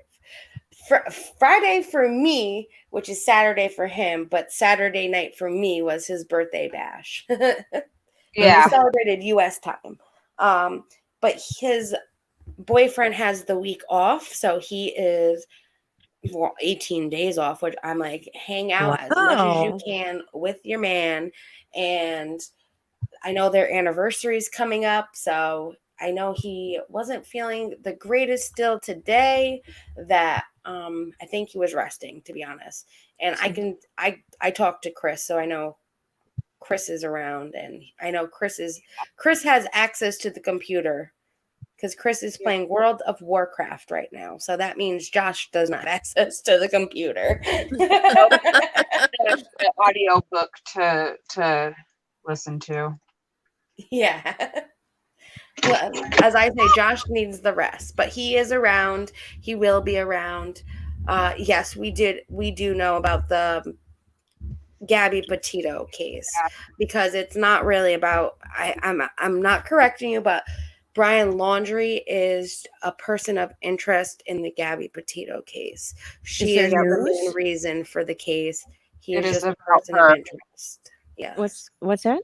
Friday for me, which is Saturday for him, but Saturday night for me was his birthday bash. But we yeah. celebrated US time. But his boyfriend has the week off, so he is 18 days off, which I'm like, hang out as much as you wow. can with your man. And I know their anniversary is coming up, so I know he wasn't feeling the greatest still today. That I think he was resting, to be honest. And I talked to Chris, so I know Chris is around, and I know Chris has access to the computer, because Chris is playing World of Warcraft right now. So that means Josh does not have access to the computer. Nope. The audio book to listen to. Yeah. Well, as I say, Josh needs the rest, but he is around. He will be around. Yes, we do know about the Gabby Petito case, because it's not really about. I'm not correcting you, but Brian Laundrie is a person of interest in the Gabby Petito case. She there is the main news? reason for the case. He It is is just a about person her. of interest. Yes. What's that?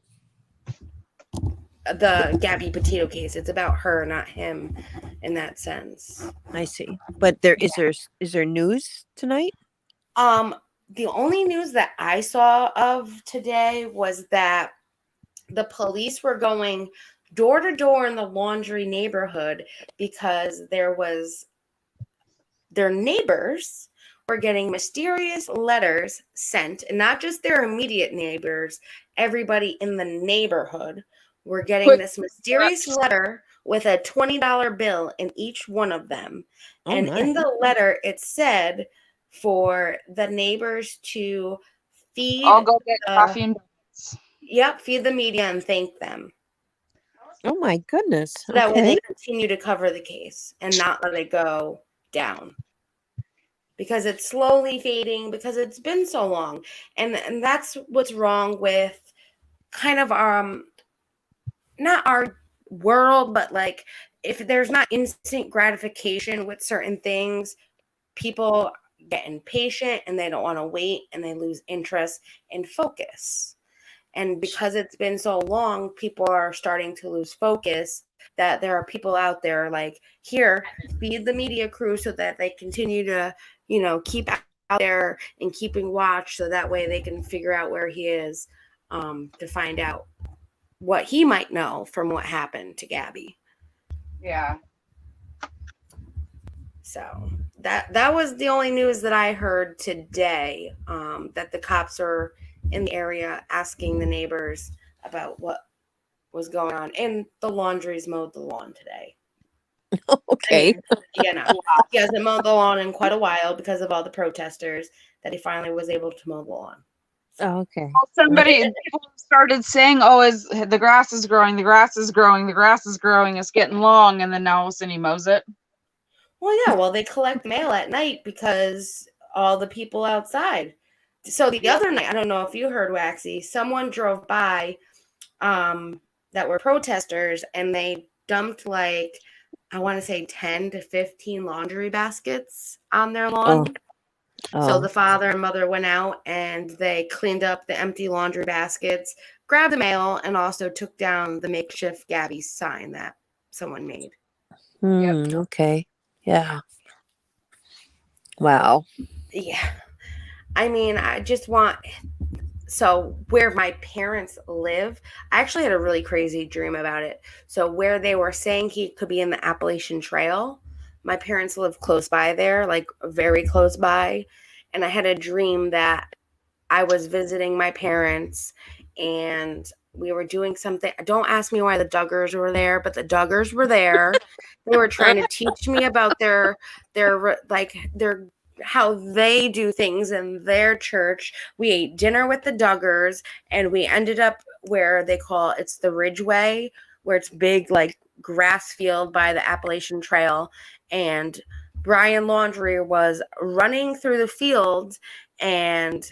The Gabby Petito case. It's about her, not him, in that sense. I see. But is there news tonight? The only news that I saw of today was that the police were going door to door in the Laundrie neighborhood, because their neighbors were getting mysterious letters sent, and not just their immediate neighbors, everybody in the neighborhood were getting this mysterious letter with a $20 bill in each one of them. Oh And in my. the letter, it said for the neighbors to feed I'll go get the coffee and donuts. feed the media and thank them, Oh my goodness. so that way Okay. they continue to cover the case and not let it go down, because it's slowly fading, because it's been so long. And that's what's wrong with kind of not our world, but like if there's not instant gratification with certain things, people get impatient and they don't want to wait and they lose interest and focus. And because it's been so long, people are starting to lose focus, that there are people out there like, here, feed the media crew so that they continue to, keep out there and keeping watch, so that way they can figure out where he is, to find out what he might know from what happened to Gabby. Yeah. So that was the only news that I heard today, that the cops are in the area asking the neighbors about what was going on. And the laundry's mowed the lawn today. Okay. He hasn't mowed the lawn in quite a while because of all the protesters, that he finally was able to mow the lawn. Okay. People started saying, "Oh, the grass is growing, the grass is growing, the grass is growing, it's getting long," and then now all of a sudden he mows it. Well, yeah. Well, they collect mail at night because all the people outside. So the other night, I don't know if you heard, Waxy, someone drove by, that were protesters, and they dumped like, I want to say 10 to 15 laundry baskets on their lawn. So the father and mother went out and they cleaned up the empty laundry baskets, grabbed the mail, and also took down the makeshift Gabby sign that someone made. Okay. Yeah. Wow. Yeah. I mean, I just want... So where my parents live, I actually had a really crazy dream about it. So where they were saying he could be in the Appalachian Trail, my parents live close by there, like very close by. And I had a dream that I was visiting my parents and we were doing something. Don't ask me why the Duggars were there, but the Duggars were there. They were trying to teach me about their how they do things in their church. We ate dinner with the Duggars, and we ended up where they call it's the Ridgeway, where it's big like grass field by the Appalachian Trail. And Brian Laundrie was running through the field, and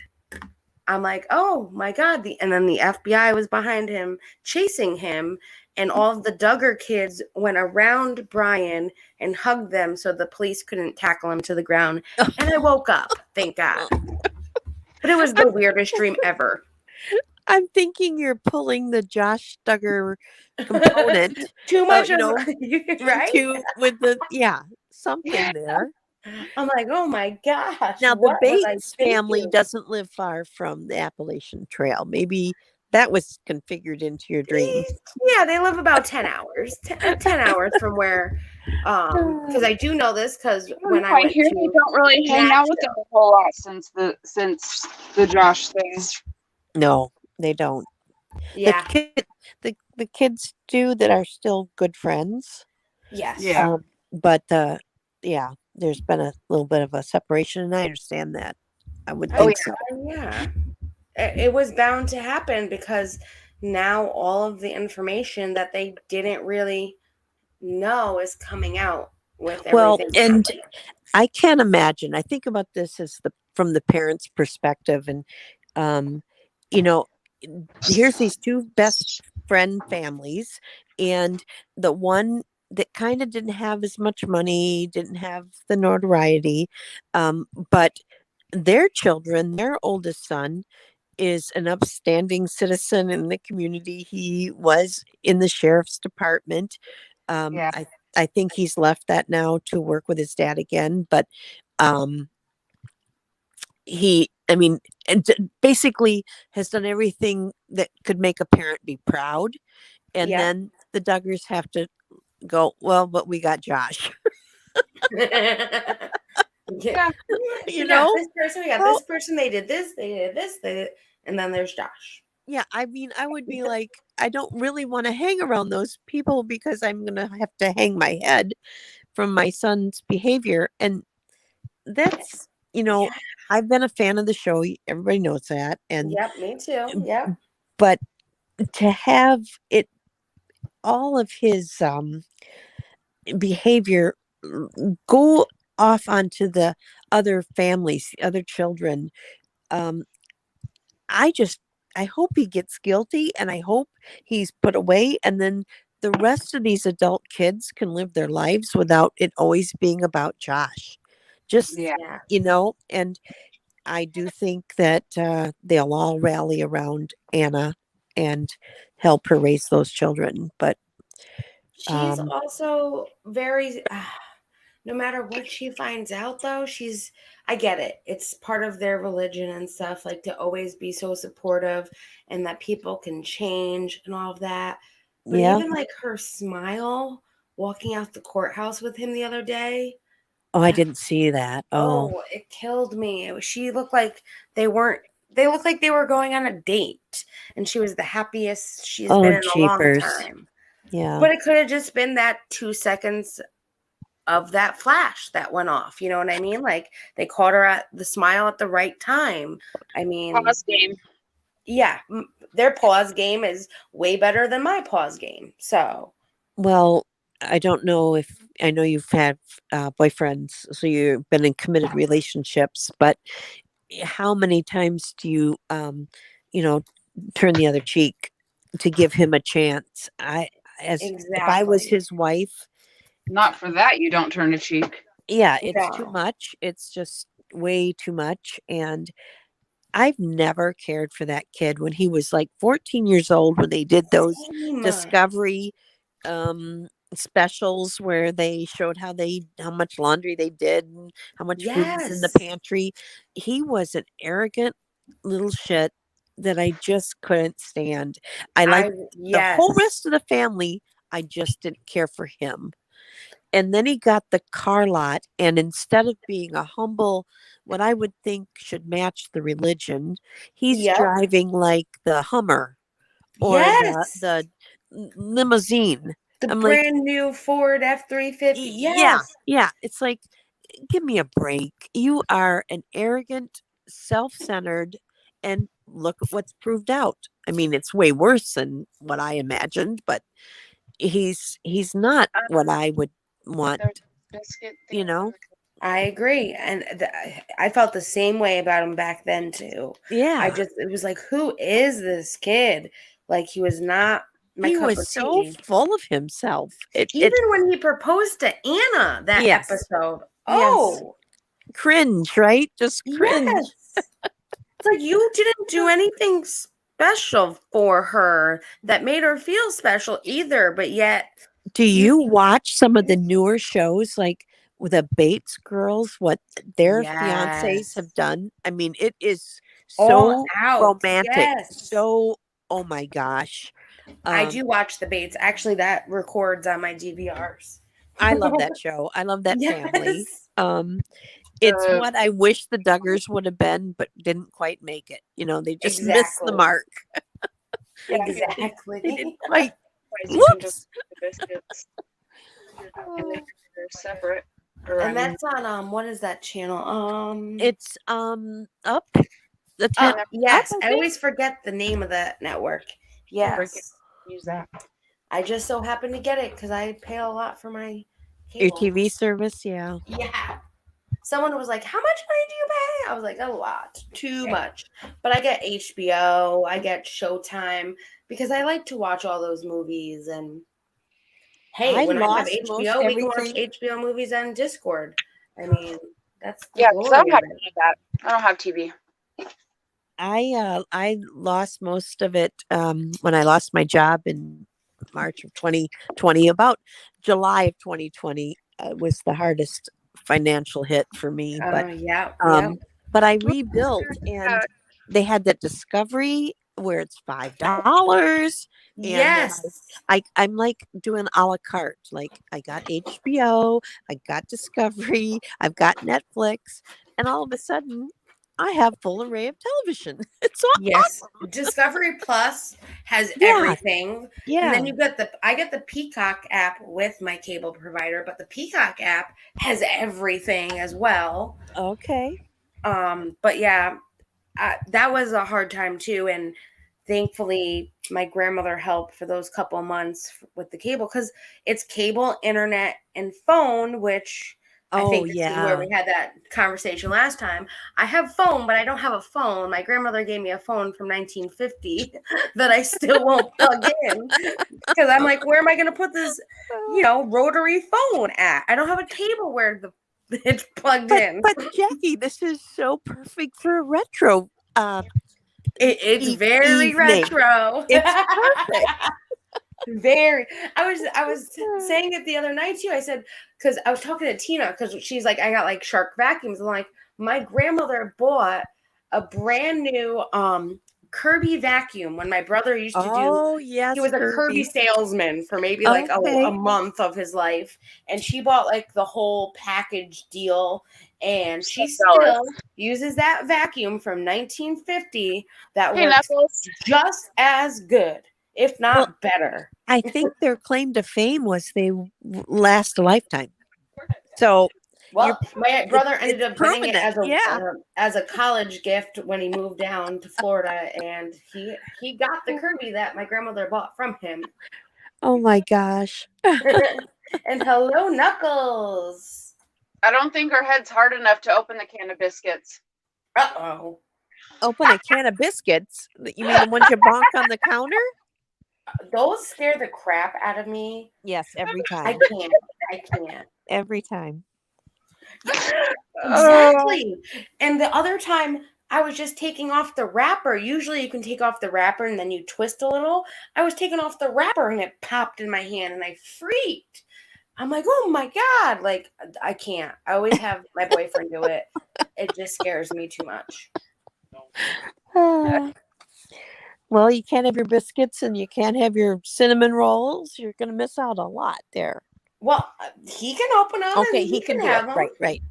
I'm like, oh my God. And then the FBI was behind him, chasing him. And all of the Duggar kids went around Brian and hugged them so the police couldn't tackle him to the ground. And I woke up, thank God. But it was the weirdest dream ever. I'm thinking you're pulling the Josh Duggar component. Too much, right? With the, something there. I'm like, oh my gosh. Now, the Bates family doesn't live far from the Appalachian Trail. Maybe that was configured into your dream. Yeah, they live about 10 hours. 10 hours from where, because I do know this because when I went here, to... they don't really hang out with them a whole lot since the Josh thing. No, they don't. Yeah. The kids do that are still good friends. Yes. Yeah. But there's been a little bit of a separation, and I understand that. I would think so. Yeah. It was bound to happen because now all of the information that they didn't really know is coming out with everything. Well, and I can't imagine. I think about this as from the parents' perspective, and here's these two best friend families, and the one that kind of didn't have as much money, didn't have the notoriety, but their children, their oldest son, is an upstanding citizen in the community. He was in the sheriff's department. I think he's left that now to work with his dad again, but basically has done everything that could make a parent be proud. And then the Duggars have to go, well, but we got Josh. Yeah. We got this person, this person, they did this, and then there's Josh. Yeah, I mean, I would be like, I don't really want to hang around those people because I'm going to have to hang my head from my son's behavior. And that's, I've been a fan of the show. Everybody knows that. And yep, me too. Yep. But to have all of his behavior go off onto the other families, the other children, I hope he gets guilty, and I hope he's put away, and then the rest of these adult kids can live their lives without it always being about Josh. Just, Yeah. Yeah. and I do think that they'll all rally around Anna and help her raise those children. But She's also very, no matter what she finds out, though, I get it. It's part of their religion and stuff, like to always be so supportive and that people can change and all of that. But yeah, even like her smile walking out the courthouse with him the other day, oh, I didn't see that. Oh, oh, it killed me. She looked like they looked like they were going on a date and she was the happiest she's oh, been in a long jeepers. time. Yeah. But it could have just been that 2 seconds of that flash that went off. You know what I mean? Like they caught her at the smile at the right time. I mean, Pause game. yeah, their pause game is way better than my pause game. So, Well, I don't know if I know you've had boyfriends, so you've been in committed relationships, but how many times do you know, turn the other cheek to give him a chance? If I was exactly. his wife, Not for that, you don't turn a cheek. yeah, it's too No. much. It's just way too much. And I've never cared for that kid when he was like 14 years old when they did those Same. Discovery specials where they showed how much laundry they did and how much food was in the Yes. pantry. He was an arrogant little shit that I just couldn't stand. I liked the whole Yes. rest of the family. I just didn't care for him. And then he got the car lot, and instead of being a humble, what I would think should match the religion, he's Yep. driving like the Hummer or Yes. the limousine. The I'm like, brand new Ford F-350. yeah, Yes. yeah. It's like, give me a break. You are an arrogant, self-centered, and look at what's proved out. I mean, it's way worse than what I imagined, but he's not what I would want, Biscuit you know? I agree. And I felt the same way about him back then too. Yeah. It was like, who is this kid? Like he was not my He cup was of so tea. full of himself. It Even when he proposed to Anna that yes. episode. Yes. Oh, Cringe, right? Just cringe. yes. It's like you didn't do anything special for her that made her feel special either, but yet Do you you watch some of the newer shows like with the Bates girls, what their fiancés have yes. done? I mean, it is All so out. romantic. Yes. So, oh my gosh. I do watch the Bates. Actually, that records on my DVRs. I love that show. I love that family. Yes. It's Uh, what I wish the Duggars would have been, but didn't quite make it. You know, they just missed the Exactly. mark. Yeah, They Exactly. didn't quite. you can just Whoops. put the biscuits and they're separate. Or, And that's on what is that channel? It's up the 10 yes. up, I I think. always forget the name of the network. Never Yes. use that. I just so happen to get it because I pay a lot for my Your cable. TV service, yeah. Yeah. Someone was like, "How much money do you pay?" I was like, "A lot, too much." But I get HBO, I get Showtime because I like to watch all those movies. And hey, I when I have lost most HBO, we can watch everything. HBO movies on Discord. I mean, that's the Yeah, because I glory don't of have it. any of that. I don't have TV. I lost most of it when I lost my job in March of 2020. About July of 2020 was the hardest financial hit for me. Yeah. But I rebuilt, and they had that Discovery where it's $5, and then Yes. I'm like doing a la carte. Like I got HBO, I got Discovery, I've got Netflix, and all of a sudden I have full array of television. It's Yes. awesome. Discovery Plus has Yeah, everything. And then yeah. you get I get the Peacock app with my cable provider, but the Peacock app has everything as well. Okay. But yeah, that was a hard time too. And thankfully, my grandmother helped for those couple months with the cable because it's cable, internet, and phone, which I Oh, think this is where yeah. we had that conversation last time. I have phone, but I don't have a phone. My grandmother gave me a phone from 1950 that I still won't plug in because I'm like, where am I going to put this, rotary phone at? I don't have a table where it's plugged in. But Jackie, this is so perfect for a retro It's very evening. retro. It's perfect. Very. I was saying it the other night too. I said, because I was talking to Tina, because she's like, I got like Shark vacuums. I'm like, my grandmother bought a brand new Kirby vacuum when my brother used to do. Yes, He was a Kirby salesman for maybe like a month of his life, and she bought like the whole package deal, and she still uses that vacuum from 1950 that works just as good, if not better. I think their claim to fame was they last a lifetime. So, well, my brother ended up getting it as a college gift when he moved down to Florida, and he got the Kirby that my grandmother bought from him. Oh my gosh! And hello, Knuckles. I don't think our head's hard enough to open the can of biscuits. Uh-oh. Open a can of biscuits? You mean the ones you bonk on the counter? Those scare the crap out of me. Yes, every time. I can't. Every time. Exactly. And the other time I was just taking off the wrapper. Usually you can take off the wrapper and then you twist a little. I was taking off the wrapper and it popped in my hand and I freaked. I'm like, oh my God. Like, I can't. I always have my boyfriend do it. It just scares me too much. Well, you can't have your biscuits and you can't have your cinnamon rolls. You're going to miss out a lot there. Well, he can open them. Okay, and he can have them. Right.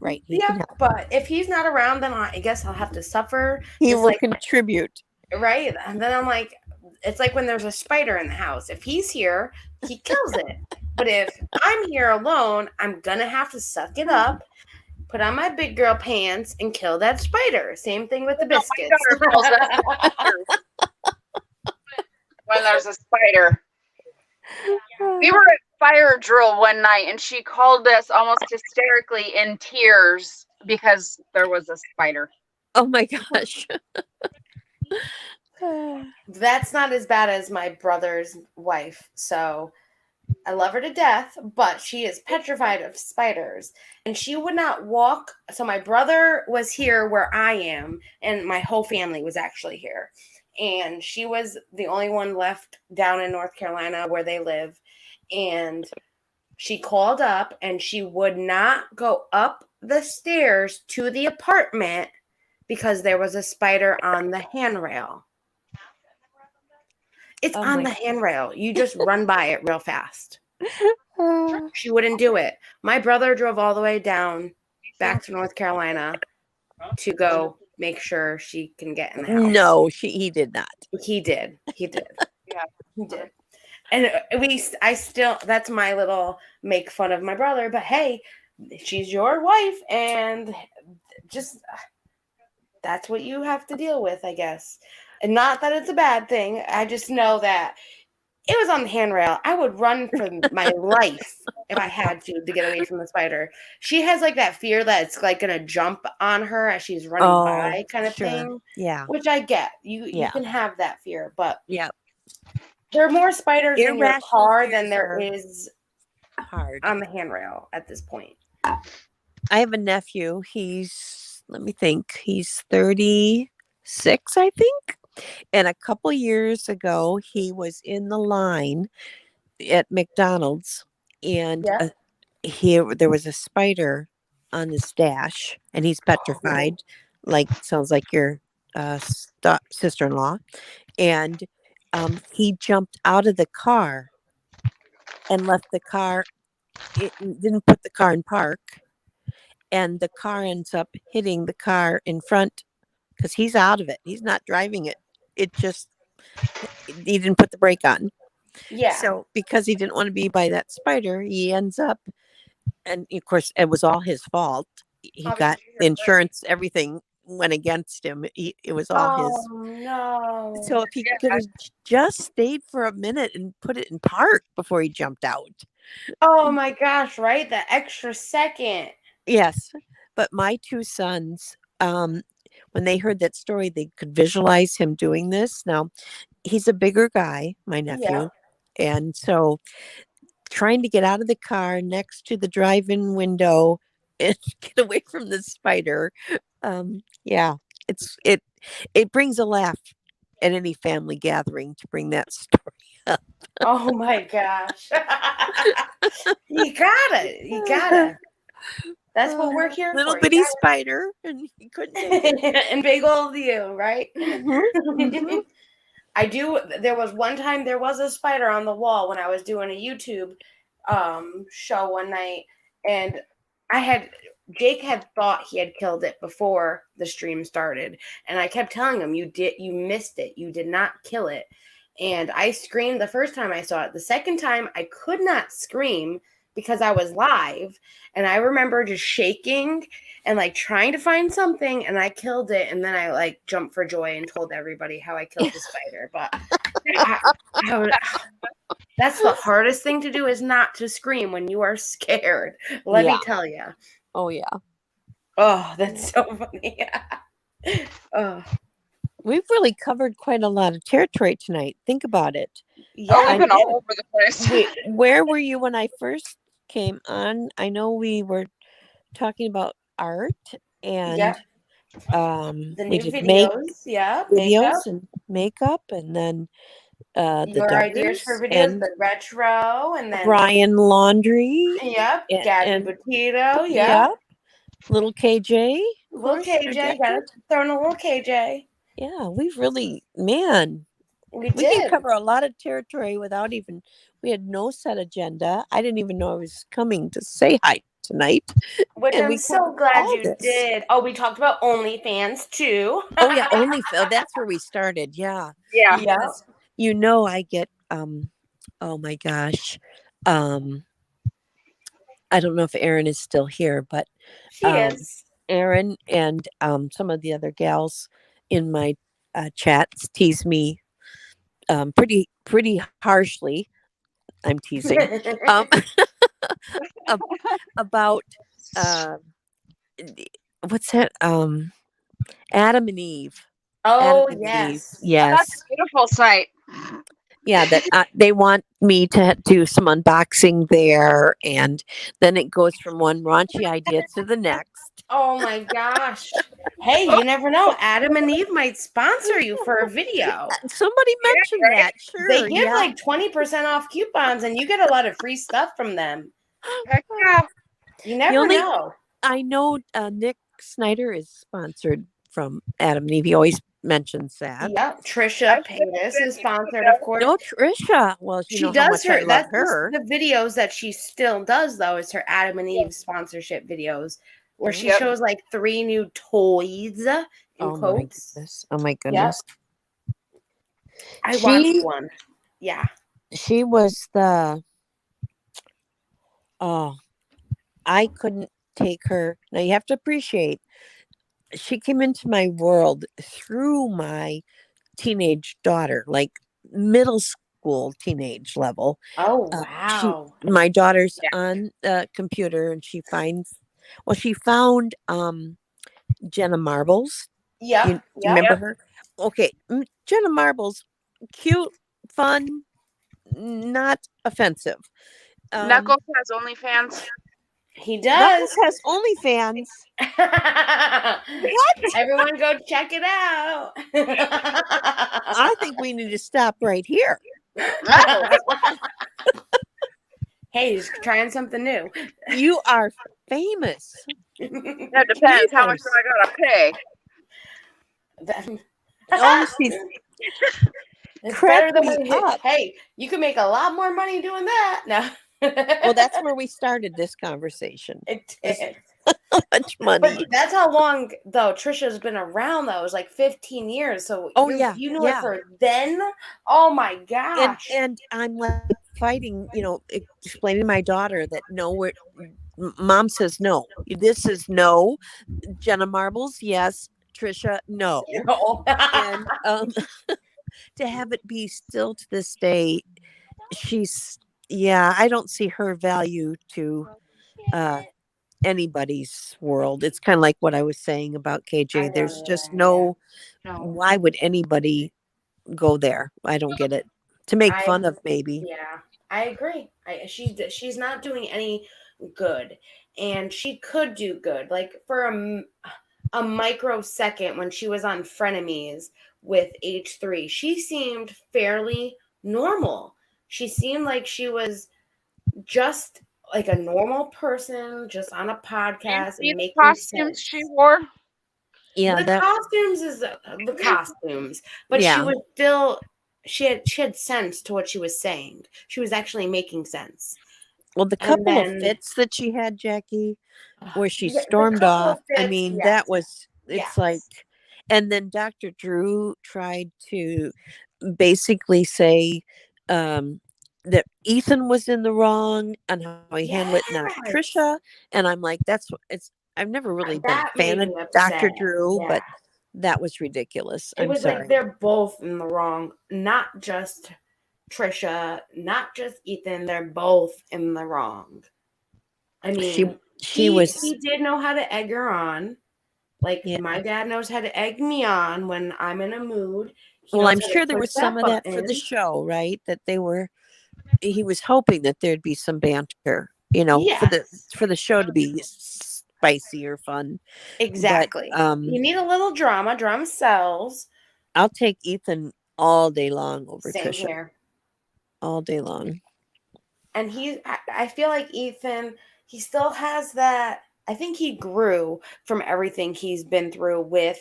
But if he's not around, then I guess I'll have to suffer. He will contribute. Right? And then I'm like, it's like when there's a spider in the house. If he's here, he kills it. But if I'm here alone, I'm going to have to suck it up, put on my big girl pants, and kill that spider. Same thing with the biscuits. When there's a spider. We were at fire drill one night and she called us almost hysterically in tears because there was a spider. Oh my gosh. That's not as bad as my brother's wife. So I love her to death, but she is petrified of spiders and she would not walk. So my brother was here where I am and my whole family was actually here. And she was the only one left down in North Carolina where they live. And she called up and she would not go up the stairs to the apartment because there was a spider on the handrail. It's on the handrail. You just run by it real fast. She wouldn't do it. My brother drove all the way down back to North Carolina to go make sure she can get in the house. No, he did not. He did. Yeah, he did. And that's my little make fun of my brother, but hey, she's your wife and just that's what you have to deal with, I guess. And not that it's a bad thing. I just know that it was on the handrail. I would run for my life if I had to get away from the spider. She has like that fear that it's like going to jump on her as she's running by kind of thing. Yeah. Which I get. You can have that fear, but yeah. There are more spiders in your car than there is on the handrail at this point. I have a nephew. Let me think. He's 36, I think. And a couple years ago, he was in the line at McDonald's, and there was a spider on his dash, and he's petrified. Sounds like your sister-in-law. And he jumped out of the car and left the car. It didn't put the car in park, and the car ends up hitting the car in front because he's out of it. He's not driving it. He didn't put the brake on. Yeah. So because he didn't want to be by that spider, he ends up, and of course it was all his fault. He got insurance, everything went against him. It was all his. Oh no. So if he could have just stayed for a minute and put it in park before he jumped out. Oh my gosh, right? The extra second. Yes, but my two sons, when they heard that story, they could visualize him doing this. Now, he's a bigger guy, my Yeah. nephew, and so trying to get out of the car next to the drive-in window and get away from the spider. Yeah, it brings a laugh at any family gathering to bring that story up. Oh my gosh. You gotta. That's what we're here Little for. bitty spider, and he couldn't take it. And big old you, right? Mhm. There was one time there was a spider on the wall when I was doing a YouTube show one night, and Jake had thought he had killed it before the stream started, and I kept telling him, you missed it, you did not kill it. And I screamed the first time I saw it. The second time I could not scream because I was live, and I remember just shaking and like trying to find something, and I killed it, and then I like jumped for joy and told everybody how I killed the spider. But that's the hardest thing to do, is not to scream when you are scared. Let me tell you. Oh yeah. Oh, that's so funny. Oh, We've really covered quite a lot of territory tonight. Think about it. yeah. Oh, we've been I all did. over the place. Where were you when I first came on? I know we were talking about art and Yeah. the The we new did videos. Yeah. Makeup. videos and makeup, and then the Your ideas for dinners videos, and the retro, and then Brian Laundry. yep, and, Gabby and Botito, yeah, yep. little KJ, of Little course, KJ, gotta projector. throw in a little KJ. Yeah, we've really, man, We we can did. cover a lot of territory without even, we had no set agenda. I didn't even know I was coming to say hi tonight. Which And I'm we so covered glad all you this. did. Oh, we talked about OnlyFans too. Oh yeah, that's where we started. Yeah. Yeah. Yeah. Because I get oh my gosh. I don't know if Erin is still here, but She is. Erin and some of the other gals in my chats tease me pretty harshly. I'm teasing um, about uh, what's that? Adam and Eve. Adam Oh, and Eve. yes. Oh, that's Yes. a beautiful site. Yeah, that they want me to do some unboxing there, and then it goes from one raunchy idea to the next. Oh my gosh. Hey, you never know. Adam and Eve might sponsor you for a video. Somebody mentioned right? that. They Sure. give Yeah. like 20% off coupons, and you get a lot of free stuff from them. Heck yeah. You never know. I know Nick Snyder is sponsored from Adam and Eve. He always mentions that. Yep. Trisha Paytas is sponsored, of course. No, Trisha. Well, you She know how does much I her. love That's her. the videos that she still does, though, is her Adam and Eve sponsorship videos, where she Yep. shows like 3 new toys in Oh my quotes. goodness. Oh my Yep. goodness. I watched one. Yeah. She was the oh, I couldn't take her. Now you have to appreciate she came into my world through my teenage daughter, like middle school teenage level. Oh, She wow. my daughter's Yeah. on the computer and she found Jenna Marbles. Yep. You Yep. remember her? Okay, Jenna Marbles, cute, fun, not offensive. Knuckles has OnlyFans. He Knuckles does. has OnlyFans. Everyone go check it out. I think we need to stop right here. Hey, he's trying something new. You are famous. That depends. How much do I gotta pay? Oh, she's It's better than cracked me what up. hey, you can make a lot more money doing that. No. Well, that's where we started this conversation. It did. How much money? But that's how long though Trisha's been around though. It was like 15 years. So you knew it for then. Oh my gosh. And I'm like fighting, explaining to my daughter that no, mom says no. This is no. Jenna Marbles, yes. Trisha, no. And to have it be still to this day, I don't see her value to anybody's world. It's kind of like what I was saying about I KJ. don't There's either. just no, No. why would anybody go there? I don't get it. To make I fun of, maybe. Yeah, I agree. She's not doing any good, and she could do good. Like for a microsecond when she was on Frenemies with H3, she seemed fairly normal. She seemed like she was just like a normal person, just on a Did you podcast see and the making costumes she sense. wore? Yeah, The that, costumes is the costumes, but she yeah. was still she had sense to what she was saying. She was actually making sense. Well, the And couple of then fits that she had, Jackie, where she yeah, the stormed couple of off. I fits, mean, yes, that was, it's like, yes, and then Dr. Drew tried to basically say that Ethan was in the wrong on how he handled it, not yes. Trisha. And I'm like, that's what it's, I've never really been a That fan made of me upset. Dr. Drew, Yeah, but that was ridiculous. it I'm was like sorry. they're both in the wrong, not just Trisha, not just Ethan. They're both in the wrong. I mean, She was, he did know how to egg her on. Like yeah. my dad knows how to egg me on when I'm in a mood. He Well, knows I'm how to sure there push was some that of that for the button. show, right? That he was hoping that there'd be some banter, Yes, for the show to be spicy or fun. But exactly. You need a little drama. Drama sells. I'll take Ethan all day long over Same Trisha. here. All day long. And I feel like Ethan, he still has that. I think he grew from everything he's been through with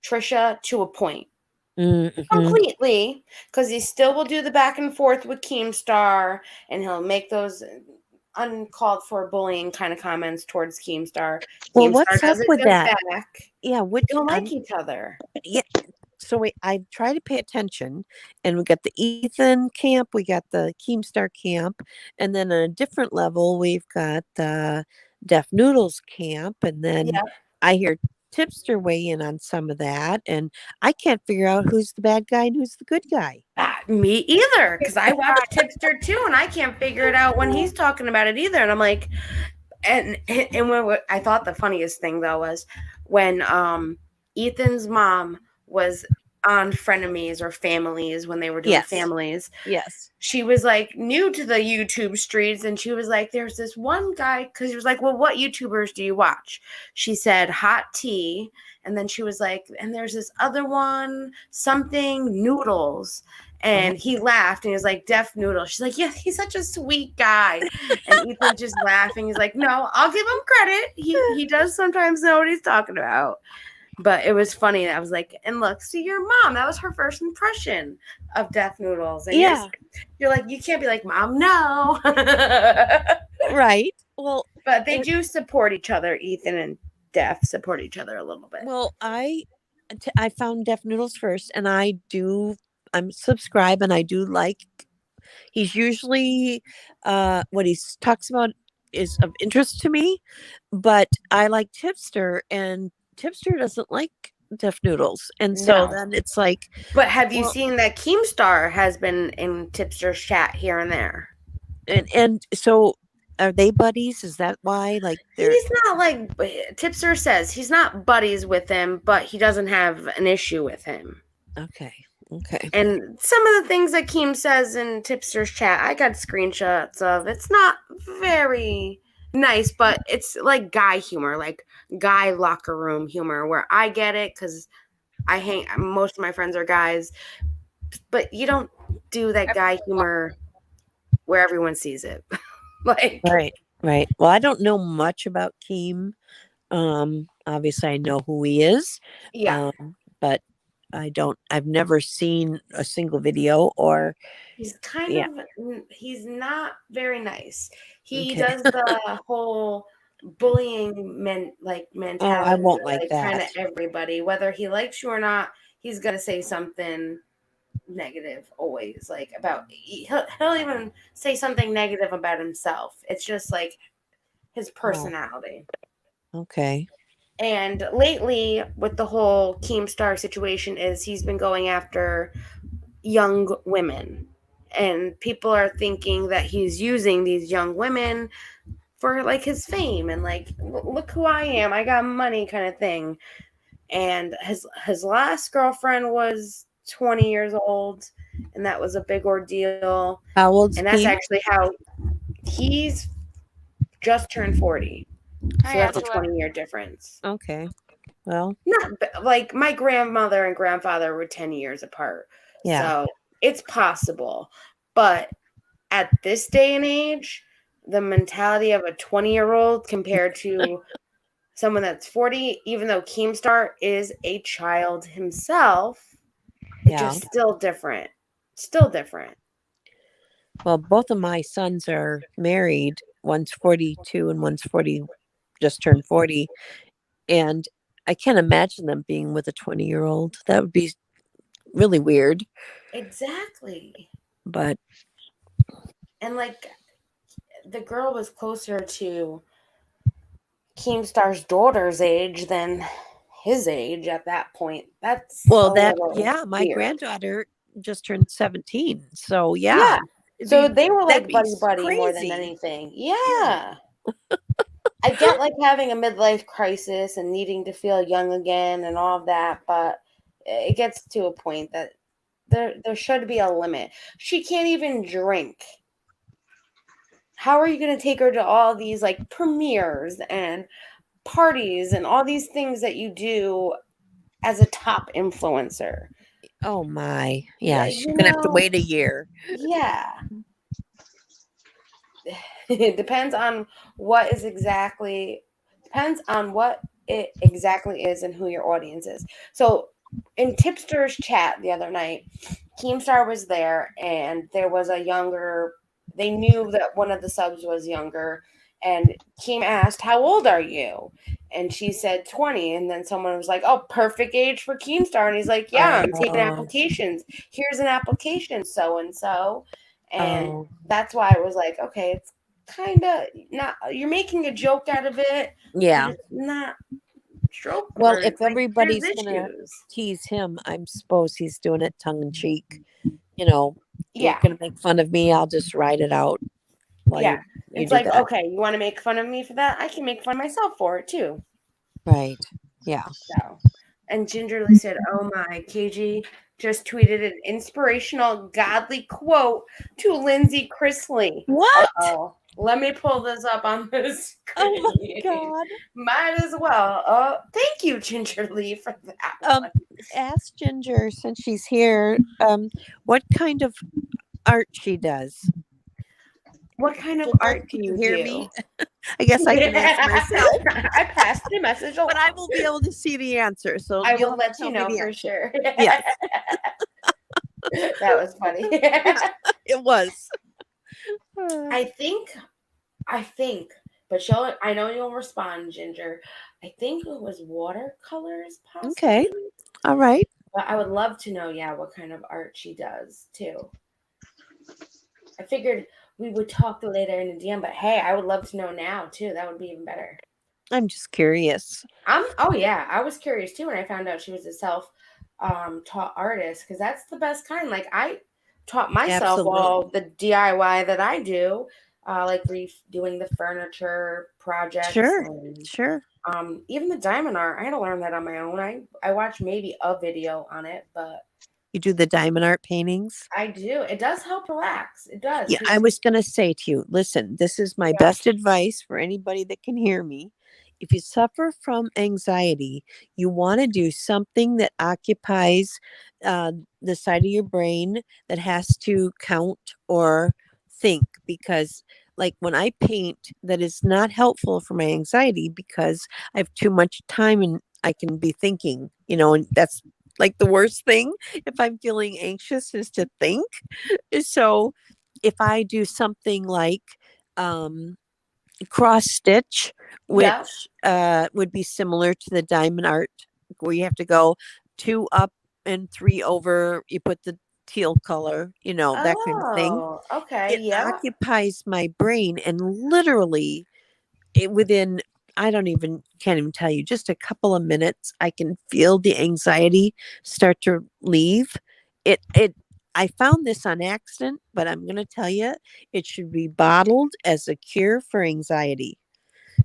Trisha to a point. Mm-hmm. Completely, because he still will do the back and forth with Keemstar, and he'll make those uncalled for bullying kind of comments towards Keemstar. Well, Keemstar what's up does it with just that? back. Yeah, They which don't like each other. yeah. So I try to pay attention, and we got the Ethan camp, we got the Keemstar camp, and then on a different level, we've got the Deaf Noodles camp, and then Yeah, I hear Tipster weigh in on some of that, and I can't figure out who's the bad guy and who's the good guy. me either. Because I watch Tipster too, and I can't figure it out when he's talking about it either. And I'm like, and when I thought the funniest thing though was when Ethan's mom was on Frenemies or Families when they were doing Yes. Families. Yes. She was like new to the YouTube streets, and she was like, there's this one guy, because he was like, well, what YouTubers do you watch? She said Hot Tea, and then she was like, and there's this other one, something Noodles. And he laughed and he was like, Deaf Noodle. She's like, yeah, he's such a sweet guy. And Ethan just laughing. He's like, no, I'll give him credit. He does sometimes know what he's talking about. But it was funny. I was like, and look, see your mom. That was her first impression of Deaf Noodles. And Yeah. you're like, you can't be like, Mom, no. Right. Well, but they do support each other. Ethan and Deaf support each other a little bit. well, I found Deaf Noodles first, and I'm subscribed, and I do like. He's usually what he talks about is of interest to me, but I like Tipster, and Tipster doesn't like Deaf Noodles, and so No. then it's like. But have you Well, seen that Keemstar has been in Tipster's chat here and there? and so are they buddies? Is that why? Like He's not like Tipster says he's not buddies with him, but he doesn't have an issue with him. Okay. And some of the things that Keem says in Tipster's chat, I got screenshots of. It's not very nice, but it's like guy humor, like guy locker room humor, where I get it because most of my friends are guys, but you don't do that guy humor where everyone sees it. Like, Right. Well, I don't know much about Keem. Obviously I know who he is. yeah. But I've never seen a single video or He's he's not very nice. He Okay. does the whole bullying mentality. I won't like that. Kind of everybody, whether he likes you or not, he's gonna say something negative always. Like he'll even say something negative about himself. It's just like his personality. Okay. And lately, with the whole Keemstar situation, is he's been going after young women. And people are thinking that he's using these young women for like his fame and like look who I am, I got money kind of thing. And his last girlfriend was 20 years old, and that was a big ordeal. How old's And that's he? actually how he's just turned 40. So Hi, that's a Angela. 20-year difference. Okay. Well, Not like my grandmother and grandfather were 10 years apart. yeah. So it's possible. But at this day and age, the mentality of a 20-year-old compared to someone that's 40, even though Keemstar is a child himself, it's Yeah. just still different. Still different. Well, both of my sons are married. One's 42 and one's 40, just turned 40. And I can't imagine them being with a 20-year-old. That would be really weird. Exactly. But And like the girl was closer to Keemstar's daughter's age than his age at that point. That's well, a that little yeah, my weird. granddaughter just turned 17. So Yeah. yeah. So they were that'd like be buddy more than crazy. anything. Yeah. I get like having a midlife crisis and needing to feel young again and all of that, but it gets to a point that there should be a limit. She can't even drink. How are you going to take her to all these like premieres and parties and all these things that you do as a top influencer? Oh my. Yeah, she's You gonna have to know, wait a year. yeah. It depends on what is exactly depends on what it exactly is and who your audience is. So in Tipster's chat the other night, Keemstar was there and there was a younger, they knew that one of the subs was younger, and Keem asked, "How old are you?" And she said 20. And then someone was like, "Oh, perfect age for Keemstar." And he's like, "Yeah, I'm taking Oh, applications. Here's an application, so and so." And oh, that's why it was like, okay, it's kind of not, you're making a joke out of it, but yeah. it's not joke Well, words. if Like, there's everybody's gonna issues. tease him, I'm suppose he's doing it tongue in cheek. You know, you're Yeah. gonna make fun of me. I'll just ride it out while Yeah. you It's do like, that. okay, you want to make fun of me for that? I can make fun of myself for it too. Right. Yeah. So, and Gingerly said, "Oh my, KG just tweeted an inspirational, godly quote to Lindsay Chrisley." What? Oh, let me pull this up on the Oh my screen. God. Might as well. Thank you, Gingerly, for that one. Ask Ginger since she's here, what kind of art she does. What kind of Ginger, art do can you you hear do? me? I guess I can ask myself, I passed the message along. but I will be able to see the answer. So I you'll will have to let tell you me know the for answer. sure. Yes, That was funny. it was. I think, but I know you'll respond, Ginger. I think it was watercolors, possibly. Okay. All right. But I would love to know, yeah, what kind of art she does too. I figured we would talk later in the DM, but hey, I would love to know now too. That would be even better. I'm just curious. Oh yeah, I was curious too when I found out she was a self taught artist, because that's the best kind. Like, I taught myself all the DIY that I do, like doing the furniture projects Sure. and Sure. even the diamond art. I had to learn that on my own. I watched maybe a video on it, but You do the diamond art paintings? I do. It does help relax. It does. Yeah, I was going to say to you, listen, this is my best advice for anybody that can hear me. If you suffer from anxiety, you want to do something that occupies the side of your brain that has to count or think, because like when I paint, that is not helpful for my anxiety because I have too much time and I can be thinking, and that's like the worst thing if I'm feeling anxious is to think. So if I do something like cross stitch, which would be similar to the diamond art, where you have to go 2 up and 3 over, you put the teal color, that kind of thing. Oh, okay. It Yeah. occupies my brain, and literally within, can't even tell you, just a couple of minutes, I can feel the anxiety start to leave. I found this on accident, but I'm going to tell you, it should be bottled as a cure for anxiety.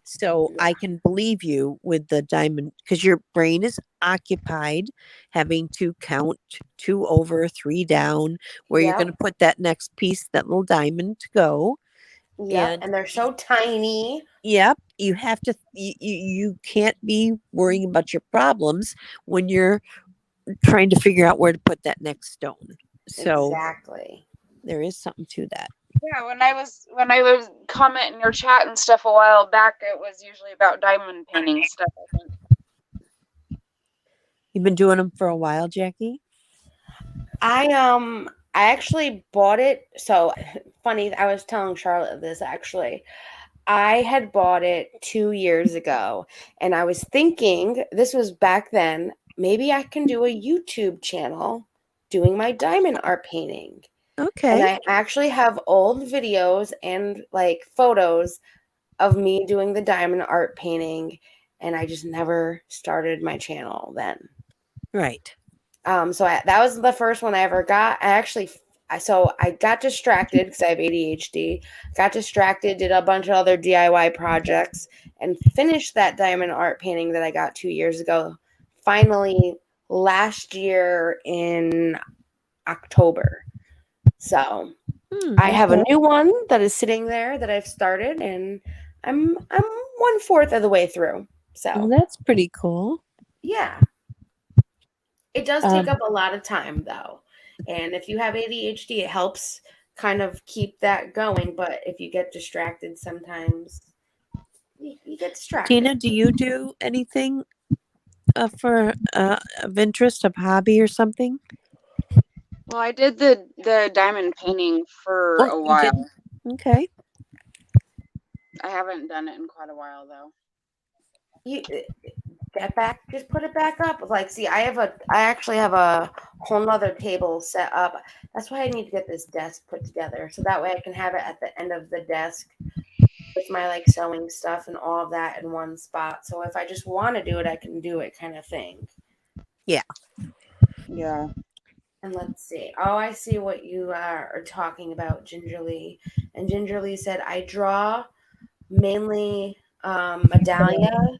So I can believe you with the diamond because your brain is occupied having to count 2 over, 3 down, where you're going Yep. to put that next piece, that little diamond to go. Yep. And they're so tiny. Yep. You have to, you can't be worrying about your problems when you're trying to figure out where to put that next stone. So exactly. there is something to that. Yeah, when I was commenting your chat and stuff a while back, it was usually about diamond painting stuff, I think. You've been doing them for a while, Jackie? I actually bought it. So funny, I was telling Charlotte this actually. I had bought it 2 years ago, and I was thinking, this was back then, maybe I can do a YouTube channel doing my diamond art painting. Okay. And I actually have old videos and like photos of me doing the diamond art painting, and I just never started my channel then. Right. So that was the first one I ever got. I got distracted because I have ADHD. Got distracted, did a bunch of other DIY projects, and finished that diamond art painting that I got 2 years ago. Finally, last year in October. So I have a new one that is sitting there that I've started, and I'm 1/4 of the way through. So well, that's pretty cool. Yeah. It does take up a lot of time, though. And if you have ADHD, it helps kind of keep that going. But if you get distracted, sometimes you get distracted. Tina, do you do anything for of interest, of hobby or something? Well, I did the diamond painting for a while. Okay. I haven't done it in quite a while, though. You get back, just put it back up. Like, see, I actually have a whole nother table set up. That's why I need to get this desk put together, so that way I can have it at the end of the desk with my like sewing stuff and all of that in one spot. So if I just want to do it, I can do it, kind of thing. Yeah. Yeah. And let's see. Oh, I see what you are talking about, Gingerly. And Gingerly said, I draw mainly medallia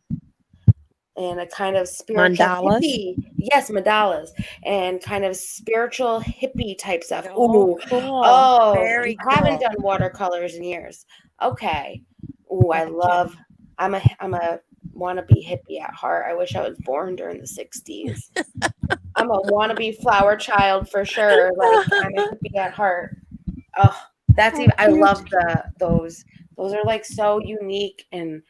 and a kind of spiritual Mandalas? hippie. Yes, mandalas. And kind of spiritual hippie type stuff. Oh, Ooh. cool. Oh, Very you haven't cool. done watercolors in years. Okay. Ooh, I Gotcha. love, I'm a wannabe hippie at heart. I wish I was born during the 60s. I'm a wannabe flower child for sure. Like, I'm a hippie at heart. Oh, that's even. I love those. Those are like so unique, and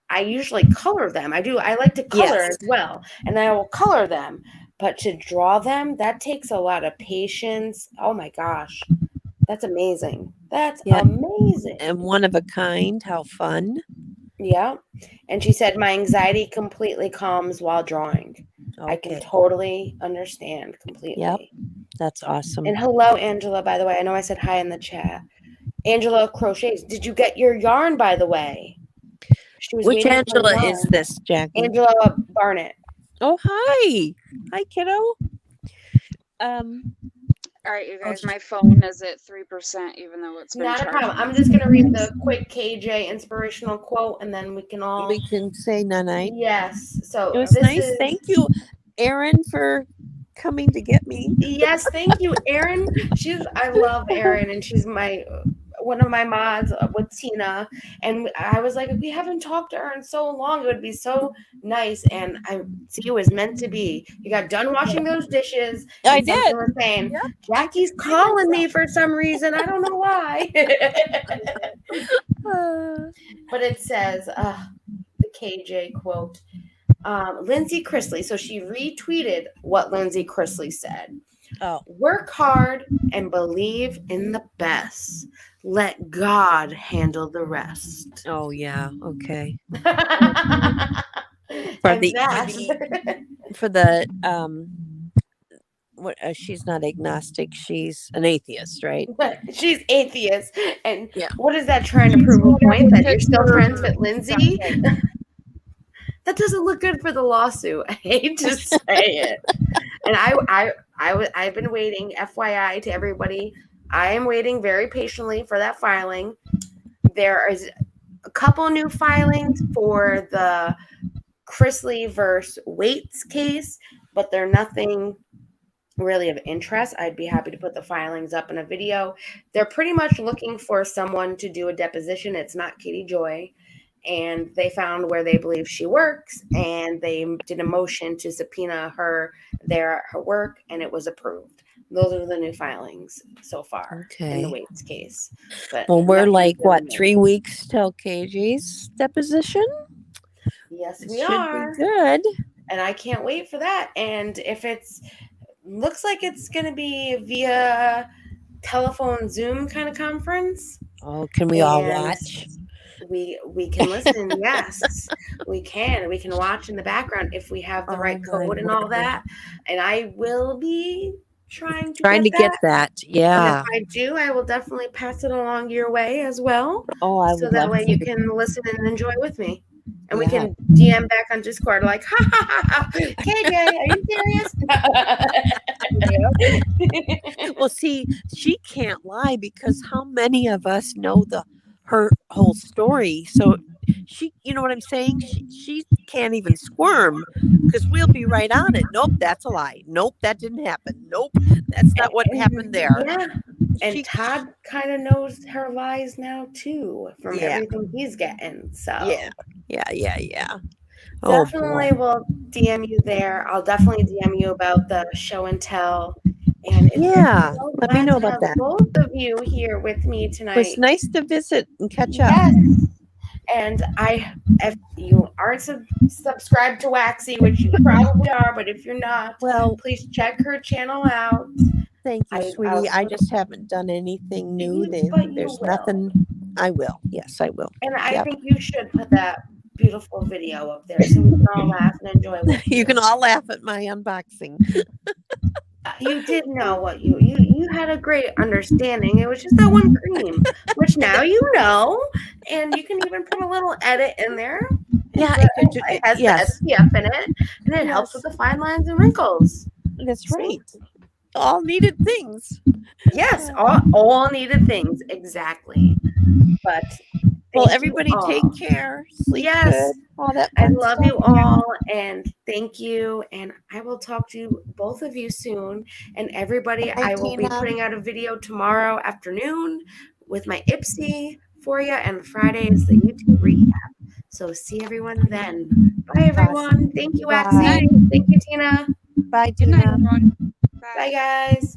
I usually color them. I do. I like to color as well, and I will color them. But to draw them, that takes a lot of patience. Oh my gosh, that's amazing. That's amazing. And one of a kind. How fun. Yeah. And she said, my anxiety completely calms while drawing. Okay. I can totally understand completely. Yep. That's awesome. And hello, Angela, by the way. I know I said hi in the chat. Angela Crochets. Did you get your yarn, by the way? Which Angela is this, Jackie? Angela Barnett. Oh, hi. Hi, kiddo. All right, you guys, my phone is at 3%, even though it's been not charged. a problem. I'm just going to read the quick KJ inspirational quote, and then we can say night. Yes. So it was nice. Thank you, Erin, for coming to get me. Yes, thank you, Erin. I love Erin, and she's one of my mods with Tina. And I was like, we haven't talked to her in so long. It would be so nice. And I see it was meant to be. You got done washing those dishes. I did. Was saying, Jackie's calling me for some reason. I don't know why. But it says, the KJ quote, Lindsay Chrisley. So she retweeted what Lindsay Chrisley said. Oh. Work hard and believe in the best. Let God handle the rest. Oh, yeah. Okay. She's not agnostic. She's an atheist, right? She's atheist. And what is that trying to prove a point? That you're still friends with Lindsay? That doesn't look good for the lawsuit. I hate to say it. And I've been waiting, FYI to everybody. I am waiting very patiently for that filing. There is a couple new filings for the Chrisley versus Waits case, but they're nothing really of interest. I'd be happy to put the filings up in a video. They're pretty much looking for someone to do a deposition. It's not Katie Joy. And they found where they believe she works, and they did a motion to subpoena her there at her work, and it was approved. Those are the new filings so far in the Okay. Waits case. But Well, we're nothing like, really what, new. 3 weeks till KJ's deposition? Yes, It we should are. be good. And I can't wait for that. And if it's looks like it's going to be via telephone Zoom kind of conference. Oh, can we all And watch? we can listen. Yes, we can. We can watch in the background if we have the right Oh, my code and all word. that. And I will be trying to Get that. And Yeah. if I do, I will definitely pass it along your way as well. Oh, I So would that love way to. you can listen and enjoy with me. And we Yeah. can DM back on Discord like, ha ha ha ha, KJ, are you serious? Well, see, she can't lie because how many of us know her whole story? So she, you know what I'm saying? She can't even squirm because we'll be right on it. Nope, that's a lie. Nope, that didn't happen. Nope, that's not what happened there. Yeah. And Todd kind of knows her lies now too from everything he's getting. So yeah. Definitely will DM you there. I'll definitely DM you about the show and tell. And let me know about that. Both of you here with me tonight. It was nice to visit and catch up. And if you aren't subscribed to Waxy, which you probably are, but if you're not, please check her channel out. Thank you, sweetie. I just haven't done anything new. There's nothing. I will. Yes, I will. And I think you should put that beautiful video up there so we can all laugh and enjoy with you. You can all laugh at my unboxing. You did know what you had a great understanding. It was just that one cream, which now you know, and you can even put a little edit in there. Yeah, it has the SPF in it, and it helps with the fine lines and wrinkles. That's right. All needed things. Yes, all needed things, exactly. But everybody take care. Sleep good. All that I love you all, and thank you. And I will talk to both of you soon. And everybody, I will be putting out a video tomorrow afternoon with my Ipsy for you, and Friday is the YouTube recap. So see everyone then. Bye, everyone. Thank you, Waxy. Thank you, Tina. Bye, Tina. Good night, everyone. Bye, guys.